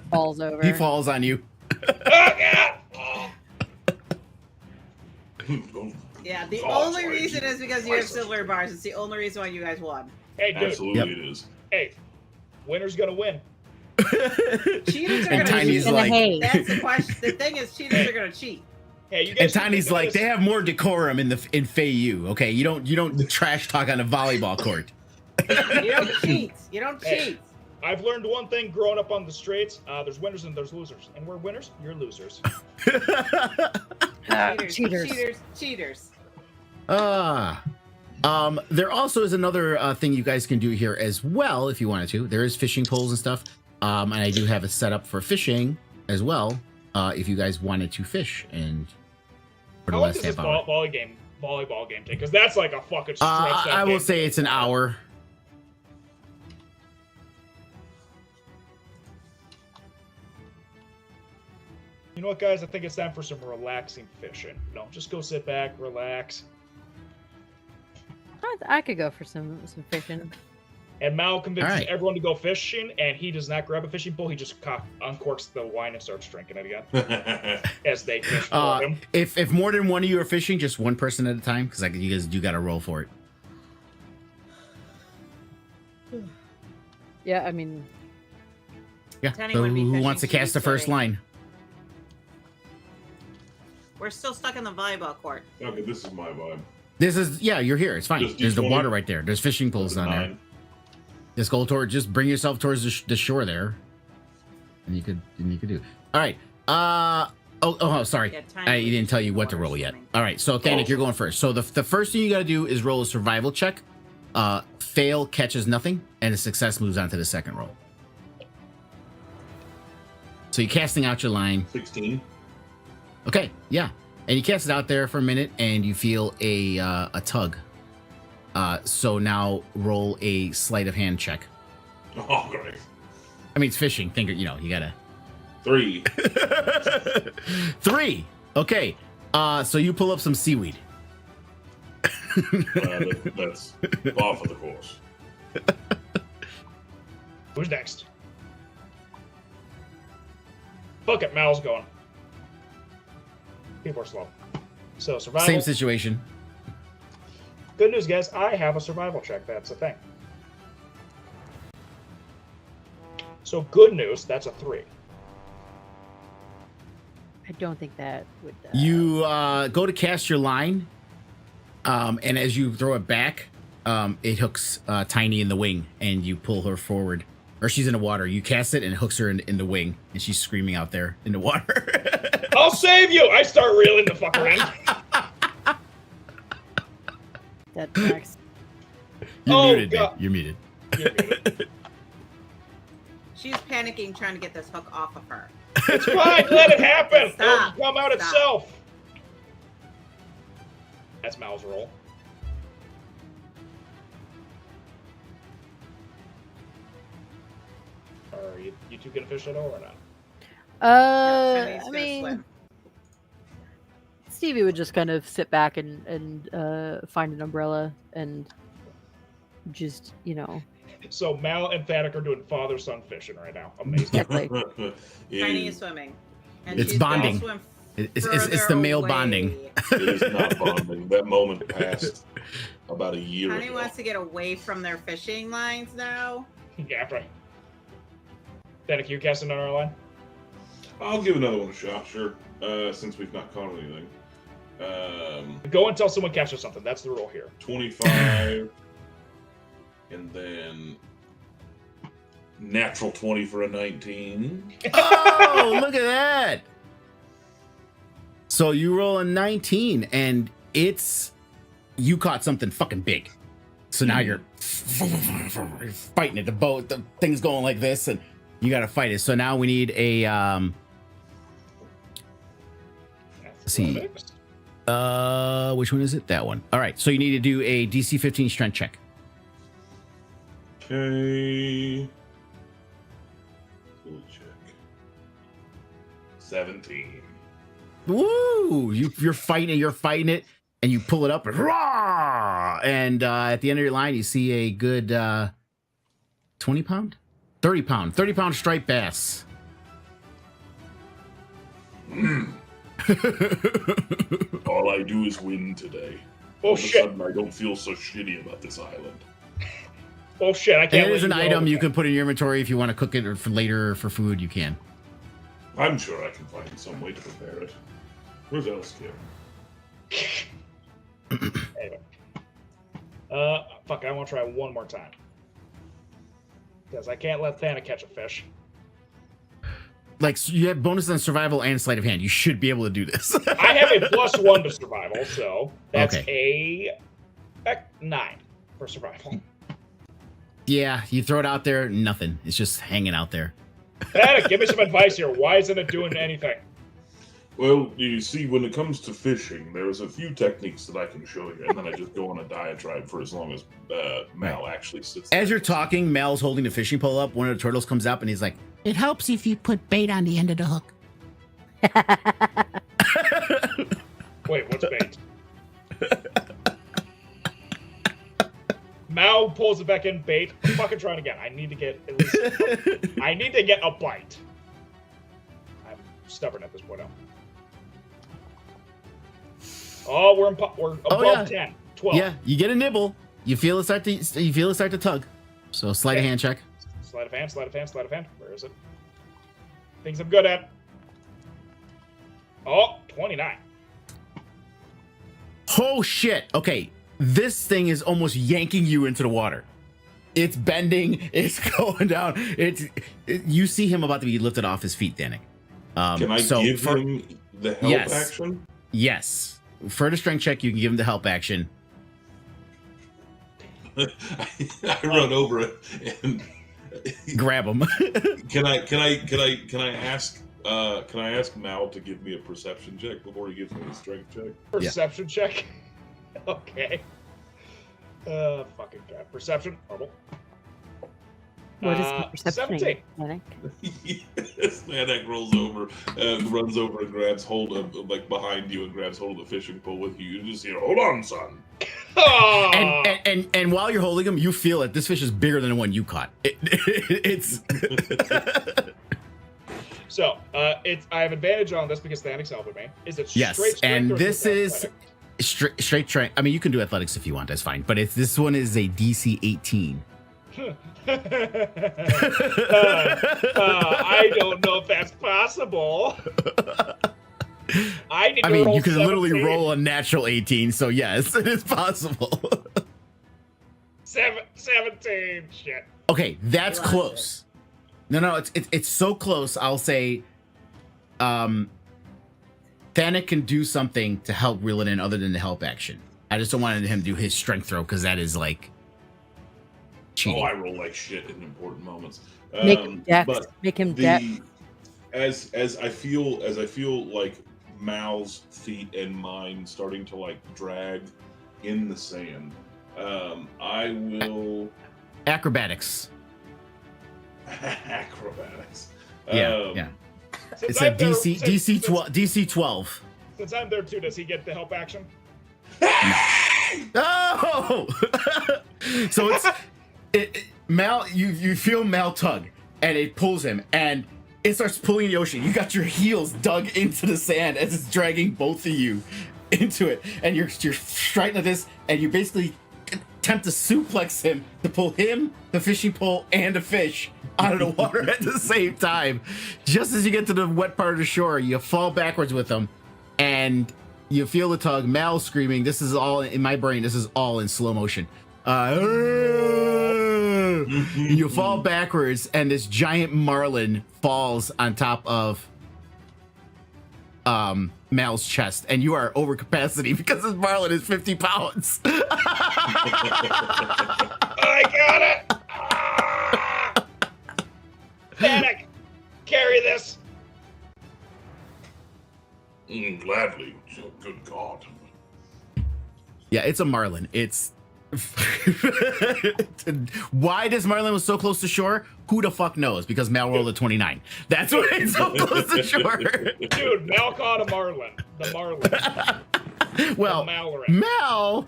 Falls over. He falls on you. Oh, God. Oh. Yeah, the Oh, only sorry, reason Jesus is because you have Christ. silver bars. It's the only reason why you guys won. Hey, dude. Absolutely, Yep. it is. Hey, winner's gonna win. Cheaters are And gonna Tiny's cheat. In the like, hay. That's the question. The thing is, cheaters are gonna cheat. Hey, you and guys. Tiny's think like, of they this- have more decorum in Fei Yu. Okay, you don't trash talk on a volleyball court. You don't cheat. You don't Hey. cheat. I've learned one thing growing up on the streets. There's winners and there's losers. And we're winners, you're losers. Cheaters. Cheaters. Cheaters. There also is another thing you guys can do here as well if you wanted to. There is fishing poles and stuff. And I do have it set up for fishing as well. If you guys wanted to fish and for the How long last does this half hour. volleyball game take? Because that's like a fucking stretched out I will game. say it's an hour. You know what, guys? I think it's time for some relaxing fishing. No, just go sit back, relax. I could go for some fishing. And Mal convinces All right. everyone to go fishing, and he does not grab a fishing pole. He just uncorks the wine and starts drinking it again as they fish for him. If more than one of you are fishing, just one person at a time, because you guys do got to roll for it. Yeah, I mean, Yeah. Tiny So would be who fishing, wants to she'd be cast the first swimming. line? We're still stuck in the volleyball court. Okay, this is my vibe. This is you're here. It's fine. Just There's the D20. water right there. There's fishing poles down there. 9. Just go toward. Just bring yourself towards the shore there, and you could do. All right. Oh, sorry. Yeah, Tiny I would didn't be tell you in what to water roll yet. swimming. All right. So Thanik, you're going first. So the first thing you got to do is roll a survival check. Fail catches nothing, and a success moves on to the second roll. So you're casting out your line. 16. Okay. Yeah. And you cast it out there for a minute, and you feel a tug. So now roll a sleight of hand check. Oh, great. I mean, it's fishing. Think, you gotta. 3. 3. Okay. So you pull up some seaweed. That's off of the course. Who's next? Fuck it, Mal's going. People are slow. So survival. Same situation. Good news, guys. I have a survival check. That's a thing. So good news. That's a 3. I don't think that would. You go to cast your line, and as you throw it back, it hooks Tiny in the wing, and you pull her forward. Or she's in the water. You cast it, and it hooks her in the wing, and she's screaming out there in the water. I'll save you! I start reeling the fucker in. That tracks. You're Oh, muted, God. babe. You're muted. You're muted. She's panicking, trying to get this hook off of her. It's fine. Let it happen. Stop. It'll come out Stop. itself. That's Mal's roll. Are you two gonna fish at all or not? Tiny's I gonna mean, swim. Stevie would just kind of sit back and find an umbrella and just, So Mal and Thanik are doing father-son fishing right now. Amazing. Yep. Like- Tiny is swimming. And It's she's gonna bonding. swim It's further the male away. bonding. It is not bonding. That moment passed about a year Tiny ago. wants to get away from their fishing lines now. Yeah, right. Thanik, you casting on our line? I'll give another one a shot, sure. Since we've not caught anything. Go until someone catches something. That's the rule here. 25. And then natural 20 for a 19. Oh, look at that. So you roll a 19, and you caught something fucking big. So now you're fighting it. The boat, the thing's going like this, and You got to fight it. So now we need a let's see. Athletics? Which one is it? That one. All right. So you need to do a DC 15 strength check. Okay. We'll check. 17. Woo! You're fighting it, and you pull it up, and raw! And at the end of your line, you see a good 20 pound, 30 pound striped bass. All I do is win today. Oh All of a shit! sudden, I don't feel so shitty about this island. Oh shit! I can't. And it is let an you go. item you can put in your inventory if you want to cook it or for later or for food. You can. I'm sure I can find some way to prepare it. Where's Elskip? Anyway. Fuck, I want to try one more time. Because I can't let Thana catch a fish. Like, you have bonus on survival and sleight of hand. You should be able to do this. I have a +1 to survival, so that's a 9 for survival. Yeah, you throw it out there, nothing. It's just hanging out there. Thana, give me some advice here. Why isn't it doing anything? Well, you see, when it comes to fishing, there's a few techniques that I can show you, and then I just go on a diatribe for as long as Mal actually sits there. As you're talking, Mal's holding the fishing pole up. One of the turtles comes up and he's like, "It helps if you put bait on the end of the hook." Wait, what's bait? Mal pulls it back in, bait. Fucking trying again. I need to get at least. I need to get a bite. I'm stubborn at this point now. Oh, we're above 10, 12. Yeah, you get a nibble. You feel it start to tug. So sleight of hand check. Sleight of hand, sleight of hand, sleight of hand. Where is it? Things I'm good at. Oh, 29. Oh shit. Okay. This thing is almost yanking you into the water. It's bending. It's going down. You see him about to be lifted off his feet, Danik. Can I give him the help action? Yes. For the strength check, you can give him the help action. I run over it and grab him. Can I ask Mal to give me a perception check before he gives me a strength check? Perception check? Okay. Fucking God. Perception. Bubble. What is the perception? 17. Yes, Manek runs over and grabs hold of, like, behind you and grabs hold of the fishing pole with you. You just hear, "Hold on, son." And while you're holding him, you feel it. This fish is bigger than the one you caught. It's. So, I have advantage on this because Thanic's helping me. Is it straight Yes, strength and or this is straight strength. I mean, you can do athletics if you want. That's fine. But this one is a DC 18. I don't know if that's possible. I mean, you can 17. literally roll a natural 18, so yes, it is possible. 17. Shit. Okay, that's close. No, it's so close. I'll say, Thanik can do something to help reel it in other than the help action. I just don't want him to do his strength throw because that is like cheating. Oh, I roll like shit in important moments. Make him dex. But Make him dex. As I feel like Mal's feet and mine starting to like drag in the sand, I will Acrobatics. acrobatics. Yeah. Since It's a I'm there- DC 12. Since I'm there too, does he get the help action? Oh! So Mal, you feel Mal tug, and it pulls him, and it starts pulling the ocean. You got your heels dug into the sand as it's dragging both of you into it, and you're striking at this, and you basically attempt to suplex him to pull him, the fishing pole, and the fish out of the water at the same time. Just as you get to the wet part of the shore, you fall backwards with him, and you feel the tug. Mal screaming. This is all in my brain. This is all in slow motion. You fall backwards, and this giant marlin falls on top of Mal's chest, and you are over capacity because this marlin is 50 pounds. I got it! Panic! Gladly. Oh, good God. Yeah, it's a marlin. It's why does marlin was so close to shore? Who the fuck knows? Because Mal rolled a 29. That's why it's so close to shore. Dude, Mal caught a marlin. The marlin. Well, The Malloran. Mal,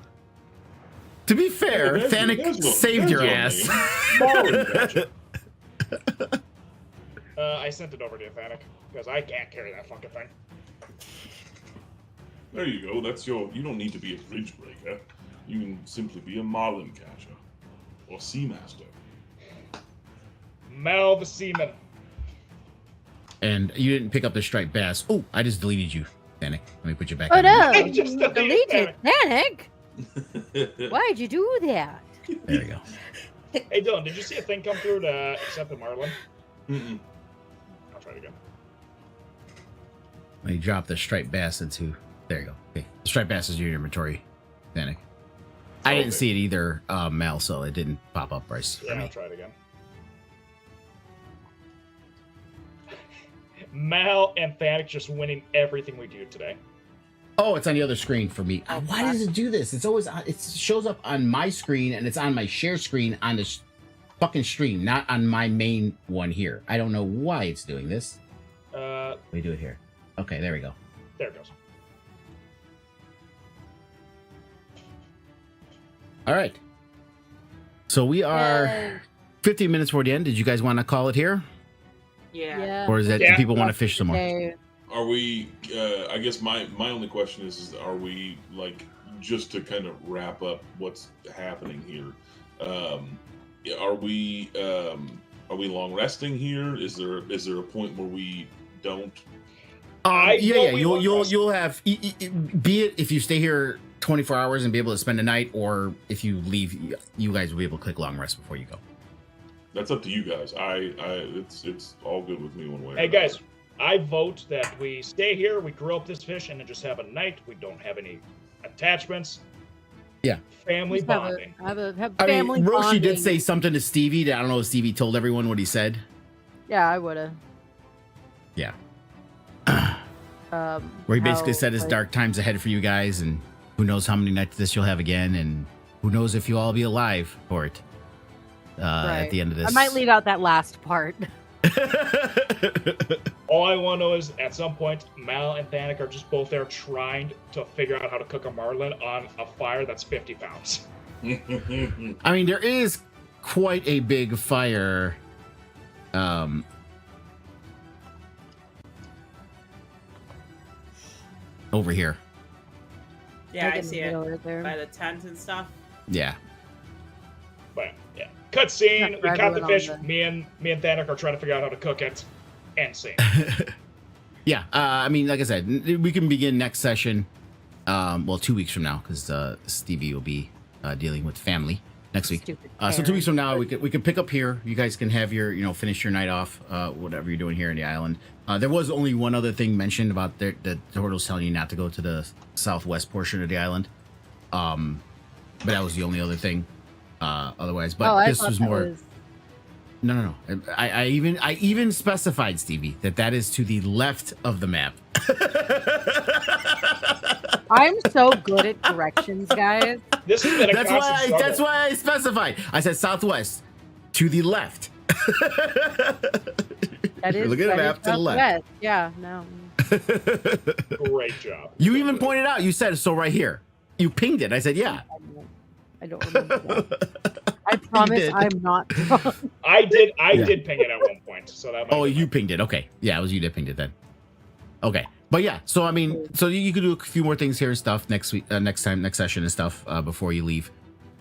to be fair, Yeah, Thanik saved your ass. Marlin, gotcha. I sent it over to you, Thanik, because I can't carry that fucking thing. There you go. That's your. You don't need to be a bridge breaker. You can simply be a marlin catcher or seamaster. Mal the seaman. And you didn't pick up the striped bass. Oh, I just deleted you, Thanik. Let me put you back. Oh on. no! I just deleted Deleted Thanik. Why'd you do that? There you go. Hey Dylan, did you see a thing come through to accept the marlin? Mm-mm. I'll try it again. Let me drop the striped bass into. There you go. Okay, the striped bass is in your inventory, Thanik. I didn't see it either, Mal, so it didn't pop up, Bryce. Yeah, I'll try it again. Mal and Thanik just winning everything we do today. Oh, it's on the other screen for me. Oh, Why does it do this? It's always it shows up on my screen and it's on my share screen on the fucking stream, not on my main one here. I don't know why it's doing this. Let me do it here. Okay, there we go. There it goes. All right. So we are 15 minutes before the end. Did you guys want to call it here? Yeah. Or is that do Yeah. people want to fish some more? Okay. Are we? I guess my only question is are we like just to kind of wrap up what's happening here? Are we long resting here? Is there a point where we don't? Yeah. You'll have be it if you stay here 24 hours and be able to spend the night, or if you leave, you guys will be able to click long rest before you go. That's up to you guys. It's all good with me one way. Hey guys, I vote that we stay here, we grill up this fish, and then just have a night. We don't have any attachments. Yeah. Family Just bonding. Have I family mean, Roshi bonding. did say something to Stevie that I don't know if Stevie told everyone what he said. Yeah, I would have. Yeah. Where he basically said it's dark times ahead for you guys, and who knows how many nights of this you'll have again, and who knows if you'll all be alive for it at the end of this. I might leave out that last part. All I want to know is, at some point, Mal and Thanik are just both there trying to figure out how to cook a marlin on a fire that's 50 pounds. I mean, there is quite a big fire. Over here. Yeah, I in the see middle it right there. by the tent and stuff. Yeah. But yeah, cutscene. Not We for caught the everyone fish. on the- Me and Thanik are trying to figure out how to cook it. End scene. Yeah. I mean, like I said, we can begin next session. Well, 2 weeks from now, because Stevie will be dealing with family next week. Stupid So 2 weeks from now, parents. we can pick up here. You guys can have your, finish your night off, whatever you're doing here in the island. There was only one other thing mentioned about the turtles telling you not to go to the southwest portion of the island. But that was the only other thing. Otherwise, but I this thought was that more. was- No. I even specified, Stevie, that is to the left of the map. I'm so good at directions, guys. This has been a That's constant struggle. that's why I specified. I said southwest to the left. That is. Look at the that map is to the left. southwest. Yeah, no. Great job. You even pointed out. You said so right here. You pinged it. I said yeah. I don't remember that. I promise did. I'm not drunk. I did Yeah. ping it at one point, so that might Oh, be you pinged it. Okay. Yeah, it was you that pinged it then. Okay. But yeah, so I mean, so you could do a few more things here and stuff next week, next session and stuff before you leave,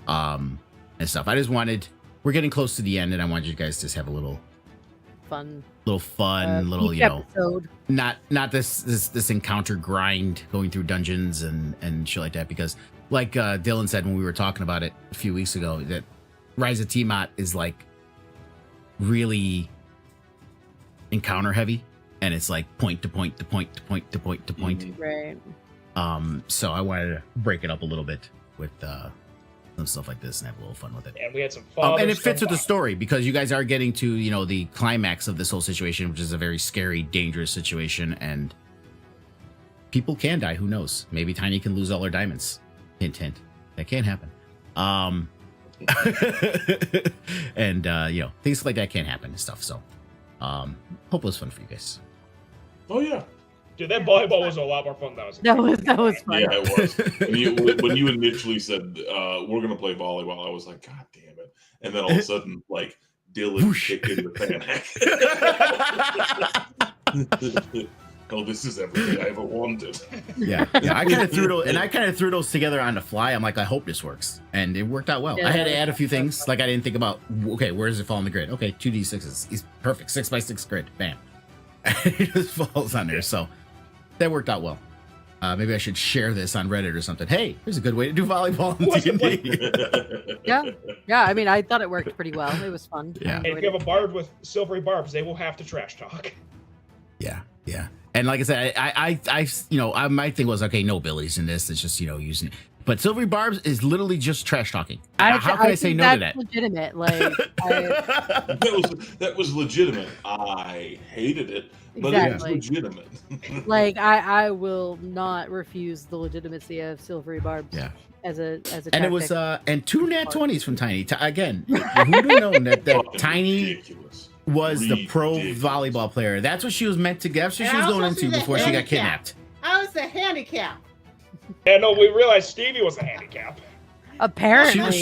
and stuff. I just wanted, we're getting close to the end, and I wanted you guys to just have a little Fun. little, each episode. not this encounter grind going through dungeons and shit like that, because like Dylan said when we were talking about it a few weeks ago, that Rise of TIamat is like really encounter heavy, and it's like point to point to point to point to point to point. Right. So I wanted to break it up a little bit with some stuff like this and have a little fun with it. And we had some fun. And it fits with the story because you guys are getting to, the climax of this whole situation, which is a very scary, dangerous situation, and people can die. Who knows? Maybe Tiny can lose all her diamonds. Hint, hint. That can happen. And things like that can happen and stuff. So, hope it was fun for you guys. Oh yeah. Dude, that volleyball was a lot more fun than I was That was fun. Yeah, it was. When you initially said we're gonna play volleyball, I was like, God damn it! And then all of a sudden, like Dylan kicked in the panic. Oh, this is everything I ever wanted. Yeah. I kind of threw those together on the fly. I'm like, I hope this works, and it worked out well. Yeah. I had to add a few things, like I didn't think about. Okay, where does it fall on the grid? Okay, 2d6s. He's perfect. 6x6 grid. Bam. It just falls on there. So that worked out well. Maybe I should share this on Reddit or something. Hey, here's a good way to do volleyball in D&D. Yeah. I mean, I thought it worked pretty well. It was fun. Yeah. Hey, if you have a bard with silvery barbs, they will have to trash talk. Yeah. And like I said, I my thing was, okay, no abilities in this. It's just, using it. But silvery barbs is literally just trash talking. How can I say no to that? Legitimate. Like, that was legitimate. I hated it, but Exactly. it was legitimate. like I will not refuse the legitimacy of silvery barbs. Yeah. As a And it was tactic. and 2 nat 20s from Tiny. Again, who'd have known that Fucking Tiny ridiculous. was the pro Ridiculous. volleyball player? That's what she was meant to get. That's what she was And going also into she's a before she got handicap. kidnapped. I was the handicap. Yeah, no, we realized Stevie was a handicap. Apparently,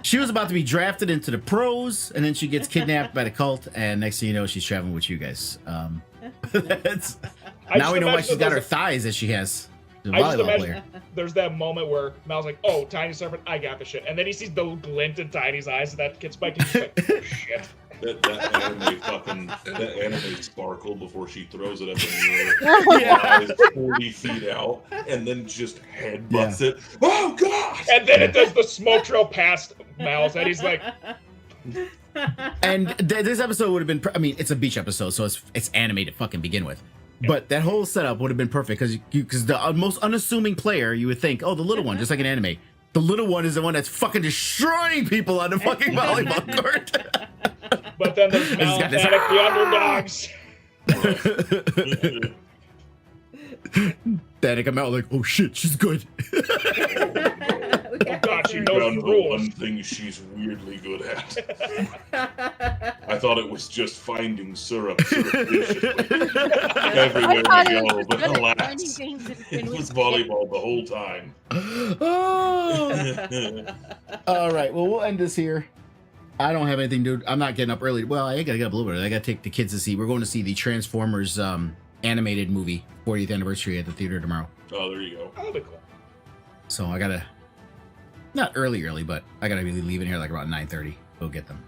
She was about to be drafted into the pros, and then she gets kidnapped by the cult, and next thing you know, she's traveling with you guys. That's I now just we know why imagine she's got her there's thighs as she has. The I just volleyball imagine player. there's that moment where Mal's like, "Oh, Tiny Serpent, I got the shit," and then he sees the glint in Tiny's eyes, and that gets Spike, and he's like, "Oh shit." That anime sparkle before she throws it up in the air, flies 40 feet out, and then just headbutts it. Oh god! And then it does the smoke trail past Mal's head. He's like, And this episode would have been. I mean, it's a beach episode, so it's anime to fucking begin with. But that whole setup would have been perfect because the most unassuming player, you would think, oh, the little one, just like an anime. The little one is the one that's fucking destroying people on the fucking volleyball court. but then there's Mal got and this- Panic, the underdogs. Danica come out like, oh shit, she's good. Oh god, she knows Found the the rules. one thing she's weirdly good at. I thought it was just finding syrup surreptitiously everywhere thought we it was go, just but good at alas, finding things that it can was lead- volleyball the whole time. Oh. All right, well, we'll end this here. I don't have anything to do. I'm not getting up early. Well, I gotta get up a little bit early. I gotta take the kids to see. We're going to see the Transformers animated movie 40th anniversary at the theater tomorrow. Oh, there you go. That'll be cool. So I gotta, not early, but I gotta be leaving here like around 9:30. Go get them.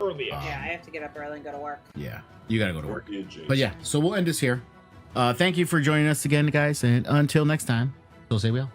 Early. Yeah, I have to get up early and go to work. Yeah, you gotta go to work. Work in, Jason. But yeah, so we'll end this here. Thank you for joining us again, guys, and until next time, so say we all.